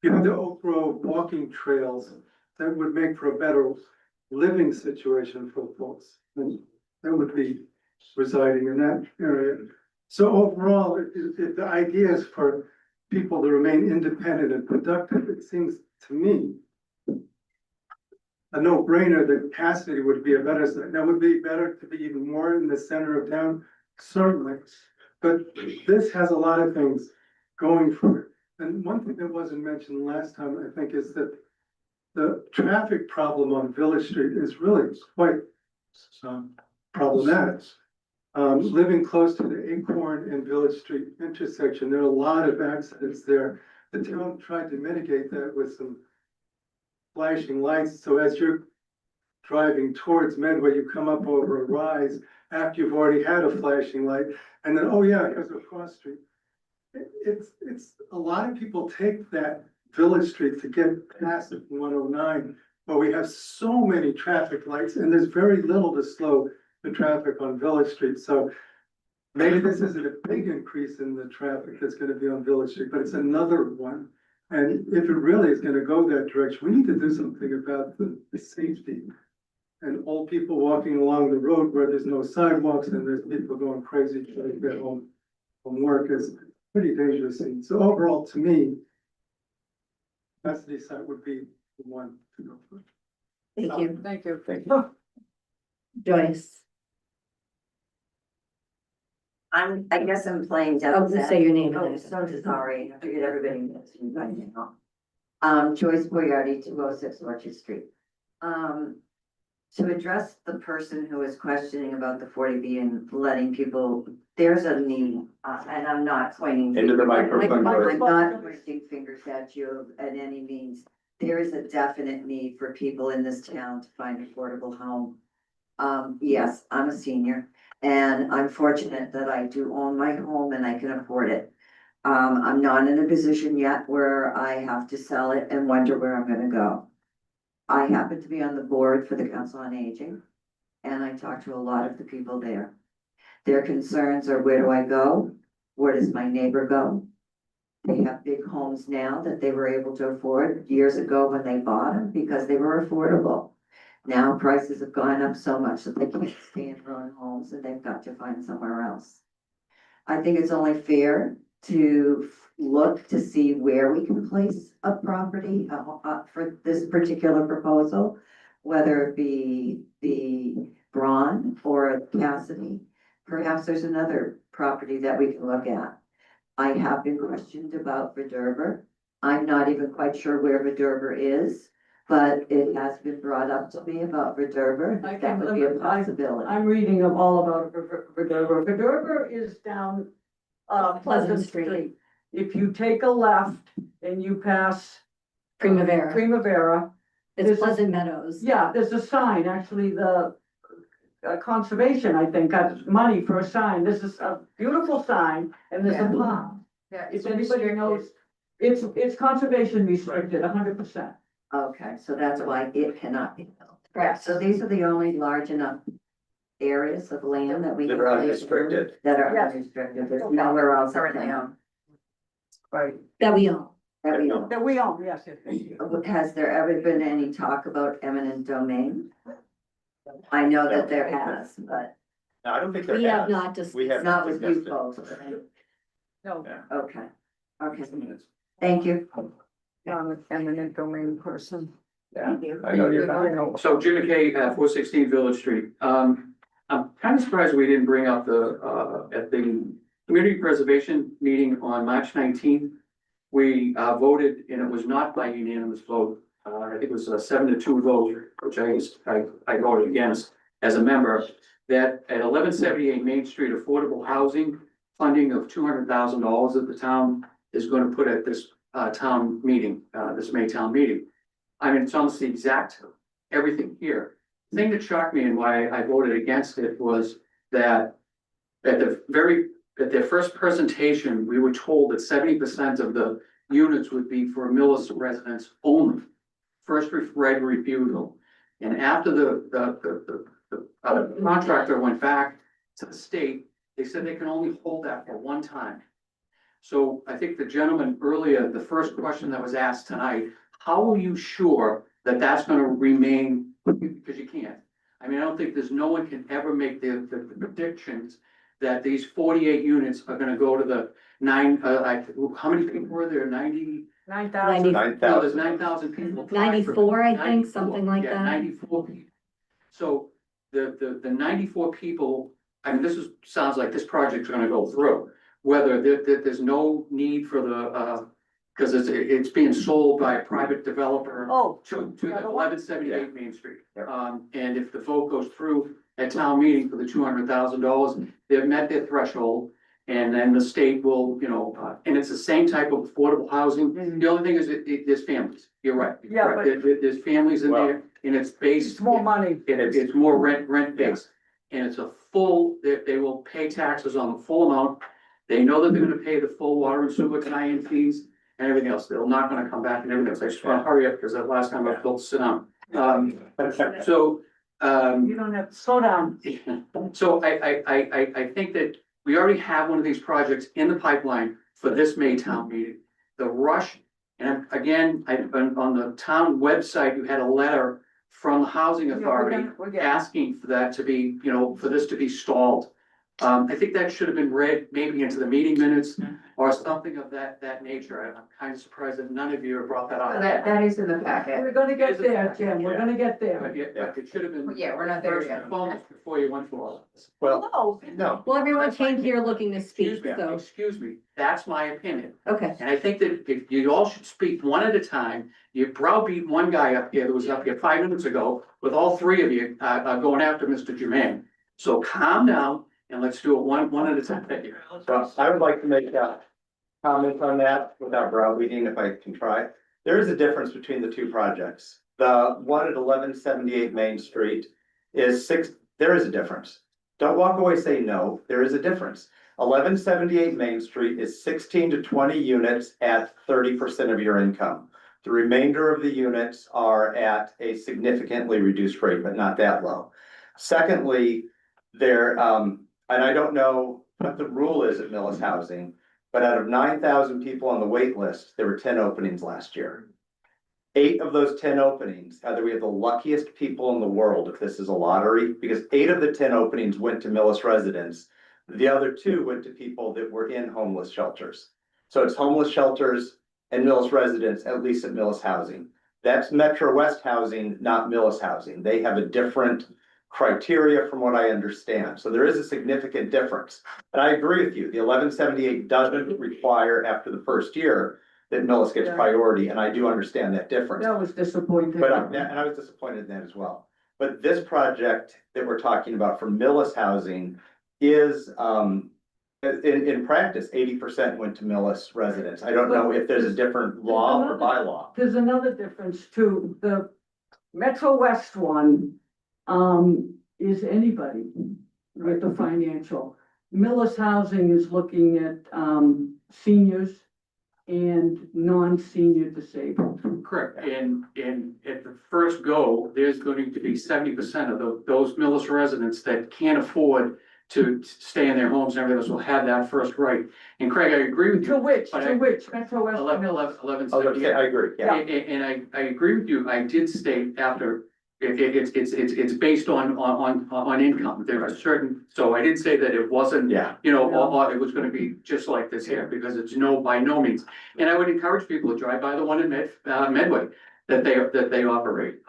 You have the Oak Grove walking trails that would make for a better living situation for folks. And that would be residing in that area. So overall, if the idea is for people to remain independent and productive, it seems to me a no-brainer that Cassidy would be a better site. Now, would be better to be even more in the center of town, certainly. But this has a lot of things going for it. And one thing that wasn't mentioned last time, I think, is that the traffic problem on Village Street is really quite problematic. Living close to the Acorn and Village Street intersection, there are a lot of accidents there. The town tried to mitigate that with some flashing lights, so as you're driving towards Medway, you come up over a rise after you've already had a flashing light, and then, oh yeah, because of Cross Street. It's, a lot of people take that Village Street to get past 109, but we have so many traffic lights, and there's very little to slow the traffic on Village Street, so maybe this isn't a big increase in the traffic that's gonna be on Village Street, but it's another one. And if it really is gonna go that direction, we need to do something about the safety. And old people walking along the road where there's no sidewalks and there's people going crazy trying to get home from work is a pretty dangerous scene. So overall, to me, custody site would be the one to go for. Thank you. Thank you. Joyce. I guess I'm playing I'll devil's just say your name. Oh, and so sorry, I figured everybody knows you by now. Joyce Boyardi, 206 Orchard Street. To address the person who is questioning about the 40B and letting people, there's a need, and I'm not pointing. Into the microphone, I'm Joyce. not pointing fingers at you at any means. There is a definite need for people in this town to find affordable home. Yes, I'm a senior. And I'm fortunate that I do own my home and I can afford it. I'm not in a position yet where I have to sell it and wonder where I'm gonna go. I happen to be on the board for the Council on Aging, and I talk to a lot of the people there. Their concerns are, where do I go? Where does my neighbor go? They have big homes now that they were able to afford years ago when they bought them because they were affordable. Now prices have gone up so much that they can't stay in their own homes and they've got to find somewhere else. I think it's only fair to look to see where we can place a property for this particular proposal, whether it be the Braun or Cassidy. Perhaps there's another property that we can look at. I have been questioned about Verderber. I'm not even quite sure where Verderber is, but it has been brought up to me about Verderber. That would be a possibility. I'm reading of all about Verderber. Verderber is down Pleasant Street. If you take a left and you pass Primavera. It's This is- Pleasant Meadows. yeah, there's a sign, actually, the conservation, I think, got money for a sign. This is a beautiful sign and there's a pond. Yeah, If anybody knows, it's conservation restricted, 100%. Okay, so that's why it cannot be built. Correct. So these are the only large enough areas of land that we. That can are place unrestricted. That are Yes. unrestricted. There's nowhere else. Currently owned. Right. That we own. That we own. That we own, yes, thank you. Has there ever been any talk about eminent domain? I know that there has, but No, I don't think there We have has. not discussed. We have not not with you discussed folks. No, Okay, okay. Thank you. I'm an eminent domain person. it. Yeah, I know you're not. So Jim McKay, 416 Village Street. I'm kind of surprised we didn't bring up at the community preservation meeting on March 19th. We voted, and it was not by unanimous vote. I think it was a 7-2 vote, which I voted against as a member, that at 1178 Main Street, affordable housing funding of $200,000 that the town is going to put at this town meeting, this May town meeting. I mean, it's almost the exact everything here. The thing that shocked me and why I voted against it was that at their first presentation, we were told that 70% of the units would be for Millis residents only. First read refusal. And after the contractor went back to the state, they said they can only hold that for one time. So I think the gentleman earlier, the first question that was asked tonight, how are you sure that that's gonna remain, because you can't. I mean, I don't think no one can ever make the predictions that these 48 units are gonna go to the how many people were there? 9,000. 9,000. No, there's 9,000 people. applied for- 94, I think, 94, something like yeah, that. 94 people. So the 94 people, I mean, sounds like this project's gonna go through. Whether there's no need for the, because it's being sold by a private developer. Oh, To the Yeah, the one- 1178 Main Street. Yeah. And if the vote goes through at town meeting for the $200,000, they've met their threshold. And then the state will, and it's the same type of affordable housing. Mhm. The only thing is, there's families, you're right. Yeah, Correct. There's families in Well, there, and it's based. It's more money. It's more rent based. And it's a full, they will pay taxes on the full amount. They know that they're gonna pay the full water and sewer tie-in fees and everything else. They're not gonna come back and everything else. I just wanna hurry up because that last time I was told to sit down. So, You don't have to slow down. so I think that we already have one of these projects in the pipeline for this May town meeting. The rush, and again, on the town website, you had a letter from the housing authority We're getting- asking for that to be, for this to be stalled. I think that should have been read maybe into the meeting minutes or something of that nature. I'm kind of surprised that none of you have brought that up. That is in the packet. We're gonna get there, Jim, we're gonna get there. But it should have been. Yeah, we're not there first yet. and foremost Before you went through all of this. Well, no, Well, everyone came here looking to speak, so, Excuse me, that's my opinion. okay. And I think that if you all should speak one at a time, you browbeat one guy up here that was up here 5 minutes ago with all three of you, going after Mr. Jermaine. So calm down and let's do it one at a time. Thank you. so I would like to make a comment on that without browbeating if I can try. There is a difference between the two projects. The one at 1178 Main Street is there is a difference. Don't walk away saying no, there is a difference. 1178 Main Street is 16 to 20 units at 30% of your income. The remainder of the units are at a significantly reduced rate, but not that low. Secondly, and I don't know what the rule is at Millis Housing, but out of 9,000 people on the wait list, there were 10 openings last year. 8 of those 10 openings, either we have the luckiest people in the world if this is a lottery, because 8 of the 10 openings went to Millis residents. The other 2 went to people that were in homeless shelters. So it's homeless shelters and Millis residents, at least at Millis Housing. That's Metro West Housing, not Millis Housing. They have a different criteria from what I understand. So there is a significant difference. And I agree with you. The 1178 doesn't require after the first year that Millis gets priority, and I do understand that difference. That was disappointing. But and I was disappointed in that as well. But this project that we're talking about for Millis Housing is in practice, 80% went to Millis residents. I don't know if there's a different law or bylaw. There's another difference too. The Metro West one, is anybody with the financial. Millis Housing is looking at, seniors and non-senior disabled. Correct. And at the first go, there's going to be 70% of those Millis residents that can't afford to stay in their homes and everything else will have that first right. And Craig, I agree with you. To which, But Metro West. Eleven I agree, yeah. And I agree with you. I did state after, it's based on income. There's a certain, so I did say that it wasn't, Yeah. it was gonna be just like this here, because it's by no means. And I would encourage people to drive by the one in Medway that they operate.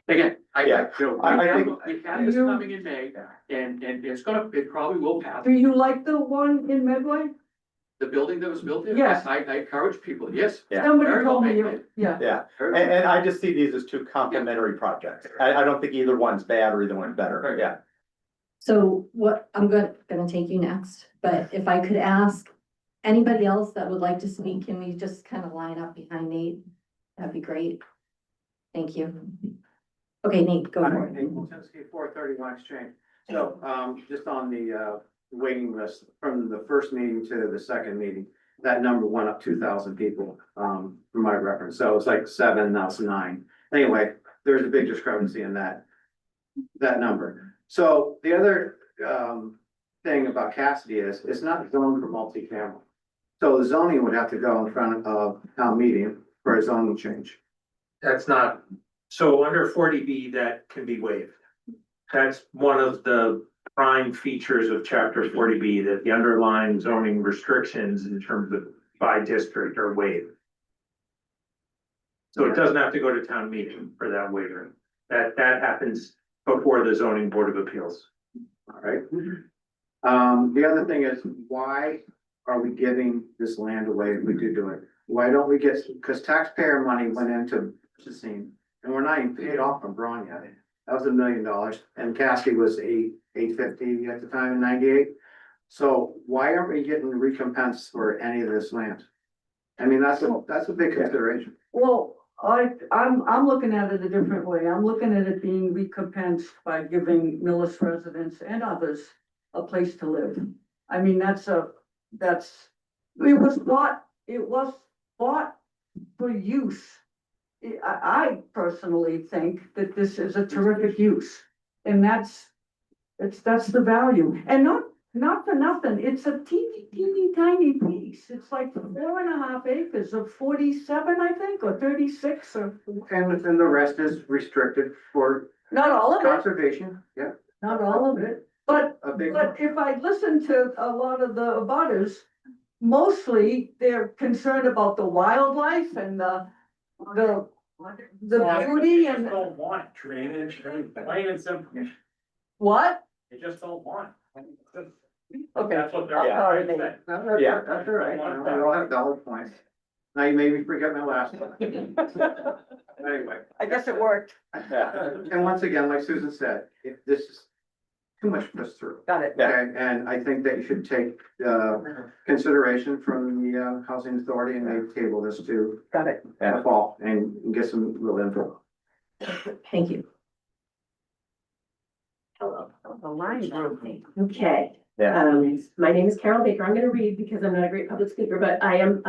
Again, I think- we have this coming in May, and it probably will pass. Do you like the one in Medway? The building that was built there? Yes. I encourage people, yes. Yeah. Somebody Very told well me, made. yeah. Yeah, and I just see these as two complementary projects. I don't think either one's bad or either one's better, yeah. So what, I'm gonna take you next, but if I could ask anybody else that would like to speak, can we just kind of line up behind Nate? That'd be great. Thank you. Okay, Nate, go for it. 431 Exchange. So, just on the, waiting list from the first meeting to the second meeting, that number went up 2,000 people, from my reference. So it's like 7, now it's 9. Anyway, there's a big discrepancy in that number. So the other, thing about Cassidy is, it's not zoned for multifamily. So the zoning would have to go in front of town meeting for a zoning change. That's not, so under 40B, that can be waived. That's one of the prime features of chapter 40B, that the underlying zoning restrictions in terms of by district are waived. So it doesn't have to go to town meeting for that waiver. That happens before the zoning board of appeals. All right. The other thing is, why are we giving this land away if we do it? Why don't we get, because taxpayer money went into purchasing, and we're not even paid off from Braun yet. That was $1 million, and Cassidy was $850 at the time in '98. So why aren't we getting recompense for any of this land? I mean, that's a big consideration. Well, I'm looking at it a different way. I'm looking at it being recompensed by giving Millis residents and others a place to live. I mean, it was bought for use. I personally think that this is a terrific use, and that's the value. And not for nothing, it's a teeny tiny piece. It's like 4.5 acres of 47, I think, or 36, or And then the rest is restricted for not all of it, conservation, yeah. not all of it. But A big. if I listen to a lot of the abutters, mostly they're concerned about the wildlife and the beauty and Don't want drainage, plain and simple. what? They just don't want. Okay. That's what I'm they're. sorry, Nate. Yeah, that's all right. We all have dollar points. Now you made me forget my last one. Anyway. I guess it worked. And once again, like Susan said, if this is too much to push through. Got it. Okay, and I think that you should take, consideration from the, housing authority and they table this to Got it. the fall and get some real info. Thank you. Hello. The line broke. Okay. Yeah. My name is Carol Baker. I'm gonna read because I'm not a great public speaker, but I am,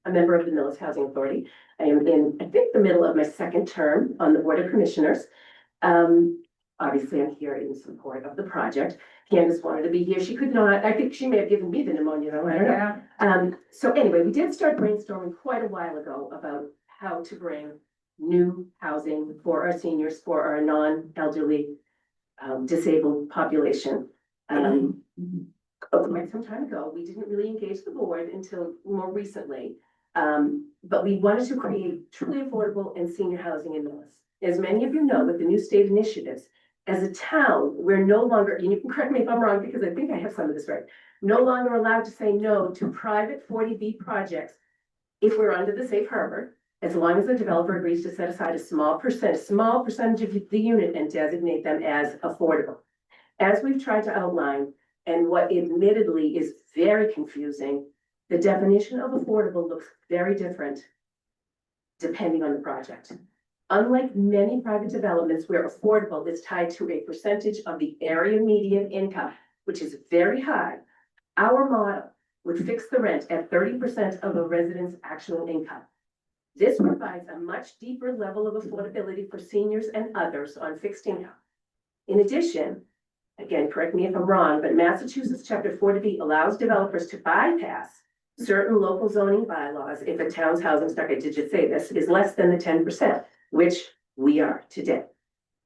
a member of the Millis Housing Authority. I am in, I think, the middle of my second term on the Board of Commissioners. Obviously, I'm here in support of the project. Candace wanted to be here. She could not. I think she may have given me the pneumonia, though. I don't know. So anyway, we did start brainstorming quite a while ago about how to bring new housing for our seniors, for our non-elderly, disabled population. Quite some time ago, we didn't really engage the board until more recently. But we wanted to create truly affordable and senior housing in Millis. As many of you know, with the new state initiatives, as a town, we're no longer, and you can correct me if I'm wrong, because I think I have some of this right, no longer allowed to say no to private 40B projects if we're under the safe harbor, as long as the developer agrees to set aside a small percentage of the unit and designate them as affordable. As we've tried to outline, and what admittedly is very confusing, the definition of affordable looks very different depending on the project. Unlike many private developments where affordable is tied to a percentage of the area median income, which is very high, our model would fix the rent at 30% of a resident's actual income. This provides a much deeper level of affordability for seniors and others on fixed income. In addition, again, correct me if I'm wrong, but Massachusetts Chapter 40B allows developers to bypass certain local zoning bylaws if a town's housing stock, I did just say this, is less than the 10%, which we are today.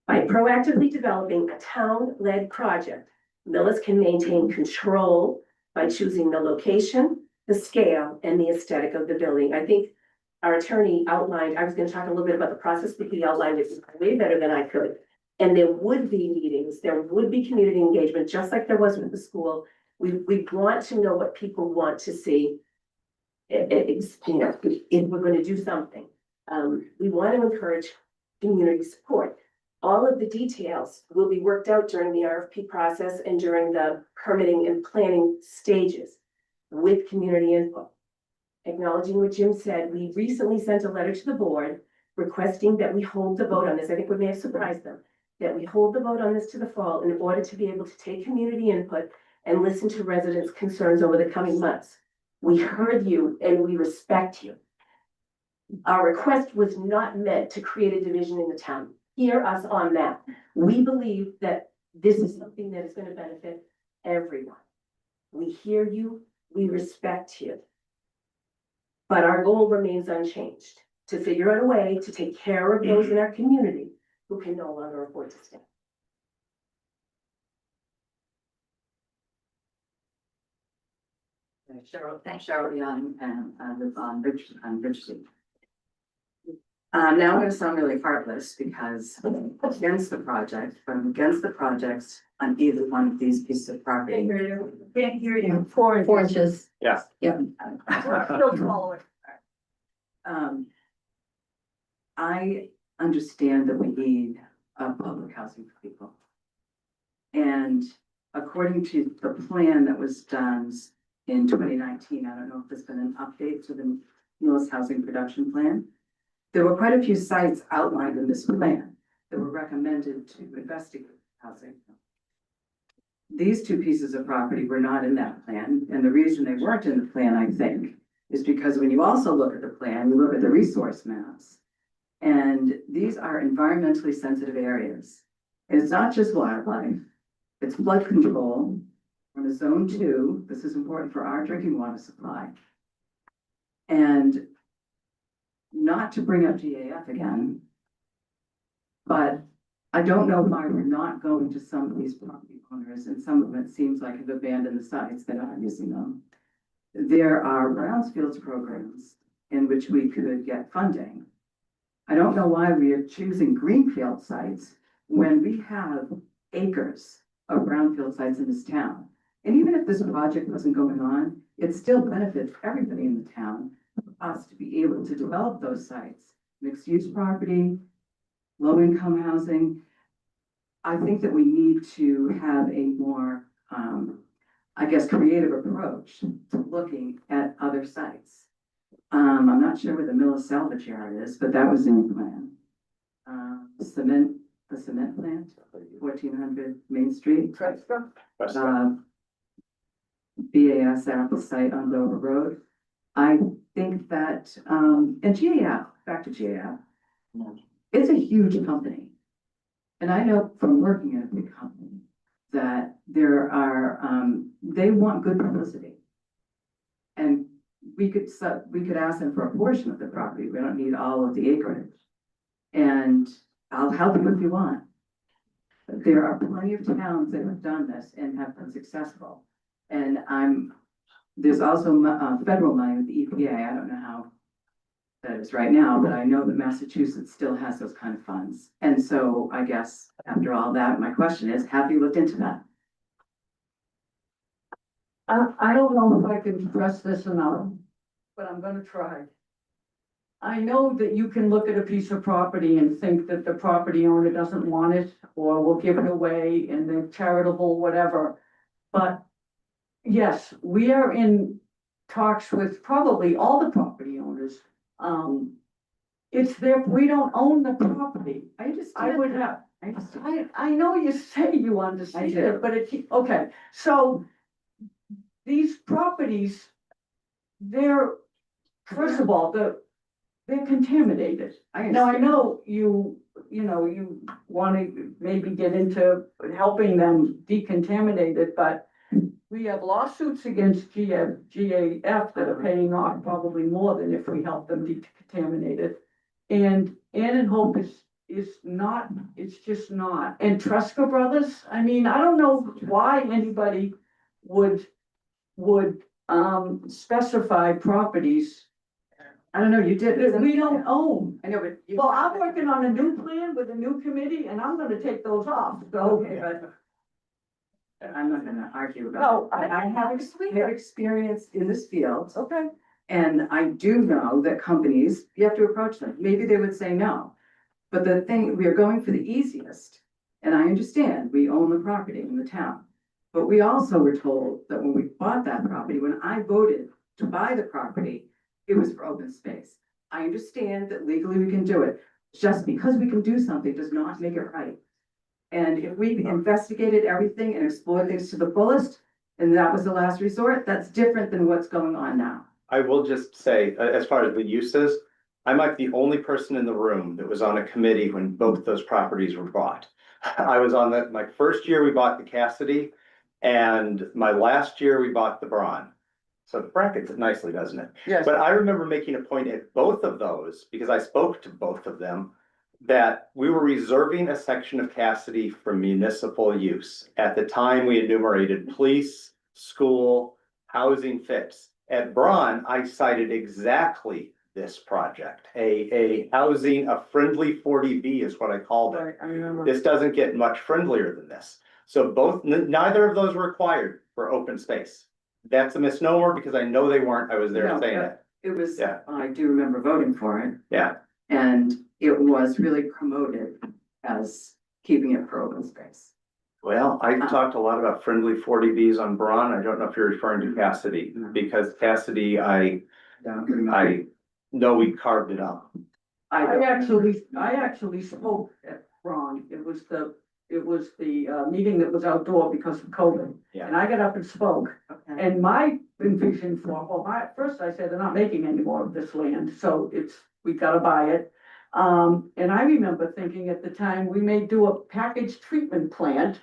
By proactively developing a town-led project, Millis can maintain control by choosing the location, the scale, and the aesthetic of the building. I think our attorney outlined, I was going to talk a little bit about the process, but he outlined it way better than I could. And there would be meetings, there would be community engagement, just like there was with the school. We want to know what people want to see. If we're going to do something. We want to encourage community support. All of the details will be worked out during the RFP process and during the permitting and planning stages with community input. Acknowledging what Jim said, we recently sent a letter to the board requesting that we hold the vote on this. I think we may have surprised them, that we hold the vote on this to the fall in order to be able to take community input and listen to residents' concerns over the coming months. We heard you and we respect you. Our request was not meant to create a division in the town. Hear us on that. We believe that this is something that is going to benefit everyone. We hear you, we respect you. But our goal remains unchanged, to figure out a way to take care of those in our community who can no longer afford to stay. Cheryl Young, and I live on Richardson. Now I'm gonna sound really heartless because I'm against the project, but I'm against the projects on either one of these pieces of property. Can't hear you. 4 inches. Yeah. Yeah. Still following. I understand that we need public housing for people. And according to the plan that was done in 2019, I don't know if there's been an update to the Millis Housing Production Plan. there were quite a few sites outlined in this plan that were recommended to investigate housing. These two pieces of property were not in that plan, and the reason they weren't in the plan, I think, is because when you also look at the plan, you look at the resource maps. And these are environmentally sensitive areas. And it's not just wildlife, it's flood control. On a zone 2, this is important for our drinking water supply. And not to bring up GAF again, but I don't know why we're not going to some of these property owners, and some of them it seems like have abandoned the sites that aren't using them. There are brownfields programs in which we could get funding. I don't know why we are choosing greenfield sites when we have acres of brownfield sites in this town. And even if this project wasn't going on, it still benefits everybody in the town, for us to be able to develop those sites, mixed use property, low income housing. I think that we need to have a more, I guess, creative approach to looking at other sites. I'm not sure where the Millis salvage yard is, but that was in the plan. The cement plant, 1400 Main Street. BASF site on Dover Road. I think that, and GAF, back to GAF, it's a huge company. And I know from working at a big company that there are, they want good publicity. And we could ask them for a portion of the property. We don't need all of the acreage. And I'll help you if you want. But there are plenty of towns that have done this and have been successful. And there's also federal money with the EPA. I don't know how that is right now, but I know that Massachusetts still has those kind of funds. And so I guess after all that, my question is, have you looked into that? I don't know if I can stress this enough, but I'm gonna try. I know that you can look at a piece of property and think that the property owner doesn't want it or will give it away and they're charitable, whatever. But yes, we are in talks with probably all the property owners. It's there, we don't own the property. I would have, I know you say you understand it, but okay, so these properties, they're, first of all, they're contaminated. Now, I know you want to maybe get into helping them decontaminate it, but we have lawsuits against GAF that are paying off probably more than if we help them decontaminate it. And Ann and Hope is not, it's just not. And Tresca Brothers, I mean, I don't know why anybody would specify properties. I don't know, you did, that we don't own. I know, but. Well, I'm working on a new plan with a new committee and I'm gonna take those off, so. I'm not gonna argue about it, but I have experience in this field. Okay. And I do know that companies, you have to approach them, maybe they would say no. But the thing, we are going for the easiest, and I understand, we own the property in the town. But we also were told that when we bought that property, when I voted to buy the property, it was for open space. I understand that legally we can do it, just because we can do something does not make it right. And if we investigated everything and explored things to the fullest, and that was the last resort, that's different than what's going on now. I will just say, as far as the uses, I'm like the only person in the room that was on a committee when both those properties were bought. I was on my first year we bought the Cassidy, and my last year we bought the Braun. So it brackets it nicely, doesn't it? Yes. But I remember making a point at both of those, because I spoke to both of them, that we were reserving a section of Cassidy for municipal use. At the time, we enumerated police, school, housing fits. At Braun, I cited exactly this project, a housing, a friendly 40B is what I called it. I remember. This doesn't get much friendlier than this. So neither of those were required for open space. That's a misnomer because I know they weren't. I was there saying it. It was, Yeah. I do remember voting for it. Yeah. And it was really promoted as keeping it for open space. Well, I talked a lot about friendly 40Bs on Braun. I don't know if you're referring to Cassidy, because Cassidy, I know we carved it up. I actually spoke at Ron. It was the meeting that was outdoor because of COVID. Yeah. And I got up and spoke. And my envision for, first I said, they're not making any more of this land, so we gotta buy it. And I remember thinking at the time, we may do a packaged treatment plant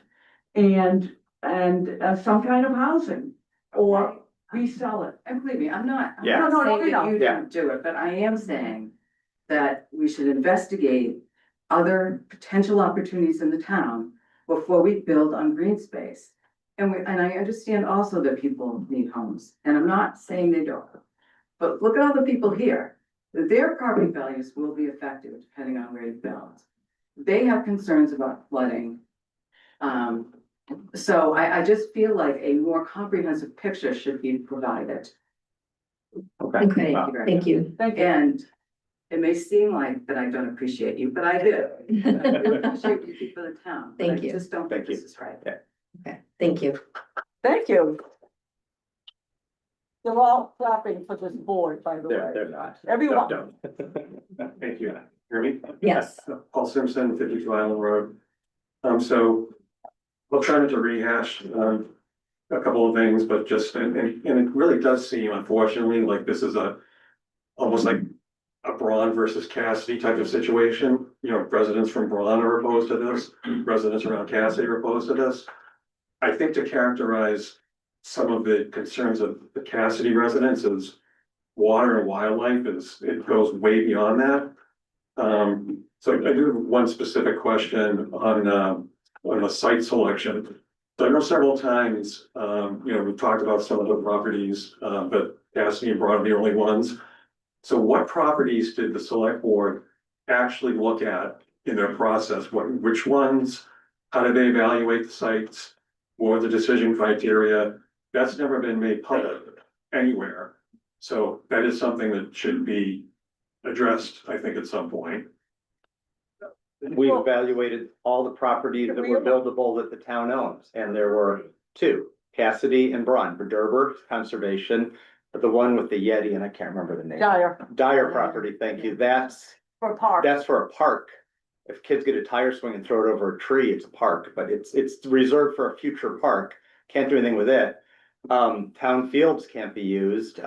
and some kind of housing or resell it. And believe me, I'm not Yeah. saying that you Yeah. don't do it, but I am saying that we should investigate other potential opportunities in the town before we build on green space. And I understand also that people need homes, and I'm not saying they don't. But look at all the people here, their property values will be affected depending on where you build. They have concerns about flooding. So I just feel like a more comprehensive picture should be provided. Okay. Okay, Wow. thank you. And it may seem like that I don't appreciate you, but I do. I appreciate you for the town. but Thank I you. just don't think Thank you. this is right. Okay, thank you. Thank you. They're all clapping for this board, by the way. They're not. Everyone. Don't. Thank you. Hear me? Yes. Paul Simpson, 52 Island Road. So we'll try not to rehash, a couple of things, but just, and it really does seem unfortunately like this is almost like a Braun versus Cassidy type of situation. You know, residents from Braun are opposed to this, residents around Cassidy are opposed to this. I think to characterize some of the concerns of the Cassidy residents is water and wildlife it goes way beyond that. So I do have one specific question on the site selection. So I know several times, we've talked about some of the properties, but Cassidy and Braun are the only ones. So what properties did the select board actually look at in their process? Which ones? How did they evaluate the sites? What were the decision criteria? That's never been made public anywhere. So that is something that should be addressed, I think, at some point. We've evaluated all the properties that were buildable that the town owns, and there were two, Cassidy and Braun, Verderber Conservation, but the one with the Yeti, and I can't remember the name. Dyer property, thank you, that's For park. for a park. If kids get a tire swing and throw it over a tree, it's a park, but it's reserved for a future park, can't do anything with it. Town fields can't be used,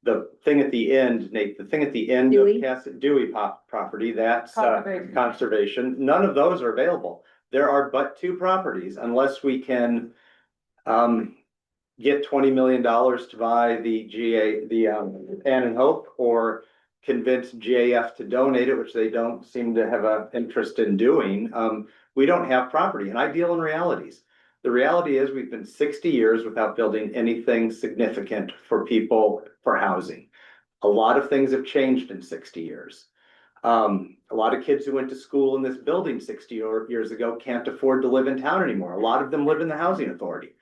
the thing at the end, Nate, the thing at the end of Dewey property, that's conservation. None of those are available. There are but two properties unless we can get $20 million to buy the Ann and Hope, or convince GAF to donate it, which they don't seem to have an interest in doing. We don't have property, and I deal in realities. The reality is we've been 60 years without building anything significant for people for housing. A lot of things have changed in 60 years. A lot of kids who went to school in this building 60 years ago can't afford to live in town anymore. A lot of them live in the housing authority.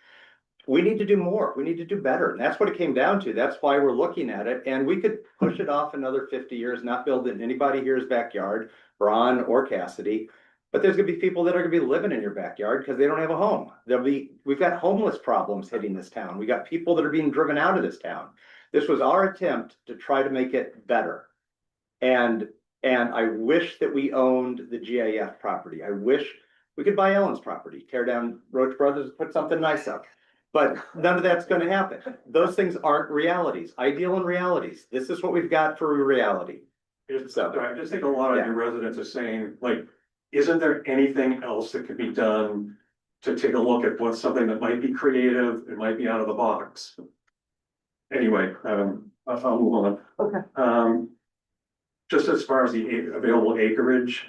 We need to do more. We need to do better. And that's what it came down to. That's why we're looking at it. And we could push it off another 50 years, not build it in anybody here's backyard, Braun or Cassidy. But there's gonna be people that are gonna be living in your backyard because they don't have a home. We've got homeless problems hitting this town. We got people that are being driven out of this town. This was our attempt to try to make it better. And I wish that we owned the GAF property. I wish we could buy Ellen's property, tear down Roach Brothers, put something nice up. But none of that's gonna happen. Those things aren't realities. I deal in realities. This is what we've got for reality. So I just think a lot of your residents are saying, like, isn't there anything else that could be done to take a look at what's something that might be creative, it might be out of the box? Anyway, I'll move on. Okay. Just as far as the available acreage,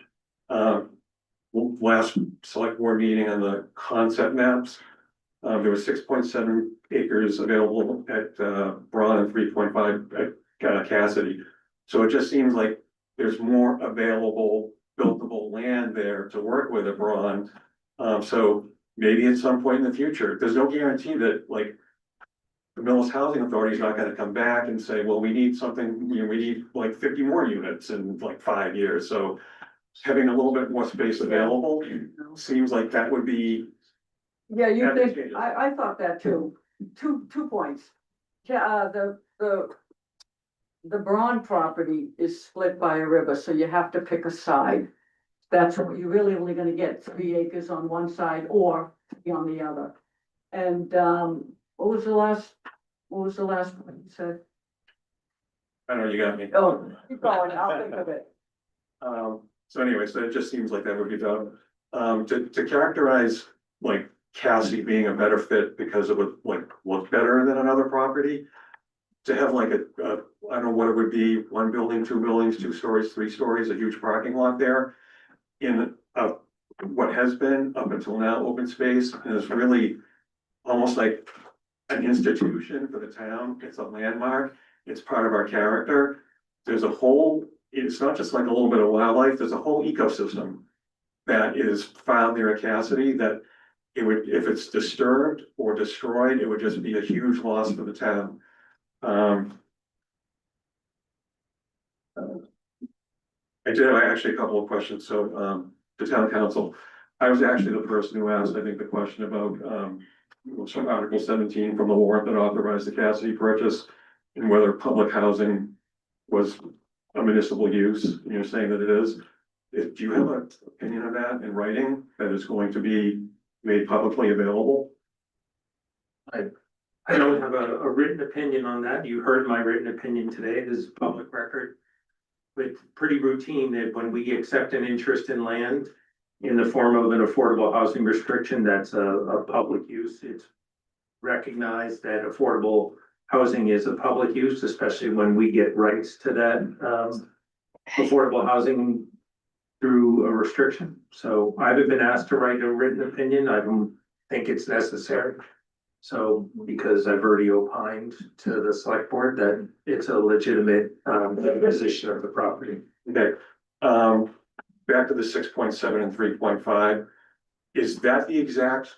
last select board meeting on the concept maps, there was 6.7 acres available at Braun and 3.5 at Cassidy. So it just seems like there's more available buildable land there to work with at Braun. So maybe at some point in the future, there's no guarantee that, like, the Millis Housing Authority is not gonna come back and say, well, we need something, we need like 50 more units in like 5 years. So having a little bit more space available seems like that would be. Yeah, you think, advantageous. I thought that too. Two points. The the Braun property is split by a river, so you have to pick a side. That's what you're really only gonna get 3 acres on one side or 3 on the other. And, what was the last one you said? I know you got me. Oh, keep going, I'll think of it. So anyway, so it just seems like that would be done. To characterize like Cassie being a better fit because it would like look better than another property. To have like I don't know what it would be, 1 building, 2 buildings, 2 stories, 3 stories, a huge parking lot there. In what has been up until now open space is really almost like an institution for the town. It's a landmark. It's part of our character. There's a whole, it's not just like a little bit of wildlife, there's a whole ecosystem that is found there at Cassidy that it would, if it's disturbed or destroyed, it would just be a huge loss for the town. I did have actually a couple of questions. So, the town council, I was actually the person who asked, I think, the question about, so Article 17 from the warrant that authorized the Cassidy purchase and whether public housing was a municipal use. You're saying that it is. Do you have an opinion of that in writing that is going to be made publicly available? I don't have a written opinion on that. You heard my written opinion today. This is public record. It's pretty routine that when we accept an interest in land in the form of an affordable housing restriction, that's a public use. It's recognized that affordable housing is a public use, especially when we get rights to that affordable housing through a restriction. So I haven't been asked to write a written opinion. I don't think it's necessary. So, because I've already opined to the select board that it's a legitimate position of the property. Okay, back to the 6.7 and 3.5. Is that the exact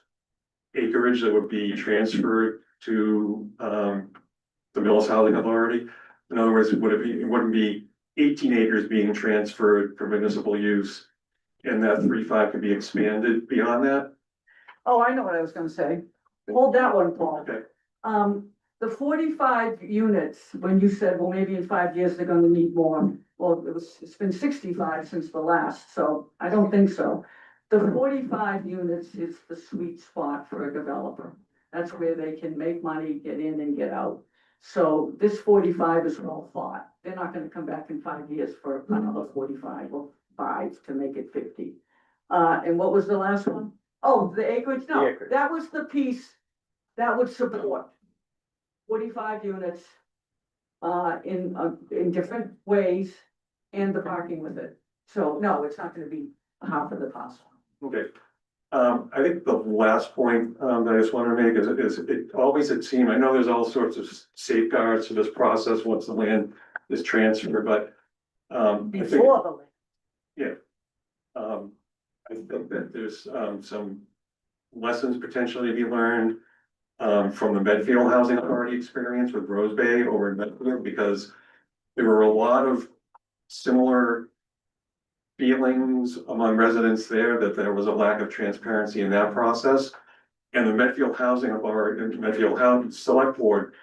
acreage that would be transferred to the Millis Housing Authority? In other words, would it be, it wouldn't be 18 acres being transferred for municipal use, and that 3.5 could be expanded beyond that? Oh, I know what I was gonna say. Hold that one, Paul. Okay. The 45 units, when you said, well, maybe in 5 years they're gonna need more. Well, it's been 65 since the last, so I don't think so. The 45 units is the sweet spot for a developer. That's where they can make money, get in and get out. So this 45 is well thought. They're not gonna come back in 5 years for another 45 or 5 to make it 50. And what was the last one? Oh, the acreage, no, that was the piece that would support 45 units in different ways and the parking with it. So no, it's not gonna be half of the cost. Okay. I think the last point that I just want to make is it always, it seemed, I know there's all sorts of safeguards to this process once the land is transferred, but Before the land. yeah. I think that there's some lessons potentially to be learned from the Medfield Housing Authority experience with Rose Bay over in Medfield, because there were a lot of similar feelings among residents there that there was a lack of transparency in that process. And the Medfield Housing Authority and Medfield Housing Select Board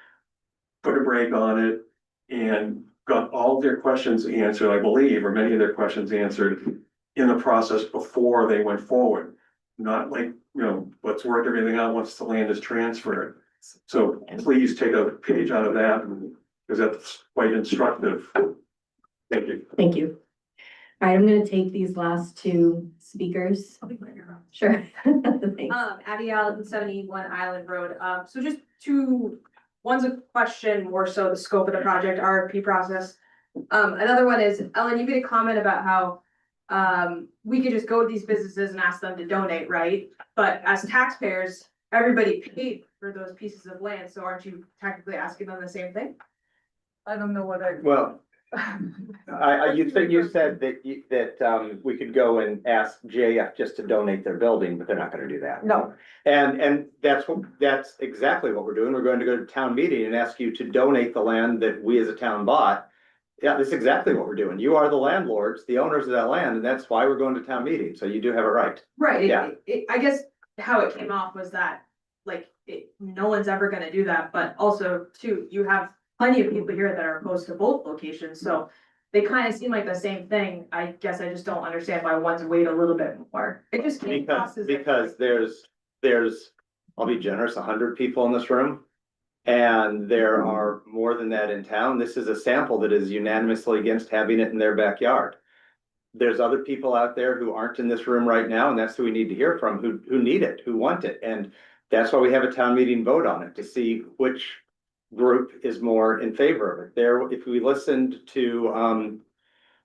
put a break on it and got all of their questions answered, I believe, or many of their questions answered in the process before they went forward. Not like, let's work everything out once the land is transferred. So please take a page out of that, because that's quite instructive. Thank you. Thank you. All right, I'm gonna take these last two speakers. Sure. Thanks. Abby Allen, 71 Island Road. So just two, one's a question more so the scope of the project, RFP process. Another one is, Ellen, you made a comment about how we could just go to these businesses and ask them to donate, right? But as taxpayers, everybody paid for those pieces of land, so aren't you technically asking them the same thing? I don't know what I. Well, you said that we could go and ask JF just to donate their building, but they're not gonna do that. No. And that's exactly what we're doing. We're going to go to town meeting and ask you to donate the land that we as a town bought. Yeah, that's exactly what we're doing. You are the landlords, the owners of that land, and that's why we're going to town meeting. So you do have it right. Right, Yeah. I guess how it came off was that, like, no one's ever gonna do that, but also too, you have plenty of people here that are opposed to both locations, so they kind of seem like the same thing. I guess I just don't understand why one's weighed a little bit more. It just came across as. Because there's, I'll be generous, 100 people in this room. And there are more than that in town. This is a sample that is unanimously against having it in their backyard. There's other people out there who aren't in this room right now, and that's who we need to hear from, who need it, who want it. And that's why we have a town meeting vote on it, to see which group is more in favor of it. There, if we listened to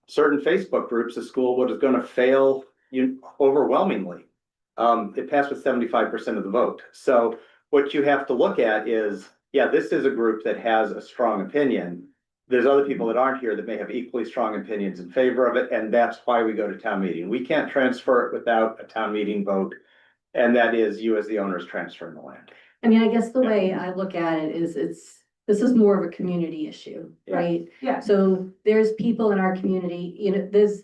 certain Facebook groups, the school was gonna fail overwhelmingly. It passed with 75% of the vote. So what you have to look at is, yeah, this is a group that has a strong opinion. There's other people that aren't here that may have equally strong opinions in favor of it, and that's why we go to town meeting. We can't transfer it without a town meeting vote, and that is you as the owners transferring the land. I mean, I guess the way I look at it is this is more of a community issue, right? Yeah. So there's people in our community, you know, there's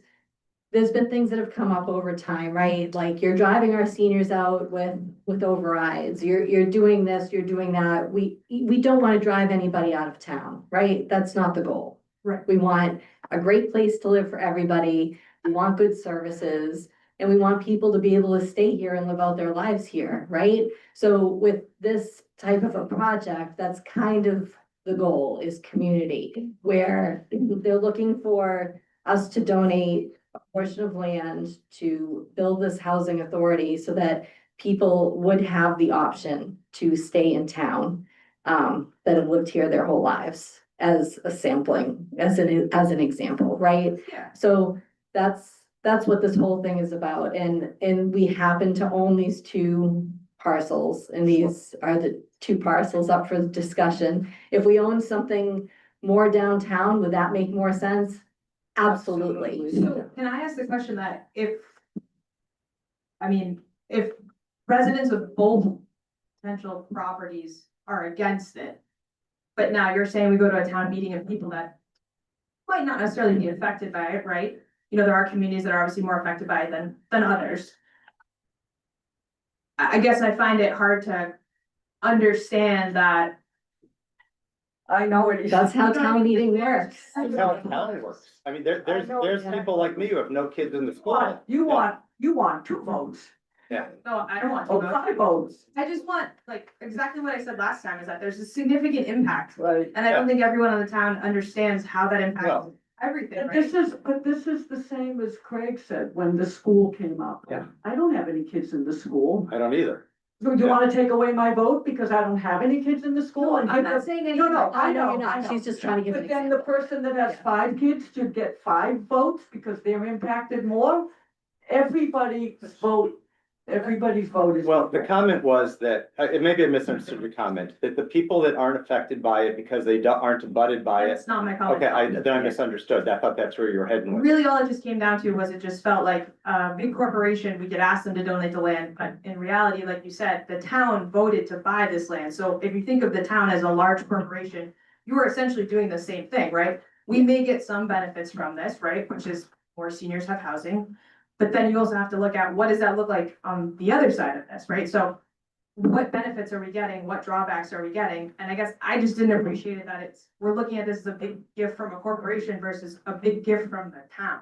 been things that have come up over time, right? Like you're driving our seniors out with overrides, you're doing this, you're doing that. We don't want to drive anybody out of town, right? That's not the goal. Right. We want a great place to live for everybody. We want good services, and we want people to be able to stay here and live out their lives here, right? So with this type of a project, that's kind of the goal, is community, where they're looking for us to donate a portion of land to build this housing authority so that people would have the option to stay in town, that have lived here their whole lives, as a sampling, as an example, right? Yeah. So that's what this whole thing is about, and we happen to own these two parcels, and these are the two parcels up for discussion. If we own something more downtown, would that make more sense? Absolutely. So can I ask the question that if residents of both potential properties are against it, but now you're saying we go to a town meeting of people that might not necessarily be affected by it, right? You know, there are communities that are obviously more affected by it than others. I guess I find it hard to understand that. I know it is. That's how town meeting works. That's how town works. I mean, there's people like me who have no kids in the school. You want 2 votes, Yeah. No, I don't want to. or 5 votes. I just want, like, exactly what I said last time, is that there's a significant impact. Right. And I don't think everyone in the town understands how that impacts Well, everything, But right? this is the same as Craig said when the school came up. Yeah. I don't have any kids in the school. I don't either. So you wanna take away my vote because I don't have any kids in the school? And I'm give not the- saying anything. No, I I know know, you're I not, know. she's just trying to give an But then the example. person that has 5 kids should get 5 votes because they're impacted more. Everybody's vote is. Well, the comment was that, it may be a misunderstood your comment, that the people that aren't affected by it because they aren't abutted by it. That's not my comment. Okay, then I misunderstood. I thought that's where you were heading with. Really, all it just came down to was it just felt like a big corporation, we could ask them to donate the land, but in reality, like you said, the town voted to buy this land. So if you think of the town as a large corporation, you are essentially doing the same thing, right? We may get some benefits from this, right, which is more seniors have housing. But then you also have to look at what does that look like on the other side of this, right? So what benefits are we getting? What drawbacks are we getting? And I guess I just didn't appreciate it that we're looking at this as a big gift from a corporation versus a big gift from the town.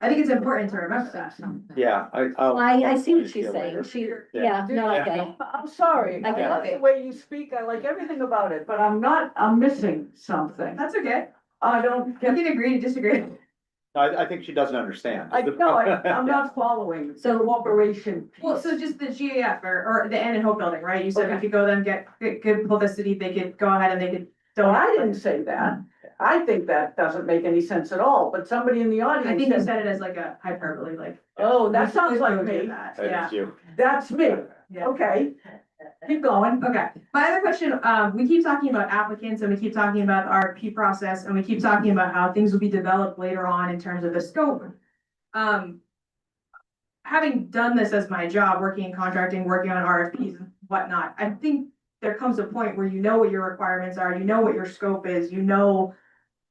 I think it's important to remember that. Yeah, Well, I see what she's Yeah, saying. later. She, Yeah. yeah, no, I get it. I'm sorry, I I get like it. the way you speak, I like everything about it, but I'm missing something. That's okay. I don't We get, can agree to disagree. I think she doesn't understand. I'm not following. So- Cooperation. Well, so just the GAF or the Ann and Hope building, right? You said we Okay. could go then get good publicity, they could go ahead and they could. No, I didn't say that. I think that doesn't make any sense at all, but somebody in the audience. I think you said- said it as like a hyperbole, like. Oh, that sounds we like could do me. that, That Yeah, is you. That's me. yeah. Okay, keep going. Okay, my other question, we keep talking about applicants and we keep talking about the RFP process and we keep talking about how things will be developed later on in terms of the scope. Having done this as my job, working in contracting, working on RFPs and whatnot, I think there comes a point where you know what your requirements are, you know what your scope is, you know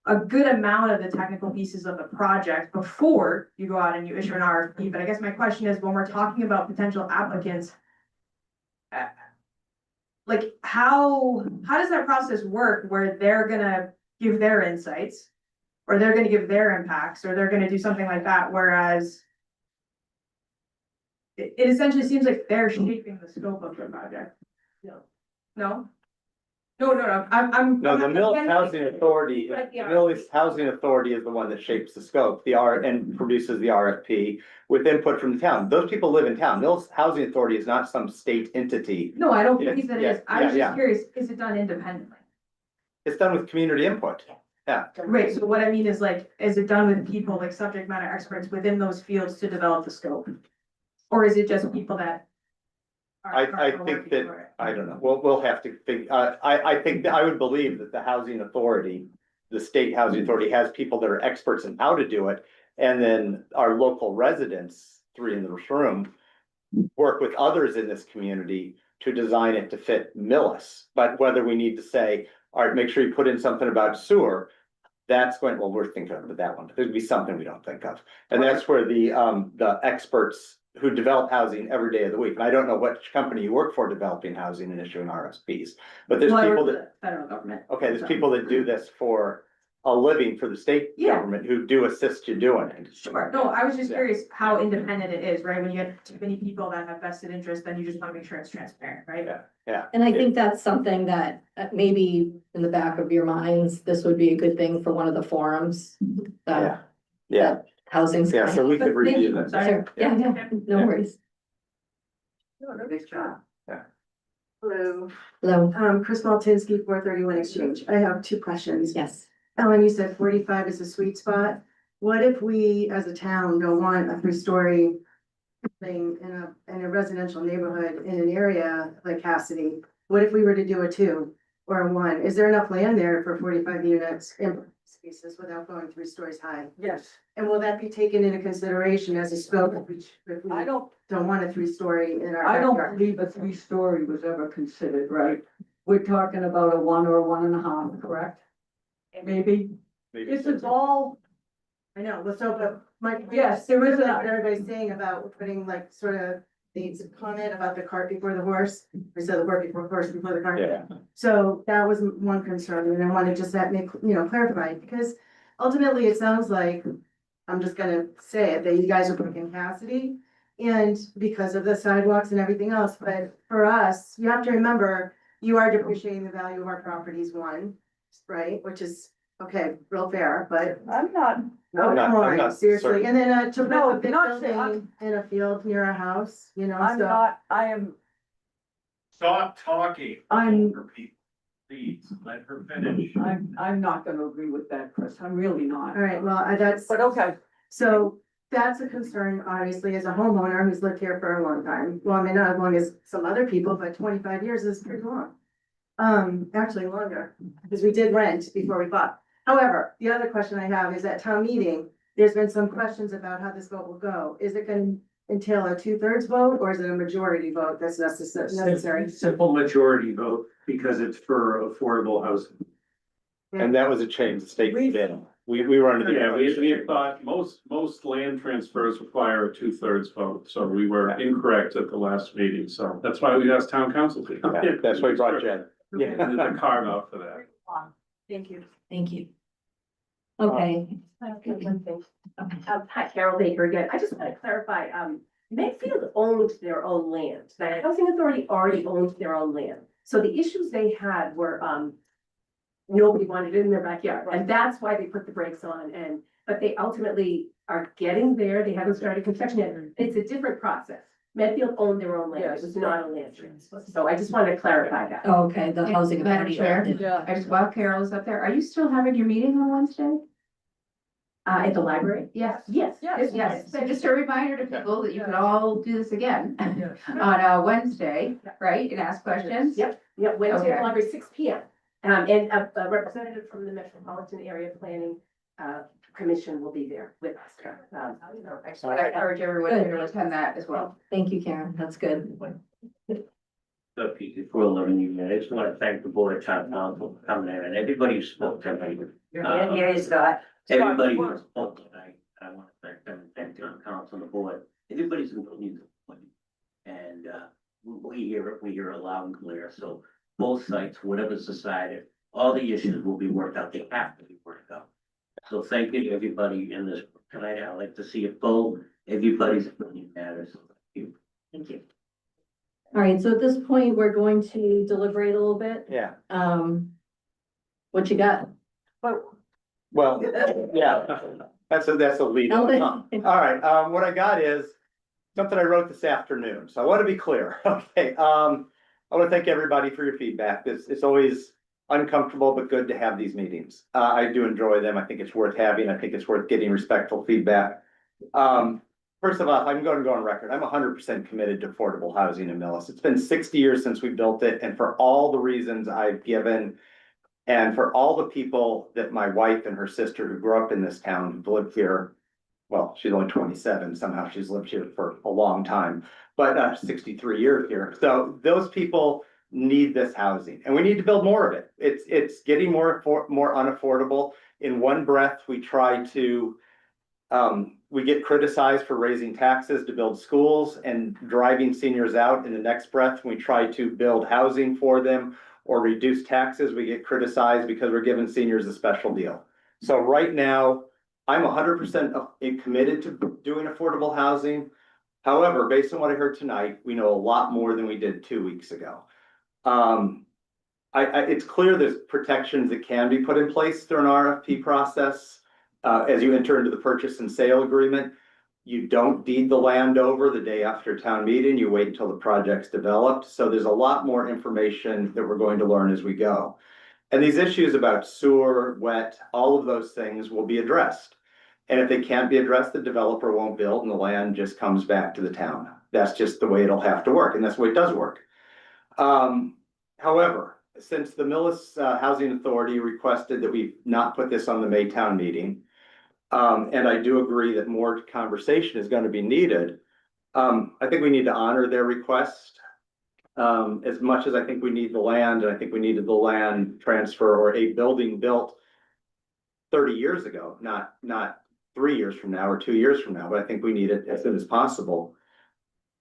a good amount of the technical pieces of the project before you go out and you issue an RFP. But I guess my question is, when we're talking about potential applicants, like, how does that process work where they're gonna give their insights? Or they're gonna give their impacts, or they're gonna do something like that, whereas it essentially seems like they're shaping the scope of the project. No? No, I'm. No, the Millis again, Housing Authority, Like the Millis Housing Authority is the one that shapes the scope, and produces the RFP with input from the town. Those people live in town. Millis Housing Authority is not some state entity. No, I don't Yeah, believe that it yeah, is. I was yeah, just curious, is it done independently? It's done with community input. Yeah, Right, so what I mean is like, is it done with people like subject matter experts within those fields to develop the scope? Or is it just people that? I think that, I don't know, we'll have to think, I think that I would believe that the housing authority, the state housing authority has people that are experts in how to do it. And then our local residents, three in this room, work with others in this community to design it to fit Millis. But whether we need to say, all right, make sure you put in something about sewer, that's going, well, we're thinking of that one. There'd be something we don't think of. And that's where the experts who develop housing every day of the week. And I don't know which company you work for developing housing and issuing RFPs, but there's Well, I work people for that, the federal government. okay, there's people that do this for a living for the state Yeah. government who do assist you doing it. Sure, no, I was just Yeah. curious how independent it is, right? When you get too many people that have vested interest, then you just wanna make sure it's transparent, right? Yeah. And I think that's something that maybe in the back of your minds, this would be a good thing for one of the forums. Yeah, yeah, Housing's. yeah, so we could But thank review you. that. Sure, yeah, no worries. Nice job. Hello, Hello, Chris Maltinsky, 431 Exchange. I have two questions. yes. Ellen, you said 45 is a sweet spot. What if we, as a town, don't want a 3-story thing in a residential neighborhood in an area like Cassidy? What if we were to do a 2 or a 1? Is there enough land there for 45 units in spaces without going 3 stories high? Yes, And will that be taken into consideration as a scope if we I don't, don't want a 3-story in our I don't backyard? believe a 3-story was ever considered, right? We're talking about a 1 or a 1.5, correct? Maybe, Maybe this is all, I know, well, so, but my. Yes, there is like a- what everybody's saying about putting like sort of the comment about the cart before the horse, or so the word before horse before the cart. Yeah. So that was one concern, and I wanted just that make, clarified, because ultimately it sounds like, I'm just gonna say it, that you guys are putting Cassidy. And because of the sidewalks and everything else, but for us, you have to remember, you are depreciating the value of our properties, one, right, which is, okay, real fair, but. I'm not, No, I'm not- come I'm on, not seriously, certain. and then to No, put a big not say- building in a field near a house, so. I am, Stop talking. I'm, Please, let her finish. I'm not gonna agree with that, Chris, I'm really not. All right, well, that's, But okay, so that's a concern, obviously, as a homeowner who's lived here for a long time. Well, I mean, not as long as some other people, but 25 years is pretty long. Actually longer, because we did rent before we bought. However, the other question I have is at town meeting, there's been some questions about how this vote will go. Is it gonna entail a 2/3 vote, or is it a majority vote that's necessary? Simple majority vote because it's for affordable housing. And that was a change the state did. We were under the. Yeah, we had thought most land transfers require a 2/3 vote, so we were incorrect at the last meeting, so that's why we asked town council to come Yeah, in. that's why we brought Jen. Yeah, the carve out for that. Thank you. Thank you. Okay, One thing. Hi, Carol Baker again. I just want to clarify, Medfield owned their own land. The Housing Authority already owned their own land. So the issues they had were, nobody wanted it in their backyard, and that's why they put the brakes on, but they ultimately are getting there. They haven't started construction yet. It's a different process. Medfield owned their own land. It was not a land transfer. So I just wanted to clarify that. okay, the housing Madam authority. Chair? yeah. I just, while Carol is up there, are you still having your meeting on Wednesday? At the library? Yes. Yes. Yes, so just a reminder to people that you can all do this again on Wednesday, right, and ask questions. Yep, Wednesday at Okay. the library, 6 P.M. And a representative from the Metropolitan Area Planning Commission will be there with us. I just want to encourage everyone to attend that as well. Thank you, Karen, that's good. So before loving you, I just want to thank the board of town council for coming in and everybody who spoke tonight. Here is Scott. Everybody who spoke tonight, I want to thank them, and thank town council and the board. Everybody's in the point. And we hear it loud and clear, so both sites, whatever's decided, all the issues will be worked out, they have to be worked out. So thank you to everybody in this tonight, I'd like to see it full, everybody's opinion matters. Thank you. All right, so at this point, we're going to deliberate a little bit. Yeah, What you got? well, yeah, that's a lead. All right, what I got is something I wrote this afternoon, so I want to be clear, okay? I want to thank everybody for your feedback. It's always uncomfortable, but good to have these meetings. I do enjoy them. I think it's worth having. I think it's worth getting respectful feedback. First of all, I'm going to go on record. I'm 100% committed to affordable housing in Millis. It's been 60 years since we built it, and for all the reasons I've given, and for all the people that my wife and her sister who grew up in this town have lived here, well, she's only 27, somehow she's lived here for a long time, but 63 years here. So those people need this housing, and we need to build more of it. It's getting more unaffordable. In one breath, we try to we get criticized for raising taxes to build schools and driving seniors out. In the next breath, we try to build housing for them or reduce taxes. We get criticized because we're giving seniors a special deal. So right now, I'm 100% committed to doing affordable housing. However, based on what I heard tonight, we know a lot more than we did 2 weeks ago. It's clear there's protections that can be put in place through an RFP process. As you enter into the purchase and sale agreement, you don't deed the land over the day after town meeting. You wait until the project's developed. So there's a lot more information that we're going to learn as we go. And these issues about sewer, wet, all of those things will be addressed. And if they can't be addressed, the developer won't build and the land just comes back to the town. That's just the way it'll have to work, and that's the way it does work. However, since the Millis Housing Authority requested that we not put this on the May town meeting, and I do agree that more conversation is going to be needed, I think we need to honor their request. As much as I think we need the land, and I think we needed the land transfer or a building built 30 years ago, not 3 years from now or 2 years from now, but I think we need it as soon as possible.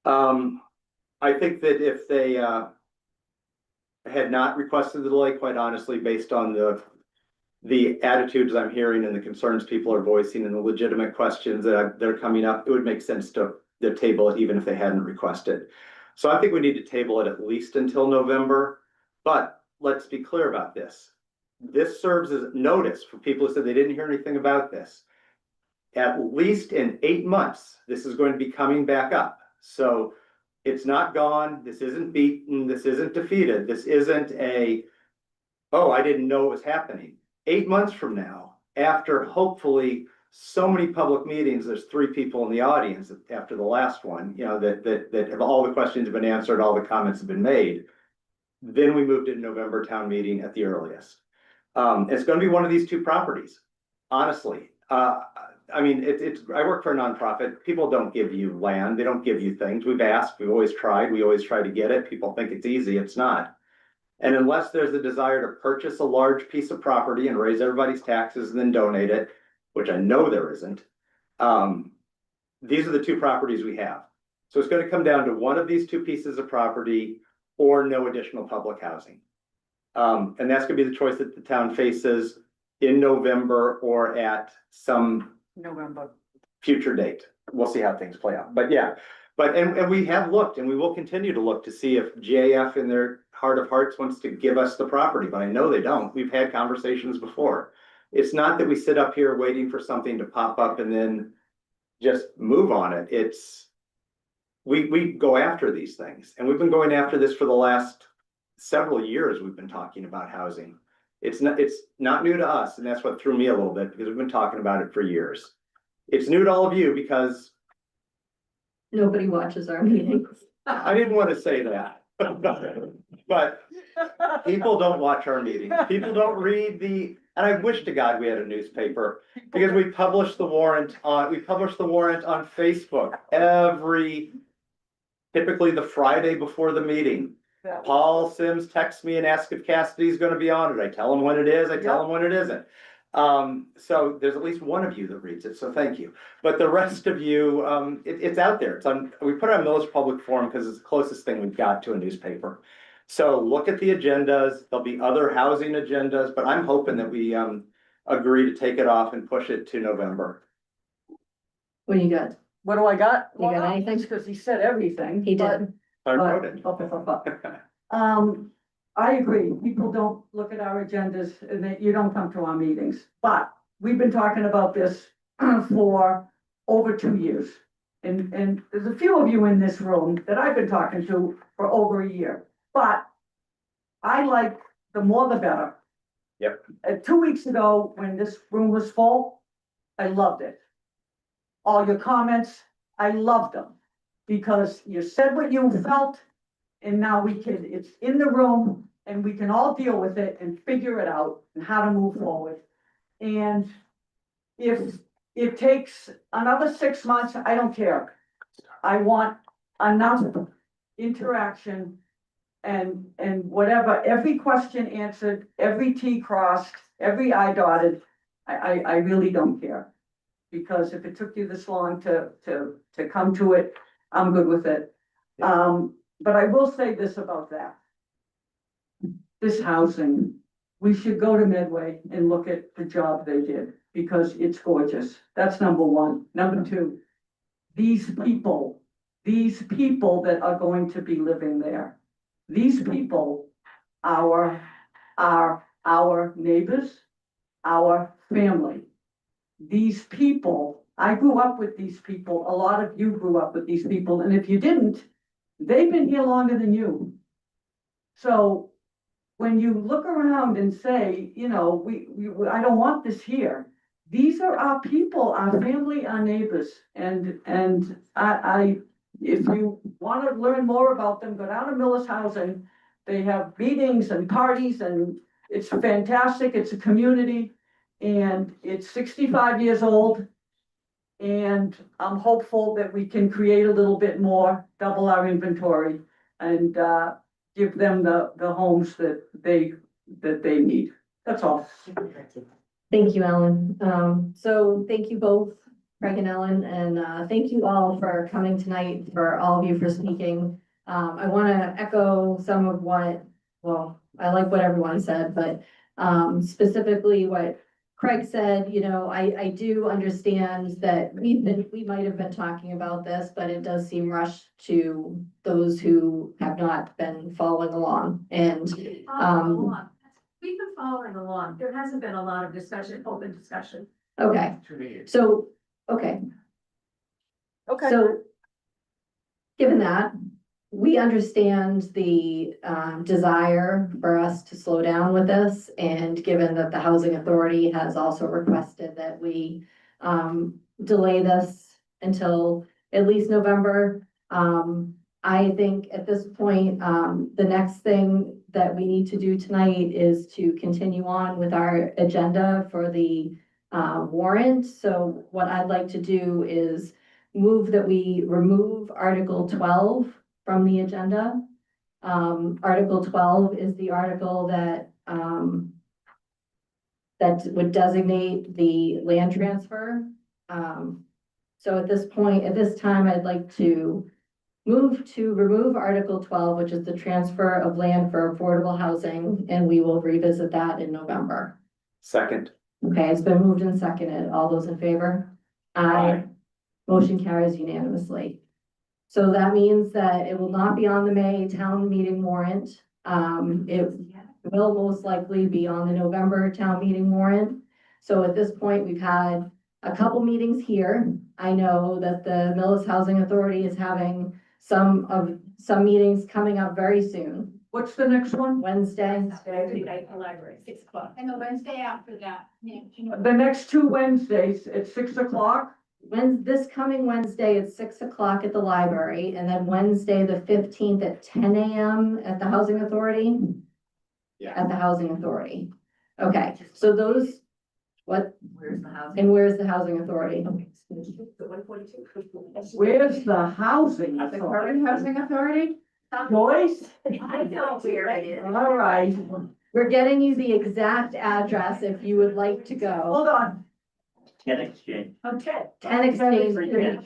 I think that if they had not requested the delay, quite honestly, based on the attitudes I'm hearing and the concerns people are voicing and the legitimate questions that are coming up, it would make sense to table it even if they hadn't requested. So I think we need to table it at least until November, but let's be clear about this. This serves as notice for people who said they didn't hear anything about this. At least in 8 months, this is going to be coming back up. So it's not gone. This isn't beaten. This isn't defeated. This isn't oh, I didn't know it was happening. 8 months from now, after hopefully so many public meetings, there's 3 people in the audience after the last one, you know, that have all the questions have been answered, all the comments have been made. Then we moved to November town meeting at the earliest. It's going to be one of these 2 properties, honestly. I mean, I work for a nonprofit. People don't give you land. They don't give you things. We've asked, we've always tried. We always try to get it. People think it's easy. It's not. And unless there's a desire to purchase a large piece of property and raise everybody's taxes and then donate it, which I know there isn't, these are the 2 properties we have. So it's going to come down to one of these 2 pieces of property or no additional public housing. And that's going to be the choice that the town faces in November or at some November. future date. We'll see how things play out. But yeah, and we have looked and we will continue to look to see if JF in their heart of hearts wants to give us the property, but I know they don't. We've had conversations before. It's not that we sit up here waiting for something to pop up and then just move on it. It's we go after these things, and we've been going after this for the last several years. We've been talking about housing. It's not new to us, and that's what threw me a little bit because we've been talking about it for years. It's new to all of you because nobody watches our meetings. I didn't want to say that, but people don't watch our meetings. People don't read and I wish to God we had a newspaper because we publish the warrant on Facebook typically the Friday before the meeting. Paul Sims texts me and asks if Cassidy's going to be on it. I tell him when it is. I tell him when it isn't. So there's at least one of you that reads it. So thank you. But the rest of you, it's out there. We put it on Millis Public Forum because it's the closest thing we've got to a newspaper. So look at the agendas, there'll be other housing agendas, but I'm hoping that we agree to take it off and push it to November. What do you got? What do I got? You got anything? Because he said everything. He did. I wrote it. I agree. People don't look at our agendas and that you don't come to our meetings. But we've been talking about this for over 2 years. And there's a few of you in this room that I've been talking to for over a year. But I like the more the better. Yep. 2 weeks ago, when this room was full, I loved it. All your comments, I loved them. Because you said what you felt, and now it's in the room, and we can all deal with it and figure it out and how to move forward. And if it takes another 6 months, I don't care. I want enough interaction and whatever, every question answered, every T crossed, every I dotted. I really don't care. Because if it took you this long to come to it, I'm good with it. But I will say this about that. This housing, we should go to Medway and look at the job they did, because it's gorgeous. That's number one. Number two, these people that are going to be living there, these people are our neighbors, our family. These people, I grew up with these people, a lot of you grew up with these people, and if you didn't, they've been here longer than you. So when you look around and say, you know, I don't want this here, these are our people, our family, our neighbors, and if you want to learn more about them, go down to Millis Housing. They have meetings and parties, and it's fantastic. It's a community, and it's 65 years old. And I'm hopeful that we can create a little bit more, double our inventory, and give them the homes that they need. That's all. Thank you, Ellen. So thank you both, Craig and Ellen, and thank you all for coming tonight, for all of you for speaking. I want to echo some of what, well, I like what everyone said, but specifically what Craig said. You know, I do understand that we might have been talking about this, but it does seem rushed to those who have not been following along. And We've been following along. There hasn't been a lot of discussion, open discussion. okay, so, okay. Okay. So, given that, we understand the desire for us to slow down with this, and given that the Housing Authority has also requested that we delay this until at least November. I think at this point, the next thing that we need to do tonight is to continue on with our agenda for the warrant. So what I'd like to do is move that we remove Article 12 from the agenda. Article 12 is the article that that would designate the land transfer. So at this point, at this time, I'd like to move to remove Article 12, which is the transfer of land for affordable housing, and we will revisit that in November. Second. Okay, it's been moved and seconded. All those in favor? Aye. Motion carries unanimously. So that means that it will not be on the May town meeting warrant. It will most likely be on the November town meeting warrant. So at this point, we've had a couple meetings here. I know that the Millis Housing Authority is having some meetings coming up very soon. What's the next one? Wednesday. Thursday night in the library, 6 o'clock. And the Wednesday after that, The next 2 Wednesdays at 6 o'clock. This coming Wednesday at 6 o'clock at the library, and then Wednesday, the 15th at 10 a.m. at the Housing Authority? Yeah. At the Housing Authority. Okay, so those, what, Where's the house? and where's the Housing Authority? The 142. Where's the housing? The current housing authority? Joyce? I know where it is. All right, We're getting you the exact address if you would like to go. hold on. 10 Exchange. Okay. 10 Exchange Street.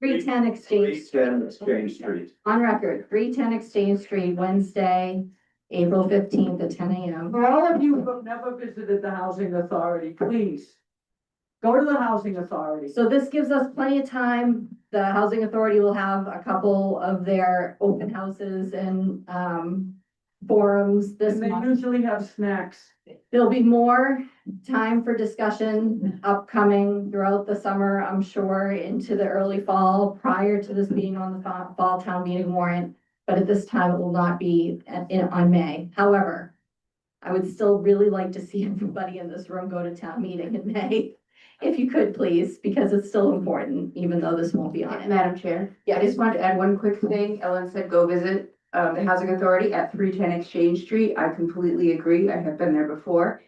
310 Exchange, 10 Exchange Street. on record, 310 Exchange Street, Wednesday, April 15th at 10 a.m. For all of you who have never visited the housing authority, please go to the housing authority. So this gives us plenty of time. The housing authority will have a couple of their open houses and, forums this And they month. usually have snacks. There'll be more time for discussion upcoming throughout the summer, I'm sure, into the early fall, prior to this being on the fall town meeting warrant. But at this time, it will not be on May. However, I would still really like to see everybody in this room go to town meeting in May. If you could, please, because it's still important, even though this won't be on it. Madam Chair, I just wanted to add one quick thing. Ellen said go visit the Housing Authority at 310 Exchange Street. I completely agree. I have been there before.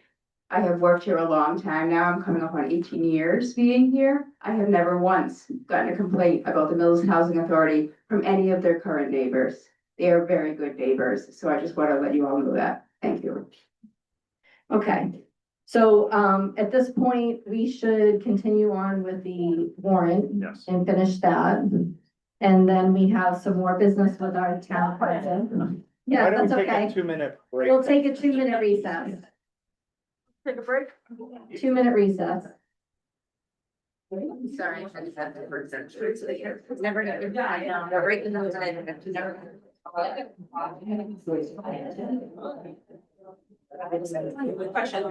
I have worked here a long time now. I'm coming up on 18 years being here. I have never once gotten a complaint about the Millis Housing Authority from any of their current neighbors. They are very good neighbors, so I just want to let you all know that. Thank you. Okay, so at this point, we should continue on with the warrant. Yes. And finish that. And then we have some more business with our town president. Yeah, that's okay. 2-minute break? We'll take a 2-minute recess. Take a break. 2-minute recess. Sorry, I just had to. Never know. I know. Right in the nose, I never. Question.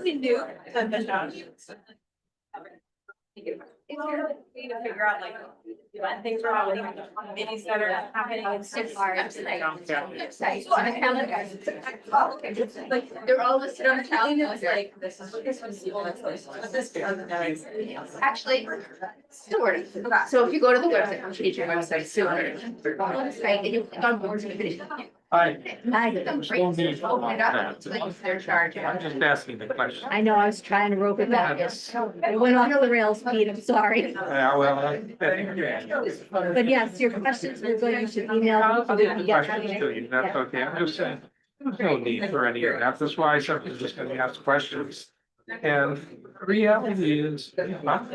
We knew that the job. It's hard to figure out like when things are happening, committees that are happening and stuff. Like, they're all listed on the calendar. It's like, this is what this one's. Actually, Stewart. So if you go to the website, I'll change your website, Stewart. Website, and you click on boards and committees. Hi. Open it up, like their charge. I'm just asking the question. I know, I was trying to rope it back. It went off the rails, Pete, I'm sorry. Yeah, well, But yes, your questions, we're going, you should email. I'll them. get the questions to you, that's okay, I'm just saying, there's no need for any of that, that's why I said I'm just gonna ask questions. And the reality is, I'm not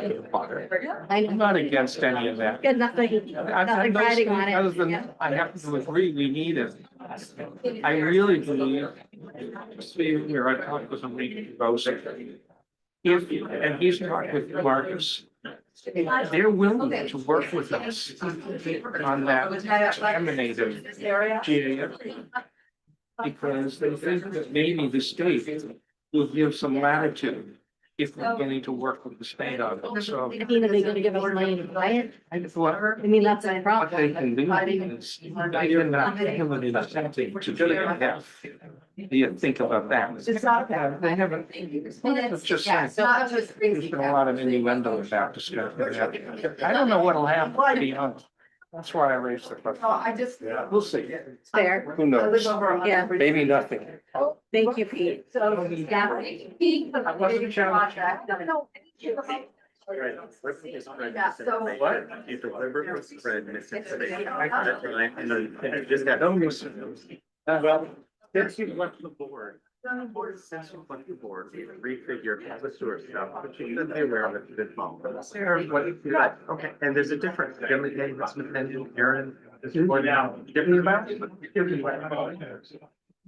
I'm not against any of that. Got nothing, nothing riding on Other it. than, Yeah. I happen to agree, we need it. I really believe, here, I talked with somebody about it. If, and he's talked with Marcus, they're willing to work with us on that contaminated GAF. Because they think that maybe the state will give some latitude if we're willing to work with the state on it, so. I mean, are they gonna give us money to buy it? I mean, that's the What problem. they can do is, they cannot give an incentive to GAF. You think about that. They haven't, it's just saying, there's been a lot of innuendo about discussion. I don't know what'll happen, to be honest. That's why I raised the question. We'll see. Fair. Who knows? Yeah, Maybe nothing. thank you, Pete. So, yeah. I wasn't challenged. What? You delivered with Fred Mississippi. And just got. Well, Since you went to the board. Since you went to the board, we refigured all the sewer stuff, but you should be aware of it, it's involved. Okay, and there's a difference. Jimmy Day, Smith, Aaron, this is more now. Different about it.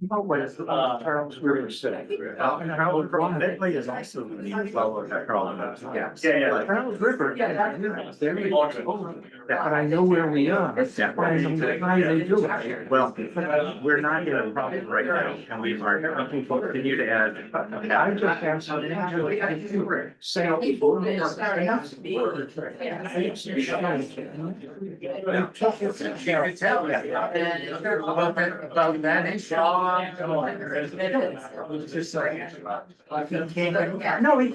Charles River said. Bentley is also the fellow that Carl. Yeah. Charles River. But I know where we are. Yeah. I know why they do it. Well, we're not in a problem right now, and we are looking to continue to add. I just have some. Sale. About that issue. No, he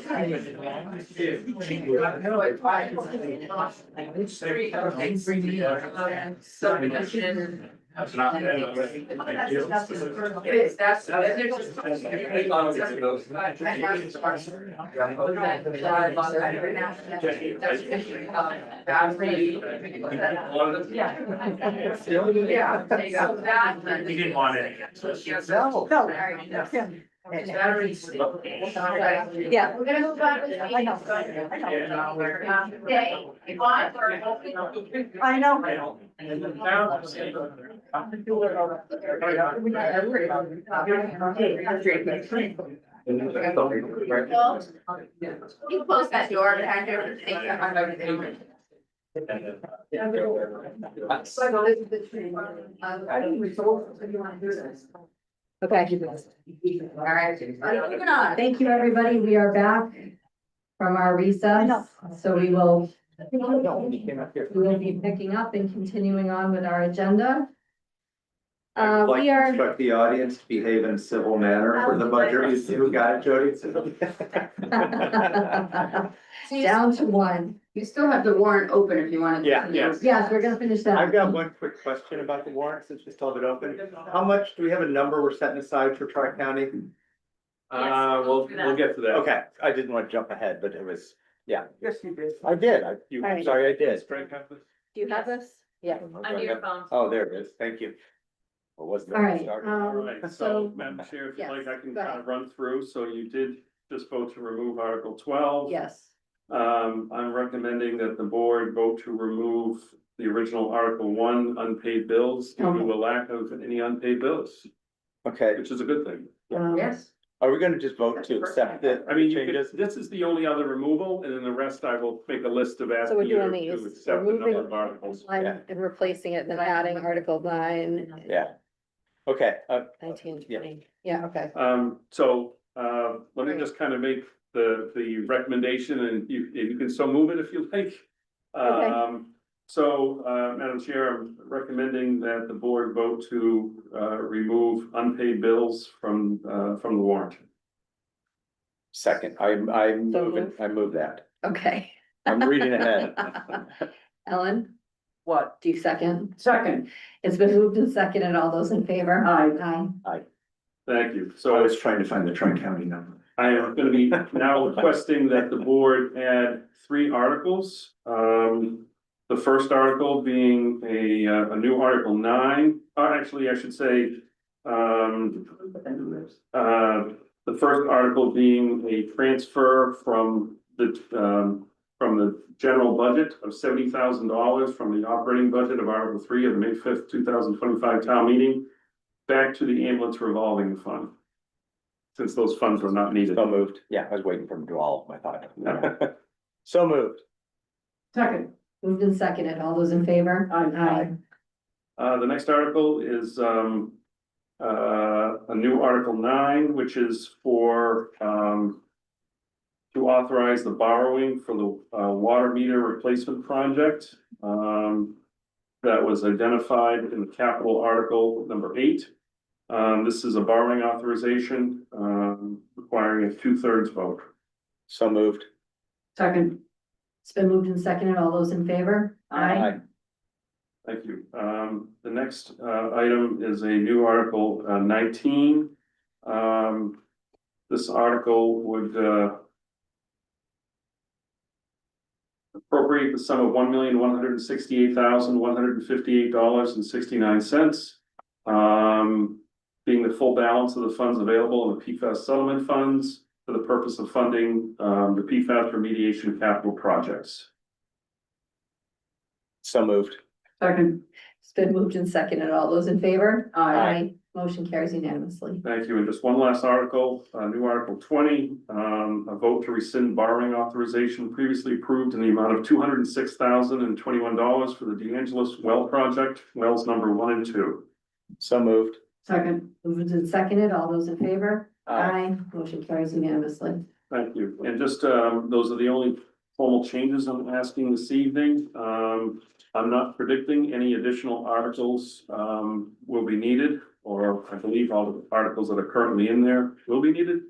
That's. We didn't want it. No. Yeah. We're gonna move on to the meeting. Day, I know. you close that door behind you. Okay. All right. Moving on. Thank you, everybody. We are back from our recess, so we will be picking up and continuing on with our agenda. I'd like We to are, instruct the audience to behave in a civil manner for the budget. You got it, Jody? down to one. You still have the warrant open if you want to. Yeah, yes. Yes, we're gonna finish that. I've got one quick question about the warrant, since we still have it open. How much, do we have a number we're setting aside for Tri-County? We'll get to that. Okay, I didn't want to jump ahead, but it was, yeah. Yes, you did. I did, All right. sorry, I did. Do you have this? Yeah. Under your phone. Oh, there it is, thank you. What was that? All right, All right, so so, Madam Chair, if you'd yes, like, I can go kind ahead. of run through. So you did just vote to remove Article 12. yes, I'm recommending that the board vote to remove the original Article 1 unpaid bills due to a lack of any unpaid bills, Okay, which is a good thing. Yes. are we gonna just vote to accept the I mean, you changes? could, this is the only other removal, and then the rest I will make a list of So asking we're you doing to these, accept the number removing of articles. one and replacing it, then adding Article 9, Yeah. Okay, 19, Yeah. 20. Yeah, okay. Let me just kind of make the recommendation, and you can so move it if you like. Madam Chair, I'm recommending that the board vote to remove unpaid bills from the warrant. second, I move that. Okay. I'm reading ahead. Ellen, What? do you second? Second, It's been moved and seconded. All those in favor? Aye. Aye. Thank you. I So was trying to find the Tri-County number. I am gonna be now requesting that the board add 3 articles. The first article being a new Article 9, actually, I should say, the first article being a transfer from the general budget of $70,000 from the operating budget of Article 3 of the May 5th, 2025 town meeting back to the ambulance revolving fund, since those funds were not needed. So moved. Yeah, I was waiting for him to do all of my thought. Yeah. So moved. second. Moved and seconded. All those in favor? Aye. The next article is a new Article 9, which is for to authorize the borrowing for the water meter replacement project. That was identified in the capital article number 8. This is a borrowing authorization requiring a 2/3 vote. So moved. Second. It's been moved and seconded. All those in favor? Aye. Thank you. The next item is a new Article 19. This article would appropriate the sum of $1,168,158.69. Being the full balance of the funds available in the PFAS settlement funds for the purpose of funding the PFAS remediation capital projects. So moved. Second. It's been moved and seconded. All those in favor? Aye. Motion carries unanimously. Thank you. And just one last article, new Article 20, a vote to rescind borrowing authorization previously approved in the amount of $206,021 for the DeAngelis Well Project, wells number 1 and 2. So moved. Second. Moved and seconded. All those in favor? Aye. Motion carries unanimously. Thank you. And just, those are the only formal changes I'm asking this evening. I'm not predicting any additional articles, will be needed, or I believe all the articles that are currently in there will be needed.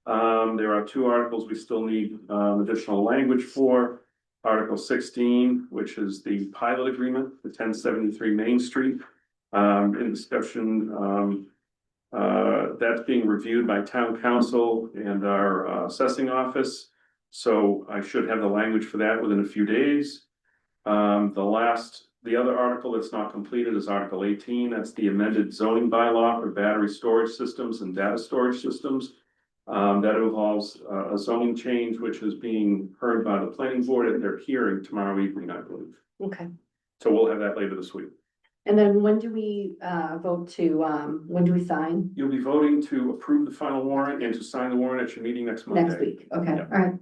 There are 2 articles we still need, additional language for. Article 16, which is the pilot agreement, the 1073 Main Street. In discussion, that's being reviewed by town council and our assessing office. So I should have the language for that within a few days. The other article that's not completed is Article 18. That's the amended zoning bylaw for battery storage systems and data storage systems. That involves a zoning change, which is being heard by the planning board at their hearing tomorrow evening, I believe. Okay. So we'll have that later this week. And then when do we vote to, when do we sign? You'll be voting to approve the final warrant and to sign the warrant at your meeting next Monday. Next week, okay, Yeah. all right.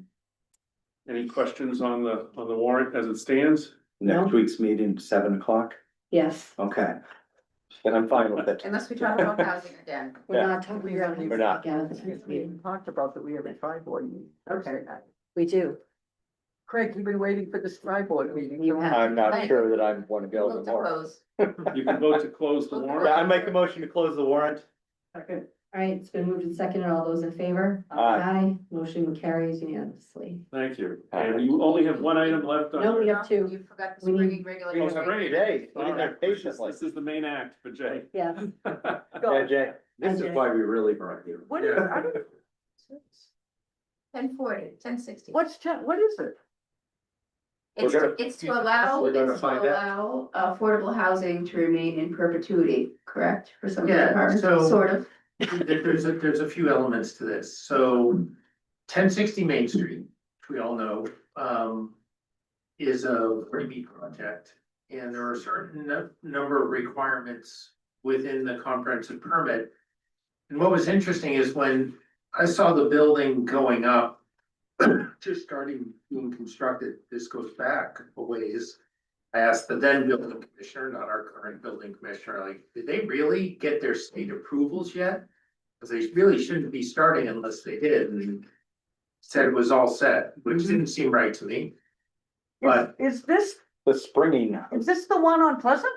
Any questions on the warrant as it stands? Next week's meeting, 7 o'clock. Yes, Okay. Then I'm fine with it. Unless we talk about housing again. we're not talking about it We're not. again at the next meeting. Talked about that we have a tri-board meeting. Okay. We do. Craig, you've been waiting for this tri-board meeting. You have. I'm not sure that I want to go Move to anymore. close. You can vote to close the warrant. Yeah, I make a motion to close the warrant. Second. All right, it's been moved and seconded. All those in favor? Aye. Motion carries unanimously. Thank you. And you only have one item left on. No, we have two. You forgot the We need- springing Oh, regulatory. great. Jay, sitting there This is- patiently. This is the main act for Jay. Yes. Yeah, Jay. This is why we really brought you. What is, I don't, 1040, 1060. what is it? It's, We're gonna- it's to allow, We're gonna it's to find out. allow affordable housing to remain in perpetuity, correct? For some of the Yeah, apartments, so- sort of. There's a few elements to this, so 1060 Main Street, which we all know, is a pretty big project. And there are a certain number of requirements within the comprehensive permit. And what was interesting is when I saw the building going up, just starting being constructed, this goes back a ways. I asked the then building commissioner, not our current building commissioner, like, did they really get their state approvals yet? Cause they really shouldn't be starting unless they did, and said it was all set, which didn't seem right to me. But Is this The springing. the one on Pleasant?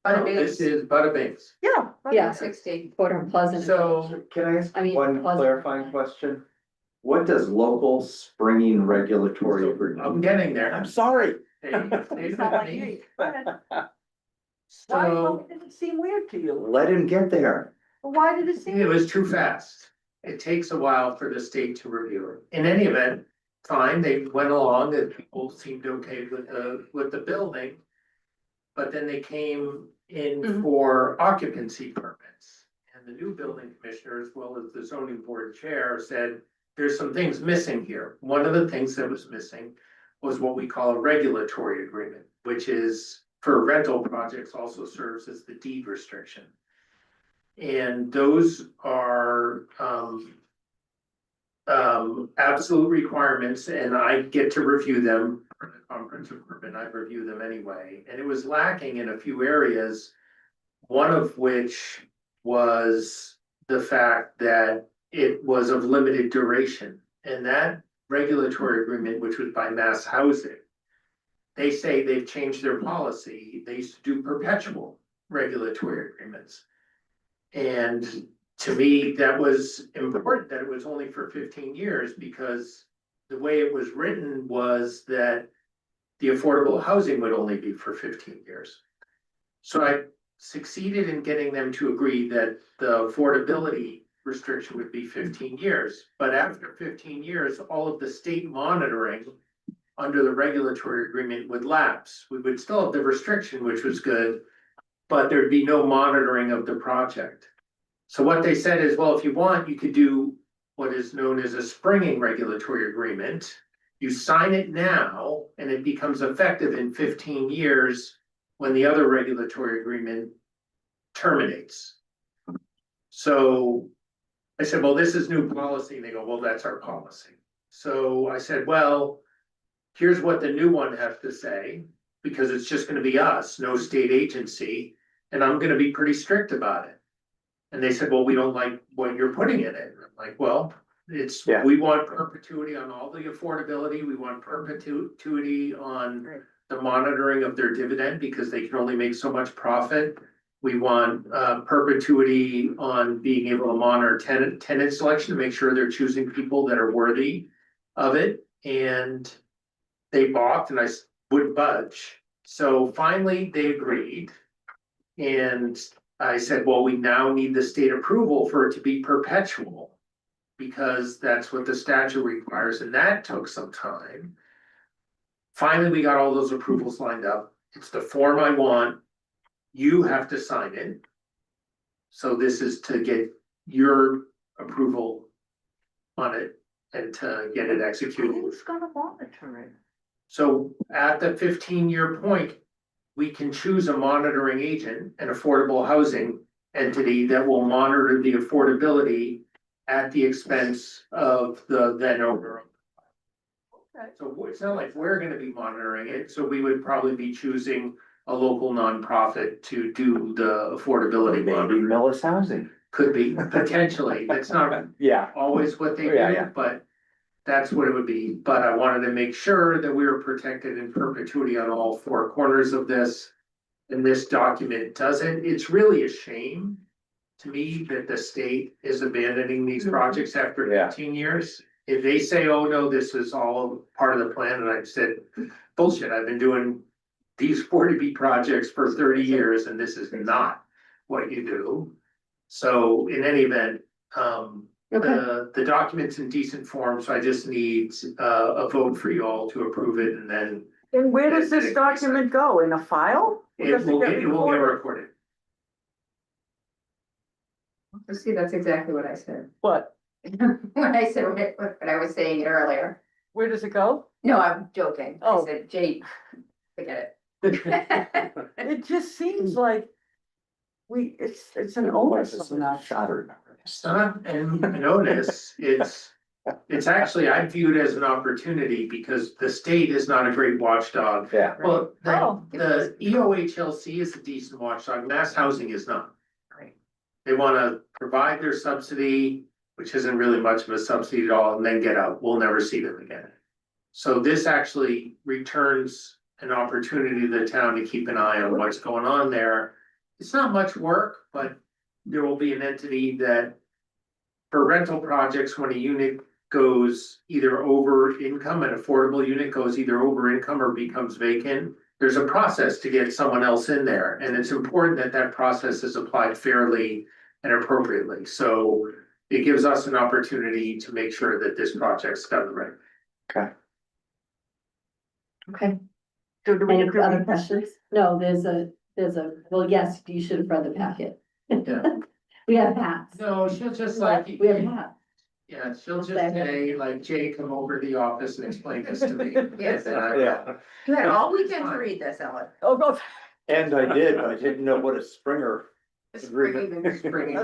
Bada this bing, is Bada Bings. Yeah. Yeah. 60. Quarter Pleasant. So can I ask I mean, one Pleasant. clarifying question? What does local springing regulatory agreement? I'm getting there. I'm sorry. They- they sent me- Why So did it seem weird to you? Let him get there. Why did it seem? it was too fast. It takes a while for the state to review it. In any event, fine, they went along and people seemed okay with the building. But then they came in for occupancy permits. And the new building commissioner, as well as the zoning board chair, said, there's some things missing here. One of the things that was missing was what we call a regulatory agreement, which is for rental projects also serves as the deed restriction. And those are absolute requirements, and I get to review them for the comprehensive permit. I review them anyway, and it was lacking in a few areas. One of which was the fact that it was of limited duration, and that regulatory agreement, which was by Mass Housing. They say they've changed their policy. They used to do perpetual regulatory agreements. And to me, that was important that it was only for 15 years, because the way it was written was that the affordable housing would only be for 15 years. So I succeeded in getting them to agree that the affordability restriction would be 15 years. But after 15 years, all of the state monitoring under the regulatory agreement would lapse. We would still have the restriction, which was good, but there'd be no monitoring of the project. So what they said is, well, if you want, you could do what is known as a springing regulatory agreement. You sign it now and it becomes effective in 15 years when the other regulatory agreement terminates. So I said, well, this is new policy. And they go, well, that's our policy. So I said, well, here's what the new one has to say, because it's just gonna be us, no state agency, and I'm gonna be pretty strict about it. And they said, well, we don't like what you're putting in it. I'm like, well, it's, Yeah. we want perpetuity on all the affordability, we want perpetuity on the monitoring of their dividend, because they can only make so much profit. We want perpetuity on being able to monitor tenant selection to make sure they're choosing people that are worthy of it. And they balked and I wouldn't budge. So finally they agreed. And I said, well, we now need the state approval for it to be perpetual, because that's what the statute requires, and that took some time. Finally, we got all those approvals lined up. It's the form I want. You have to sign it. So this is to get your approval on it and to get it executed. Who's gonna monitor it? So at the 15-year point, we can choose a monitoring agent, an affordable housing entity that will monitor the affordability at the expense of the then owner. Okay. So it's not like we're gonna be monitoring it, so we would probably be choosing a local nonprofit to do the affordability Maybe monitoring. Millis Housing. Could be, potentially, that's not Yeah. always what they Yeah, do, yeah. but that's what it would be. But I wanted to make sure that we were protected in perpetuity on all four corners of this. And this document doesn't, it's really a shame to me that the state is abandoning these projects after Yeah. 15 years. If they say, oh, no, this is all part of the plan, and I said, bullshit, I've been doing these 40B projects for 30 years, and this is not what you do. So in any event, the document's in decent form, so I just need a vote for you all to approve it, and then And where does this document go? In a file? it will get recorded. See, that's exactly what I said. What? When I said, when I was saying it earlier. Where does it go? No, I'm joking. I Oh. said, Jade, forget It just seems like it's an onus on us. It's not an onus, it's actually, I view it as an opportunity because the state is not a great watchdog. Yeah. Well, Oh. the EOHLC is a decent watchdog, mass housing is not. Right. They wanna provide their subsidy, which isn't really much of a subsidy at all, and then get out, we'll never see them again. So this actually returns an opportunity to the town to keep an eye on what's going on there. It's not much work, but there will be an entity that for rental projects, when a unit goes either over income, an affordable unit goes either over income or becomes vacant, there's a process to get someone else in there, and it's important that that process is applied fairly and appropriately. So it gives us an opportunity to make sure that this project's done right. Okay. So do we Any have to other read this? questions? No, there's a, well, yes, you should have read the packet. Yeah. We have hats. No, she'll just like. We have hats. Yeah, she'll just say, like, Jay, come over to the office and explain this to me. Yes. And I- Yeah. You had all weekend to read this, Ellen. Oh, go. And I did, but I didn't know what a Springer agreement. A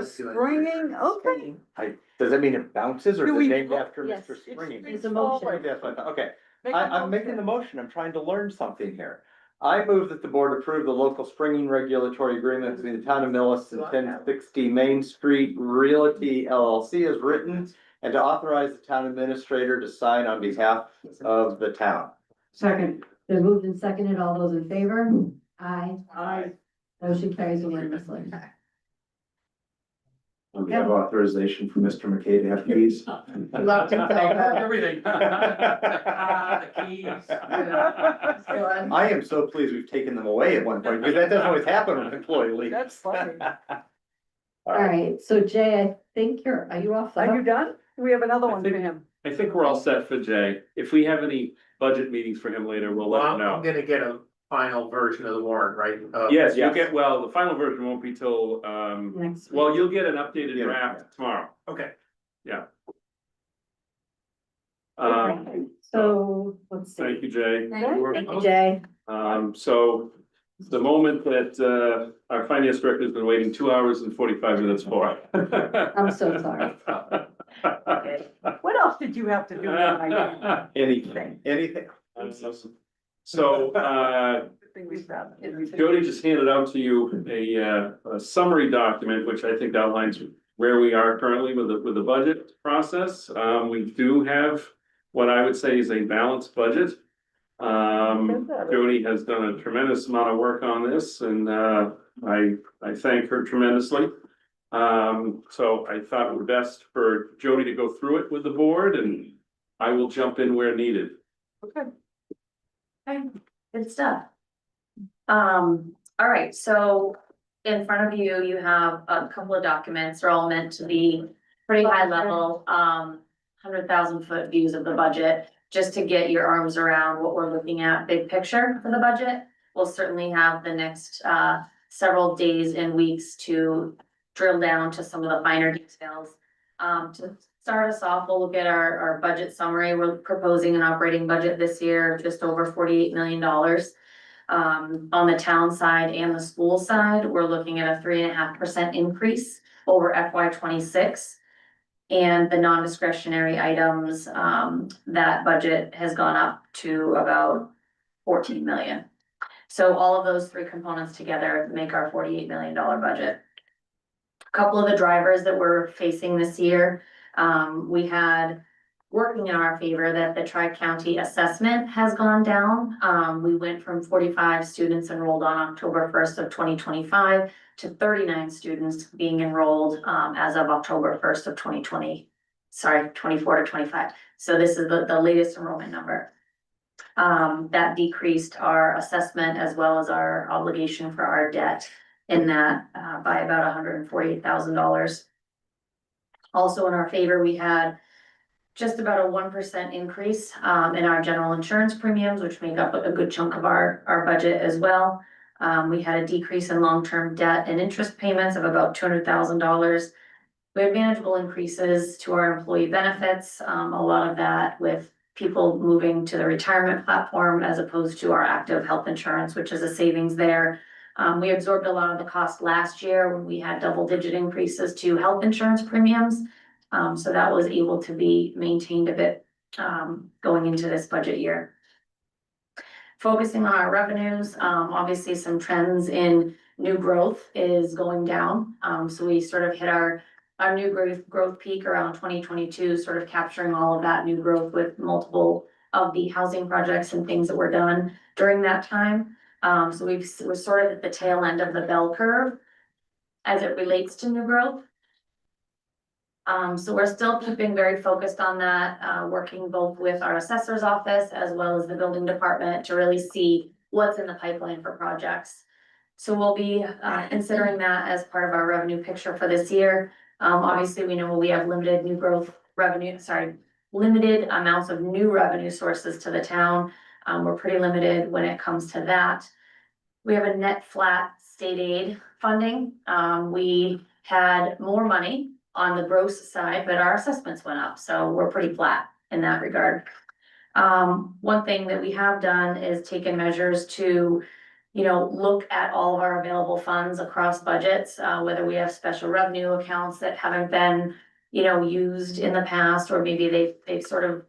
springing, okay. Does that mean it bounces or Do is we it named vote? after Yes, Mr. Springing? it's a motion. Oh, right, that's what I thought. Okay, Make a I'm making motion. the motion. I'm trying to learn something here. I move that the board approve the local springing regulatory agreement between the town of Millis and 1060 Main Street Realty LLC as written, and to authorize the town administrator to sign on behalf of the town. Second. Been moved and seconded. All those in favor? Aye. Aye. Motion carries unanimously. We have authorization for Mr. McKay to have keys. Everything. The keys. I am so pleased we've taken them away at one point, because that doesn't always happen with employee leave. That's funny. All right, so Jay, I think are you off? the Are you hook? done? We have another one for him. I think we're all set for Jay. If we have any budget meetings for him later, we'll Well, let I'm him know. gonna get a final version of the warrant, right? Yes, you'll Yes. get, well, the final version won't be till, Next well, you'll get an updated Yeah. draft tomorrow. Okay. So, let's see. Thank you, Jay. Thank you, Jay. So the moment that, our finance director has been waiting 2 hours and 45 minutes for. I'm so sorry. What else did you have to do tonight? Anything. So, Good thing we stopped. Jody just handed out to you a summary document, which I think outlines where we are currently with the budget process. We do have what I would say is a balanced budget. Jody has done a tremendous amount of work on this, and I thank her tremendously. So I thought it would best for Jody to go through it with the board, and I will jump in where needed. Okay. Okay, good stuff. All right, so in front of you, you have a couple of documents. They're all meant to be pretty high level, 100,000 foot views of the budget, just to get your arms around what we're looking at, big picture for the budget. We'll certainly have the next several days and weeks to drill down to some of the finer details. To start us off, we'll look at our budget summary. We're proposing an operating budget this year, just over $48 million. On the town side and the school side, we're looking at a 3.5% increase over FY '26. And the non-discretionary items, that budget has gone up to about 14 million. So all of those three components together make our $48 million budget. A couple of the drivers that we're facing this year, we had working in our favor that the Tri-County assessment has gone down. We went from 45 students enrolled on October 1st of 2025 to 39 students being enrolled as of October 1st of 24 to 25. So this is the latest enrollment number. That decreased our assessment as well as our obligation for our debt in that by about $148,000. Also in our favor, we had just about a 1% increase in our general insurance premiums, which make up a good chunk of our budget as well. We had a decrease in long-term debt and interest payments of about $200,000. We had manageable increases to our employee benefits, a lot of that with people moving to the retirement platform as opposed to our active health insurance, which is a savings there. We absorbed a lot of the cost last year when we had double-digit increases to health insurance premiums. So that was able to be maintained a bit going into this budget year. Focusing on our revenues, obviously some trends in new growth is going down. So we sort of hit our new growth peak around 2022, sort of capturing all of that new growth with multiple of the housing projects and things that were done during that time. So we're sort of at the tail end of the bell curve as it relates to new growth. So we're still keeping very focused on that, working both with our assessor's office as well as the building department to really see what's in the pipeline for projects. So we'll be considering that as part of our revenue picture for this year. Obviously, we know we have limited amounts of new revenue sources to the town. We're pretty limited when it comes to that. We have a net flat state aid funding. We had more money on the gross side, but our assessments went up, so we're pretty flat in that regard. One thing that we have done is taken measures to, look at all of our available funds across budgets, whether we have special revenue accounts that haven't been, used in the past, or maybe they've sort of,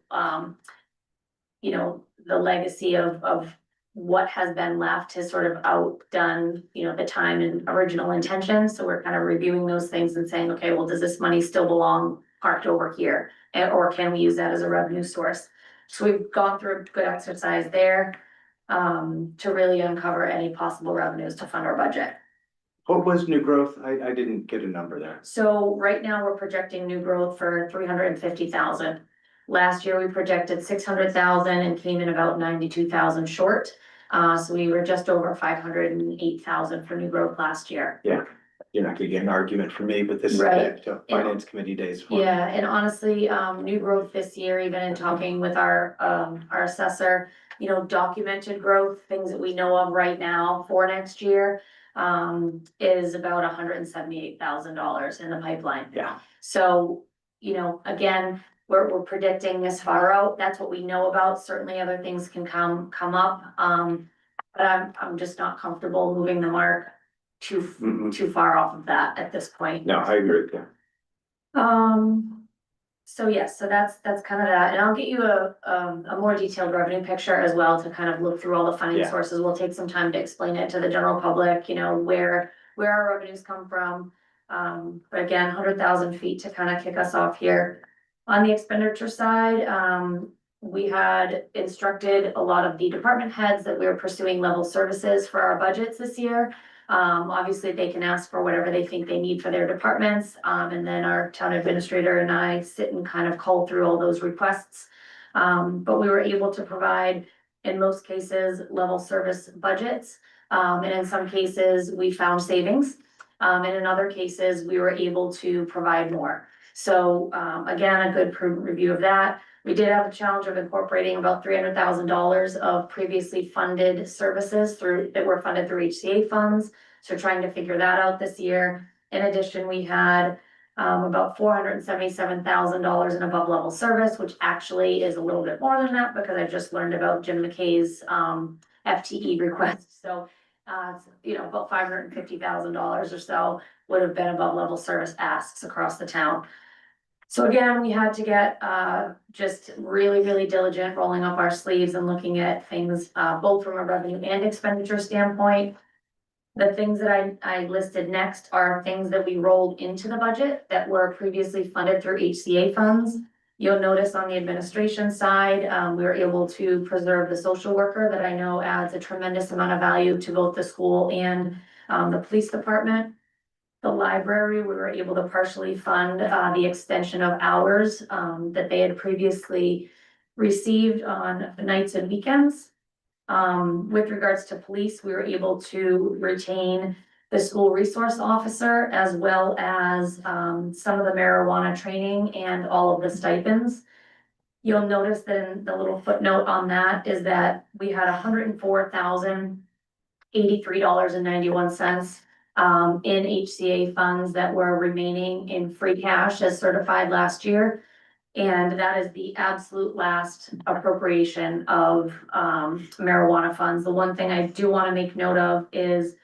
the legacy of what has been left has sort of outdone, the time and original intention. So we're kind of reviewing those things and saying, okay, well, does this money still belong parked over here? Or can we use that as a revenue source? So we've gone through a good exercise there to really uncover any possible revenues to fund our budget. What was new growth? I didn't get a number there. So right now we're projecting new growth for 350,000. Last year we projected 600,000 and came in about 92,000 short. So we were just over 508,000 for new growth last year. Yeah, you're not gonna get an argument from me, but this is Right. back to finance committee days. for me. Yeah, and honestly, new growth this year, even in talking with our assessor, documented growth, things that we know of right now for next year, is about $178,000 in the pipeline. Yeah. So, again, we're predicting this far out. That's what we know about. Certainly other things can come up. But I'm just not comfortable moving the mark too far off of that at this point. No, I agree with you. So yes, so that's kind of that, and I'll get you a more detailed revenue picture as well to kind of look through all the funding Yeah. sources. We'll take some time to explain it to the general public, where our revenues come from. But again, 100,000 feet to kind of kick us off here. On the expenditure side, we had instructed a lot of the department heads that we were pursuing level services for our budgets this year. Obviously, they can ask for whatever they think they need for their departments. And then our town administrator and I sit and kind of cull through all those requests. But we were able to provide, in most cases, level service budgets. And in some cases, we found savings. And in other cases, we were able to provide more. So, again, a good review of that. We did have a challenge of incorporating about $300,000 of previously funded services that were funded through HCA funds. So trying to figure that out this year. In addition, we had about $477,000 in above level service, which actually is a little bit more than that because I just learned about Jim McKay's FTE request. So, about $550,000 or so would have been above level service asks across the town. So again, we had to get just really, really diligent, rolling up our sleeves and looking at things both from a revenue and expenditure standpoint. The things that I listed next are things that we rolled into the budget that were previously funded through HCA funds. You'll notice on the administration side, we were able to preserve the social worker that I know adds a tremendous amount of value to both the school and the police department. The library, we were able to partially fund the extension of hours that they had previously received on nights and weekends. With regards to police, we were able to retain the school resource officer as well as some of the marijuana training and all of the stipends. You'll notice that in the little footnote on that is that we had $104,083.91 in HCA funds that were remaining in free cash as certified last year. And that is the absolute last appropriation of marijuana funds. The one thing I do want to make note of is,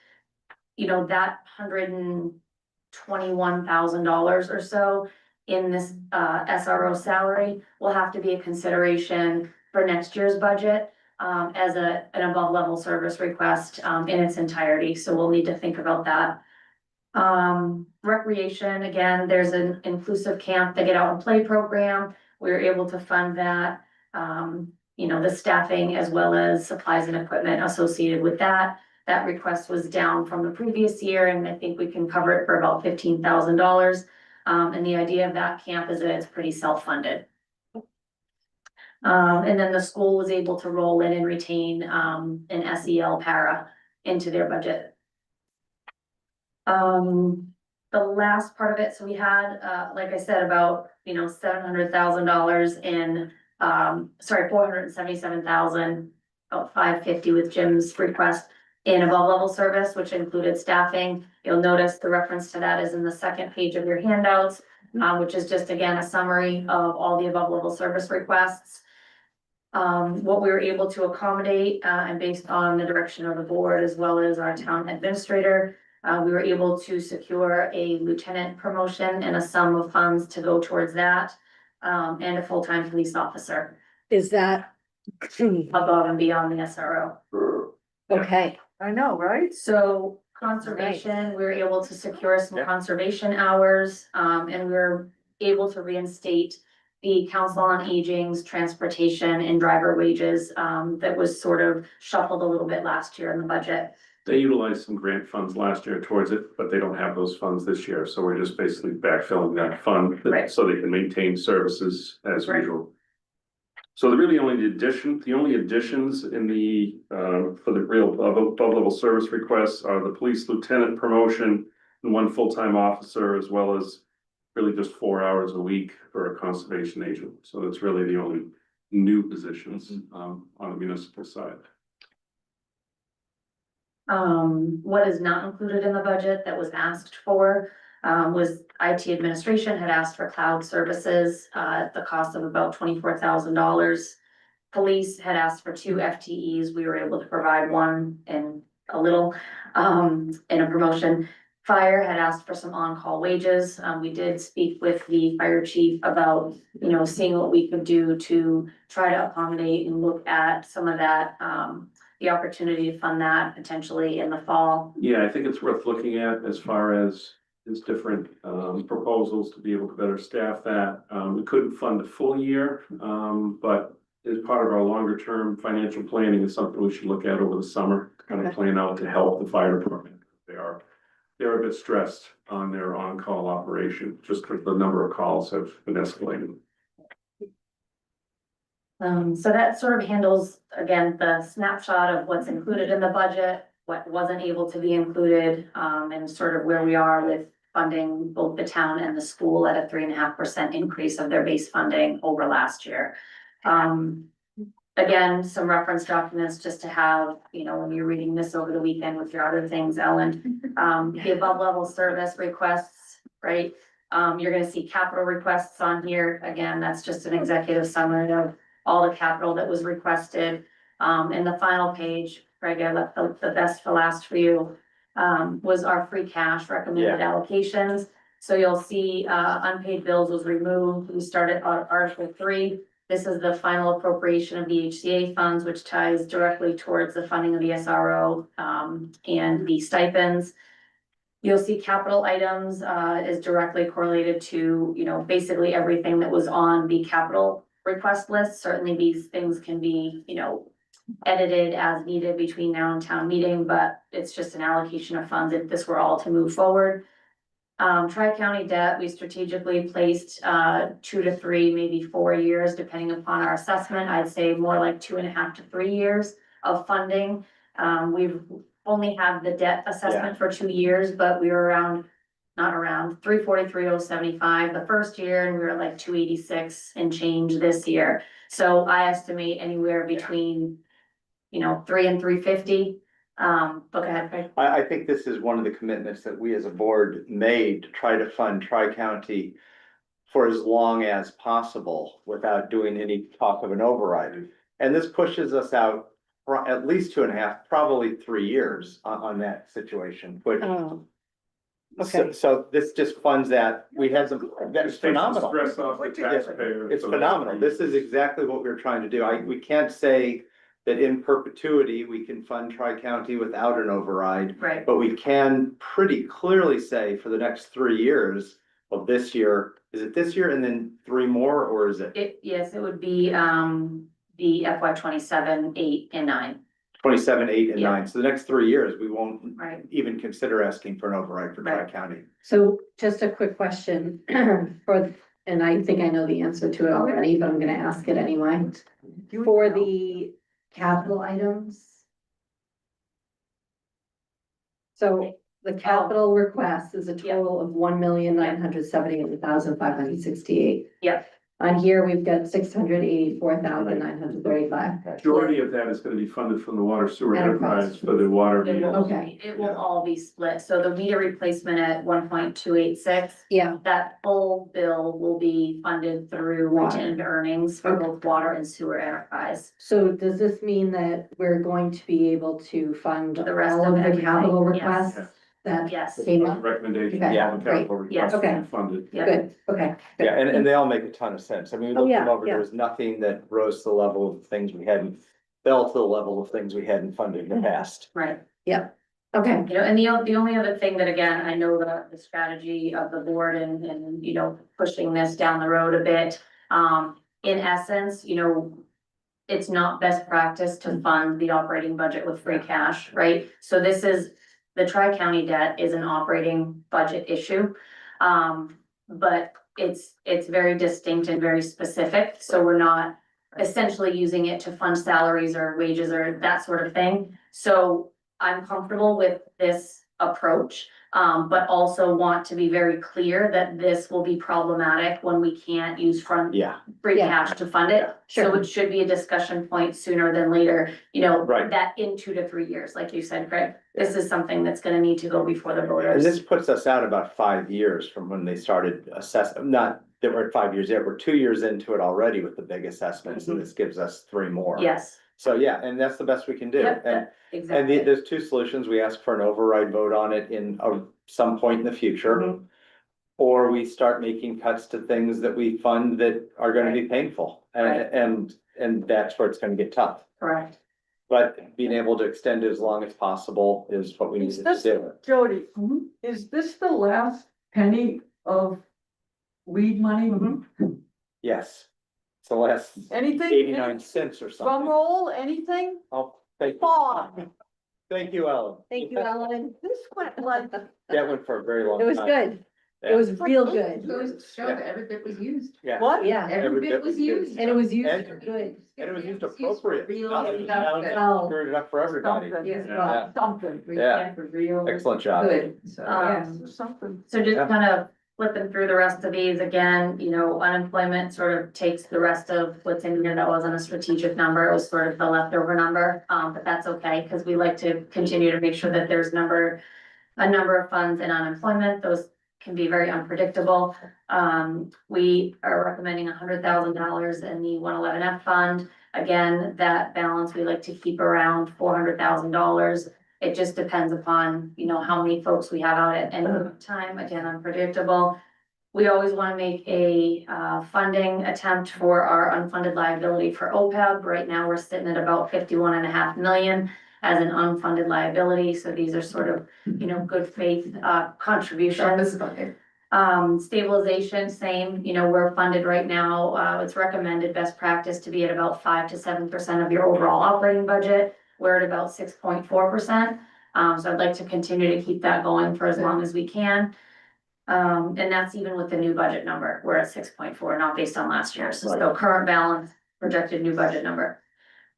that $121,000 or so in this SRO salary will have to be a consideration for next year's budget as an above level service request in its entirety. So we'll need to think about that. Recreation, again, there's an inclusive camp, the Get Out and Play program. We were able to fund that, the staffing as well as supplies and equipment associated with that. That request was down from the previous year, and I think we can cover it for about $15,000. And the idea of that camp is that it's pretty self-funded. And then the school was able to roll in and retain an SEL para into their budget. The last part of it, so we had, like I said, about, $700,000 in, $477,000, about $550 with Jim's request in above level service, which included staffing. You'll notice the reference to that is in the second page of your handouts, which is just, again, a summary of all the above level service requests. What we were able to accommodate, and based on the direction of the board as well as our town administrator, we were able to secure a lieutenant promotion and a sum of funds to go towards that, and a full-time police officer. Is that Above and beyond the SRO. okay? I know, right? So conservation, we were able to secure some conservation hours, and we were able to reinstate the Council on Aging's transportation and driver wages, that was sort of shuffled a little bit last year in the budget. They utilized some grant funds last year towards it, but they don't have those funds this year, so we're just basically backfilling that fund. Right. So they can maintain services as Right. usual. So the only additions in the, for the real above level service requests are the police lieutenant promotion and one full-time officer, as well as really just 4 hours a week for a conservation agent. So that's really the only new positions, on the municipal side. What is not included in the budget that was asked for, was IT administration had asked for cloud services, at the cost of about $24,000. Police had asked for 2 FTEs. We were able to provide one and a little, in a promotion. Fire had asked for some on-call wages. We did speak with the fire chief about, seeing what we could do to try to accommodate and look at some of that, the opportunity to fund that potentially in the fall. Yeah, I think it's worth looking at as far as different proposals to be able to better staff that. We couldn't fund a full year, but as part of our longer term financial planning is something we should look at over the summer, to kind of plan out to help the fire department. They're a bit stressed on their on-call operation, just because the number of calls have been escalating. So that sort of handles, again, the snapshot of what's included in the budget, what wasn't able to be included, and sort of where we are with funding both the town and the school at a 3.5% increase of their base funding over last year. Again, some reference documents just to have, when you're reading this over the weekend with your other things, Ellen, the above level service requests, right? You're gonna see capital requests on here. Again, that's just an executive summary of all the capital that was requested. And the final page, Greg, I left the best for last for you, was our free cash recommended allocations. So you'll see, unpaid bills was removed. We started on Article 3. This is the final appropriation of the HCA funds, which ties directly towards the funding of the SRO, and the stipends. You'll see capital items, is directly correlated to, basically everything that was on the capital request list. Certainly these things can be, edited as needed between now and town meeting, but it's just an allocation of funds if this were all to move forward. Tri-county debt, we strategically placed 2 to 3, maybe 4 years, depending upon our assessment. I'd say more like 2.5 to 3 years of funding. We've only had the debt assessment for 2 years, but we were not around 343,075 the first year, and we were like 286 and change this year. So I estimate anywhere between, 3 and 350. But go ahead, Craig. I think this is one of the commitments that we as a board made to try to fund Tri-County for as long as possible without doing any talk of an override. And this pushes us out for at least 2.5, probably 3 years on that situation, which. So this just funds that. We had some, that's phenomenal. Stress off the taxpayer. It's phenomenal. This is exactly what we're trying to do. We can't say that in perpetuity, we can fund Tri-County without an override. Right. But we can pretty clearly say for the next 3 years, well, this year, is it this year and then 3 more, or is it? Yes, it would be, the FY 27, 8, and 9. 27, 8, and Yeah. 9. So the next 3 years, we won't Right. even consider asking for an override for Tri-County. So just a quick question and I think I know the answer to it already, but I'm gonna ask it anyway. For the capital items. So the capital request is a total of 1,978,568. Yep. On here, we've got 684,935. Majority of that is gonna be funded from the water sewer Enterprise. enterprise for the water. It will, Okay. it will all be split. So the meter replacement at 1.286. Yeah. That full bill will be funded through Water. retained earnings for both water and sewer enterprise. So does this mean that we're going to be able to fund The rest all of of the everything, capital yes. requests that Yes. came up? Recommendation, Okay, all the capital great. Yes. requests Okay. are funded. Yeah. Good, okay. good. Yeah, and they all make a ton of sense. I mean, we Oh, looked yeah, them over, there yeah. was nothing that rose to the level of things we hadn't, fell to the level of things we hadn't funded in the past. Right. Okay, And the only other thing that, again, I know the strategy of the board and, pushing this down the road a bit. In essence, it's not best practice to fund the operating budget with free cash, right? So the Tri-County debt is an operating budget issue. But it's very distinct and very specific, so we're not essentially using it to fund salaries or wages or that sort of thing. So I'm comfortable with this approach, but also want to be very clear that this will be problematic when we can't use Yeah, free Yeah. cash to fund it. So Sure. it should be a discussion point sooner than later, Right. that in 2 to 3 years, like you said, Craig. This is something that's gonna need to go before the and voters. this puts us out about 5 years from when they started assessing, not that we're at 5 years yet, we're 2 years into it already with the big assessments, and this gives us 3 more. Yes. So, yeah, and that's the best we can do. Yep, And exactly. there's 2 solutions. We ask for an override vote on it in some point in the future. Mhm. Or we start making cuts to things that we fund that are gonna be painful, Right. and that's where it's gonna get tough. Correct. But being able to extend it as long as possible is what we need Is to this, do. Jody, is this the last penny of weed money? Yes. It's the last Anything? 89 cents or Drum something. roll, anything? Oh, thank Fun. you, Ellen. thank you, Ellen. This went like, That went for a very long It time. was good. It Yeah. was real good. Goes to show that every bit was used. Yeah. what? Yeah, Every bit was used. and it was used And- for good. And it was used for appropriate. real Not that the town stuff. screwed it up for everybody. Something, Yeah. something. Yeah. For real. Excellent job. Good, so, yeah. Something. So just Yeah. kind of flipping through the rest of these again, unemployment sort of takes the rest of what's in here that wasn't a strategic number, it was sort of the leftover number. But that's okay, because we like to continue to make sure that there's a number of funds in unemployment. Those can be very unpredictable. We are recommending $100,000 in the 111F fund. Again, that balance we like to keep around $400,000. It just depends upon, you know, how many folks we have out at any time, again, unpredictable. We always want to make a funding attempt for our unfunded liability for OPEB. Right now, we're sitting at about 51.5 million as an unfunded liability. So these are sort of, you know, good faith contributions. Stabilization, same, you know, we're funded right now. It's recommended best practice to be at about 5 to 7% of your overall operating budget. We're at about 6.4%. So I'd like to continue to keep that going for as long as we can. And that's even with the new budget number. We're at 6.4, not based on last year's. So current balance, projected new budget number.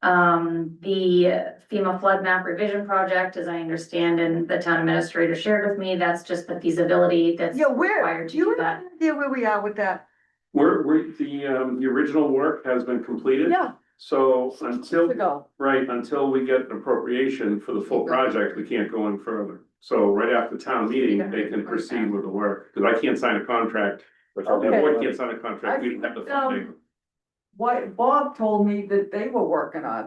The FEMA flood map revision project, as I understand, and the town administrator shared with me, that's just the feasibility that's required to do that. idea where we are with that? The original work has been completed. Yeah. So until, Ago. right, until we get an appropriation for the full project, we can't go any further. So right after town meeting, they can proceed with the work, because I can't sign a contract. The board can't sign a contract, we don't have the funding. What Bob told me that they were working on,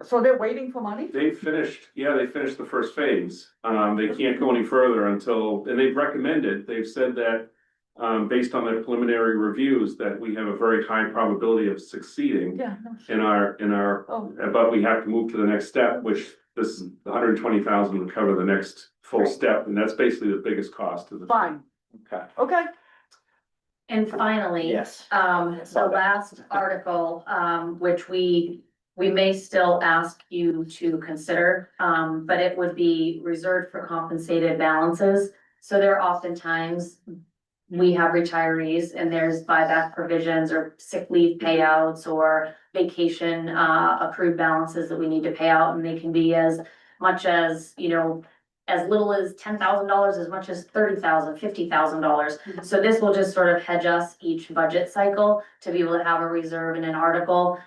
so they're waiting for money? They finished the first phase. They can't go any further until, and they've recommended, they've said that, based on their preliminary reviews, that we have a very high probability of succeeding Yeah. in our, Oh. but we have to move to the next step, which this is 120,000 would cover the next full step, and that's basically the biggest cost of the. Fine, Okay. okay. And finally, Yes. the last article, which we may still ask you to consider, but it would be reserved for compensated balances. So there are oftentimes, we have retirees and there's buyback provisions or sick leave payouts or vacation, accrued balances that we need to pay out, and they can be as much as, you know, as little as $10,000, as much as $30,000, $50,000. So this will just sort of hedge us each budget cycle to be able to have a reserve in an article.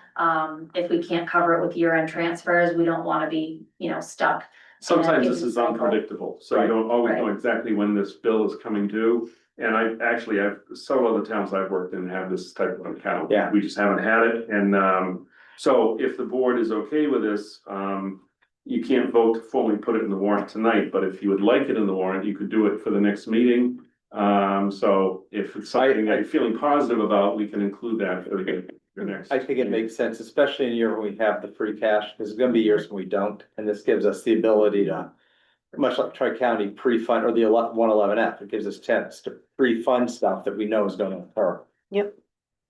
If we can't cover it with year-end transfers, we don't want to be, you know, stuck. Sometimes this is unpredictable, so you don't always know exactly when this bill is coming due. And I've several other towns I've worked in have this type of account. Yeah. We just haven't had it, and, so if the board is okay with this, you can't vote to formally put it in the warrant tonight, but if you would like it in the warrant, you could do it for the next meeting. So if it's something that you're feeling positive about, we can include that for the next. I think it makes sense, especially in a year when we have the free cash, because there's gonna be years when we don't, and this gives us the ability to, much like Tri-County pre-fund, or the 111F, it gives us chance to pre-fund stuff that we know is gonna occur. Yep.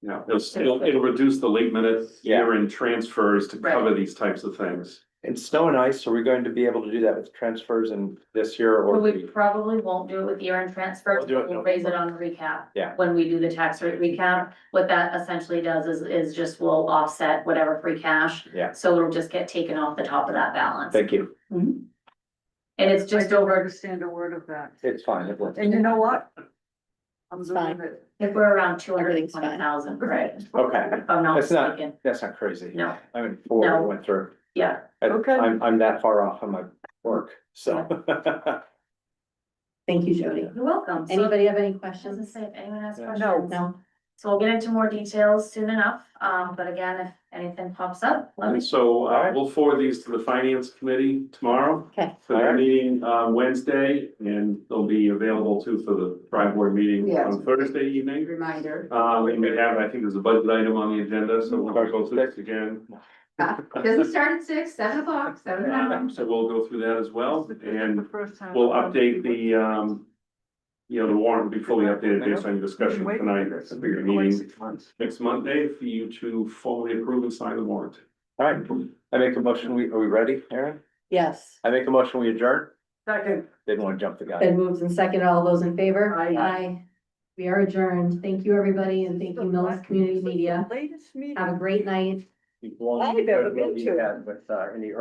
Yeah, it'll reduce the late minute year-end transfers to cover these types of things. And snow and ice, are we going to be able to do that with transfers in this year or? Well, we probably won't do it with year-end transfers, We'll do it but we'll raise it on the recap. Yeah. When we do the tax rate recap, what that essentially does is just will offset whatever free cash. Yeah. So it'll just get taken off the top of that balance. Thank you. And it's just I don't over, understand a word of that. It's fine. It works. And you know what? I'm It's doing fine. it. if we're around 220,000, right? Okay, If I'm not that's not, mistaken, that's not crazy. no, I mean, four No. went through. yeah. Okay. I'm that far off on my work, so. Thank you, Jody. You're welcome. So, Anybody have any I was gonna questions? say, if anyone has Yeah. questions. No. So we'll get into more details soon enough, but again, if anything pops up, let me. And so, we'll forward these to the finance committee tomorrow. Okay. For their meeting, Wednesday, and they'll be available too for the tri-board meeting Yes. on Thursday evening. Reminder. And we have, I think there's a budget item on the agenda, so we'll go through this again. Doesn't start at 6, 7 o'clock, 7 So we'll go through that as well, and The first time. we'll update the, the warrant will be fully updated based on your discussion tonight. So your meeting next Monday for you to formally approve and sign the warrant. All right, I make a motion, are we ready, Aaron? Yes. I make a motion, we adjourn? Second. Didn't want to jump the gun. Been moved and seconded. All those in favor? Aye. We are adjourned. Thank you, everybody, and thank you, Millis Community Media. Latest meeting. Have a great night. You've blown I've ever been what you to. had with, in the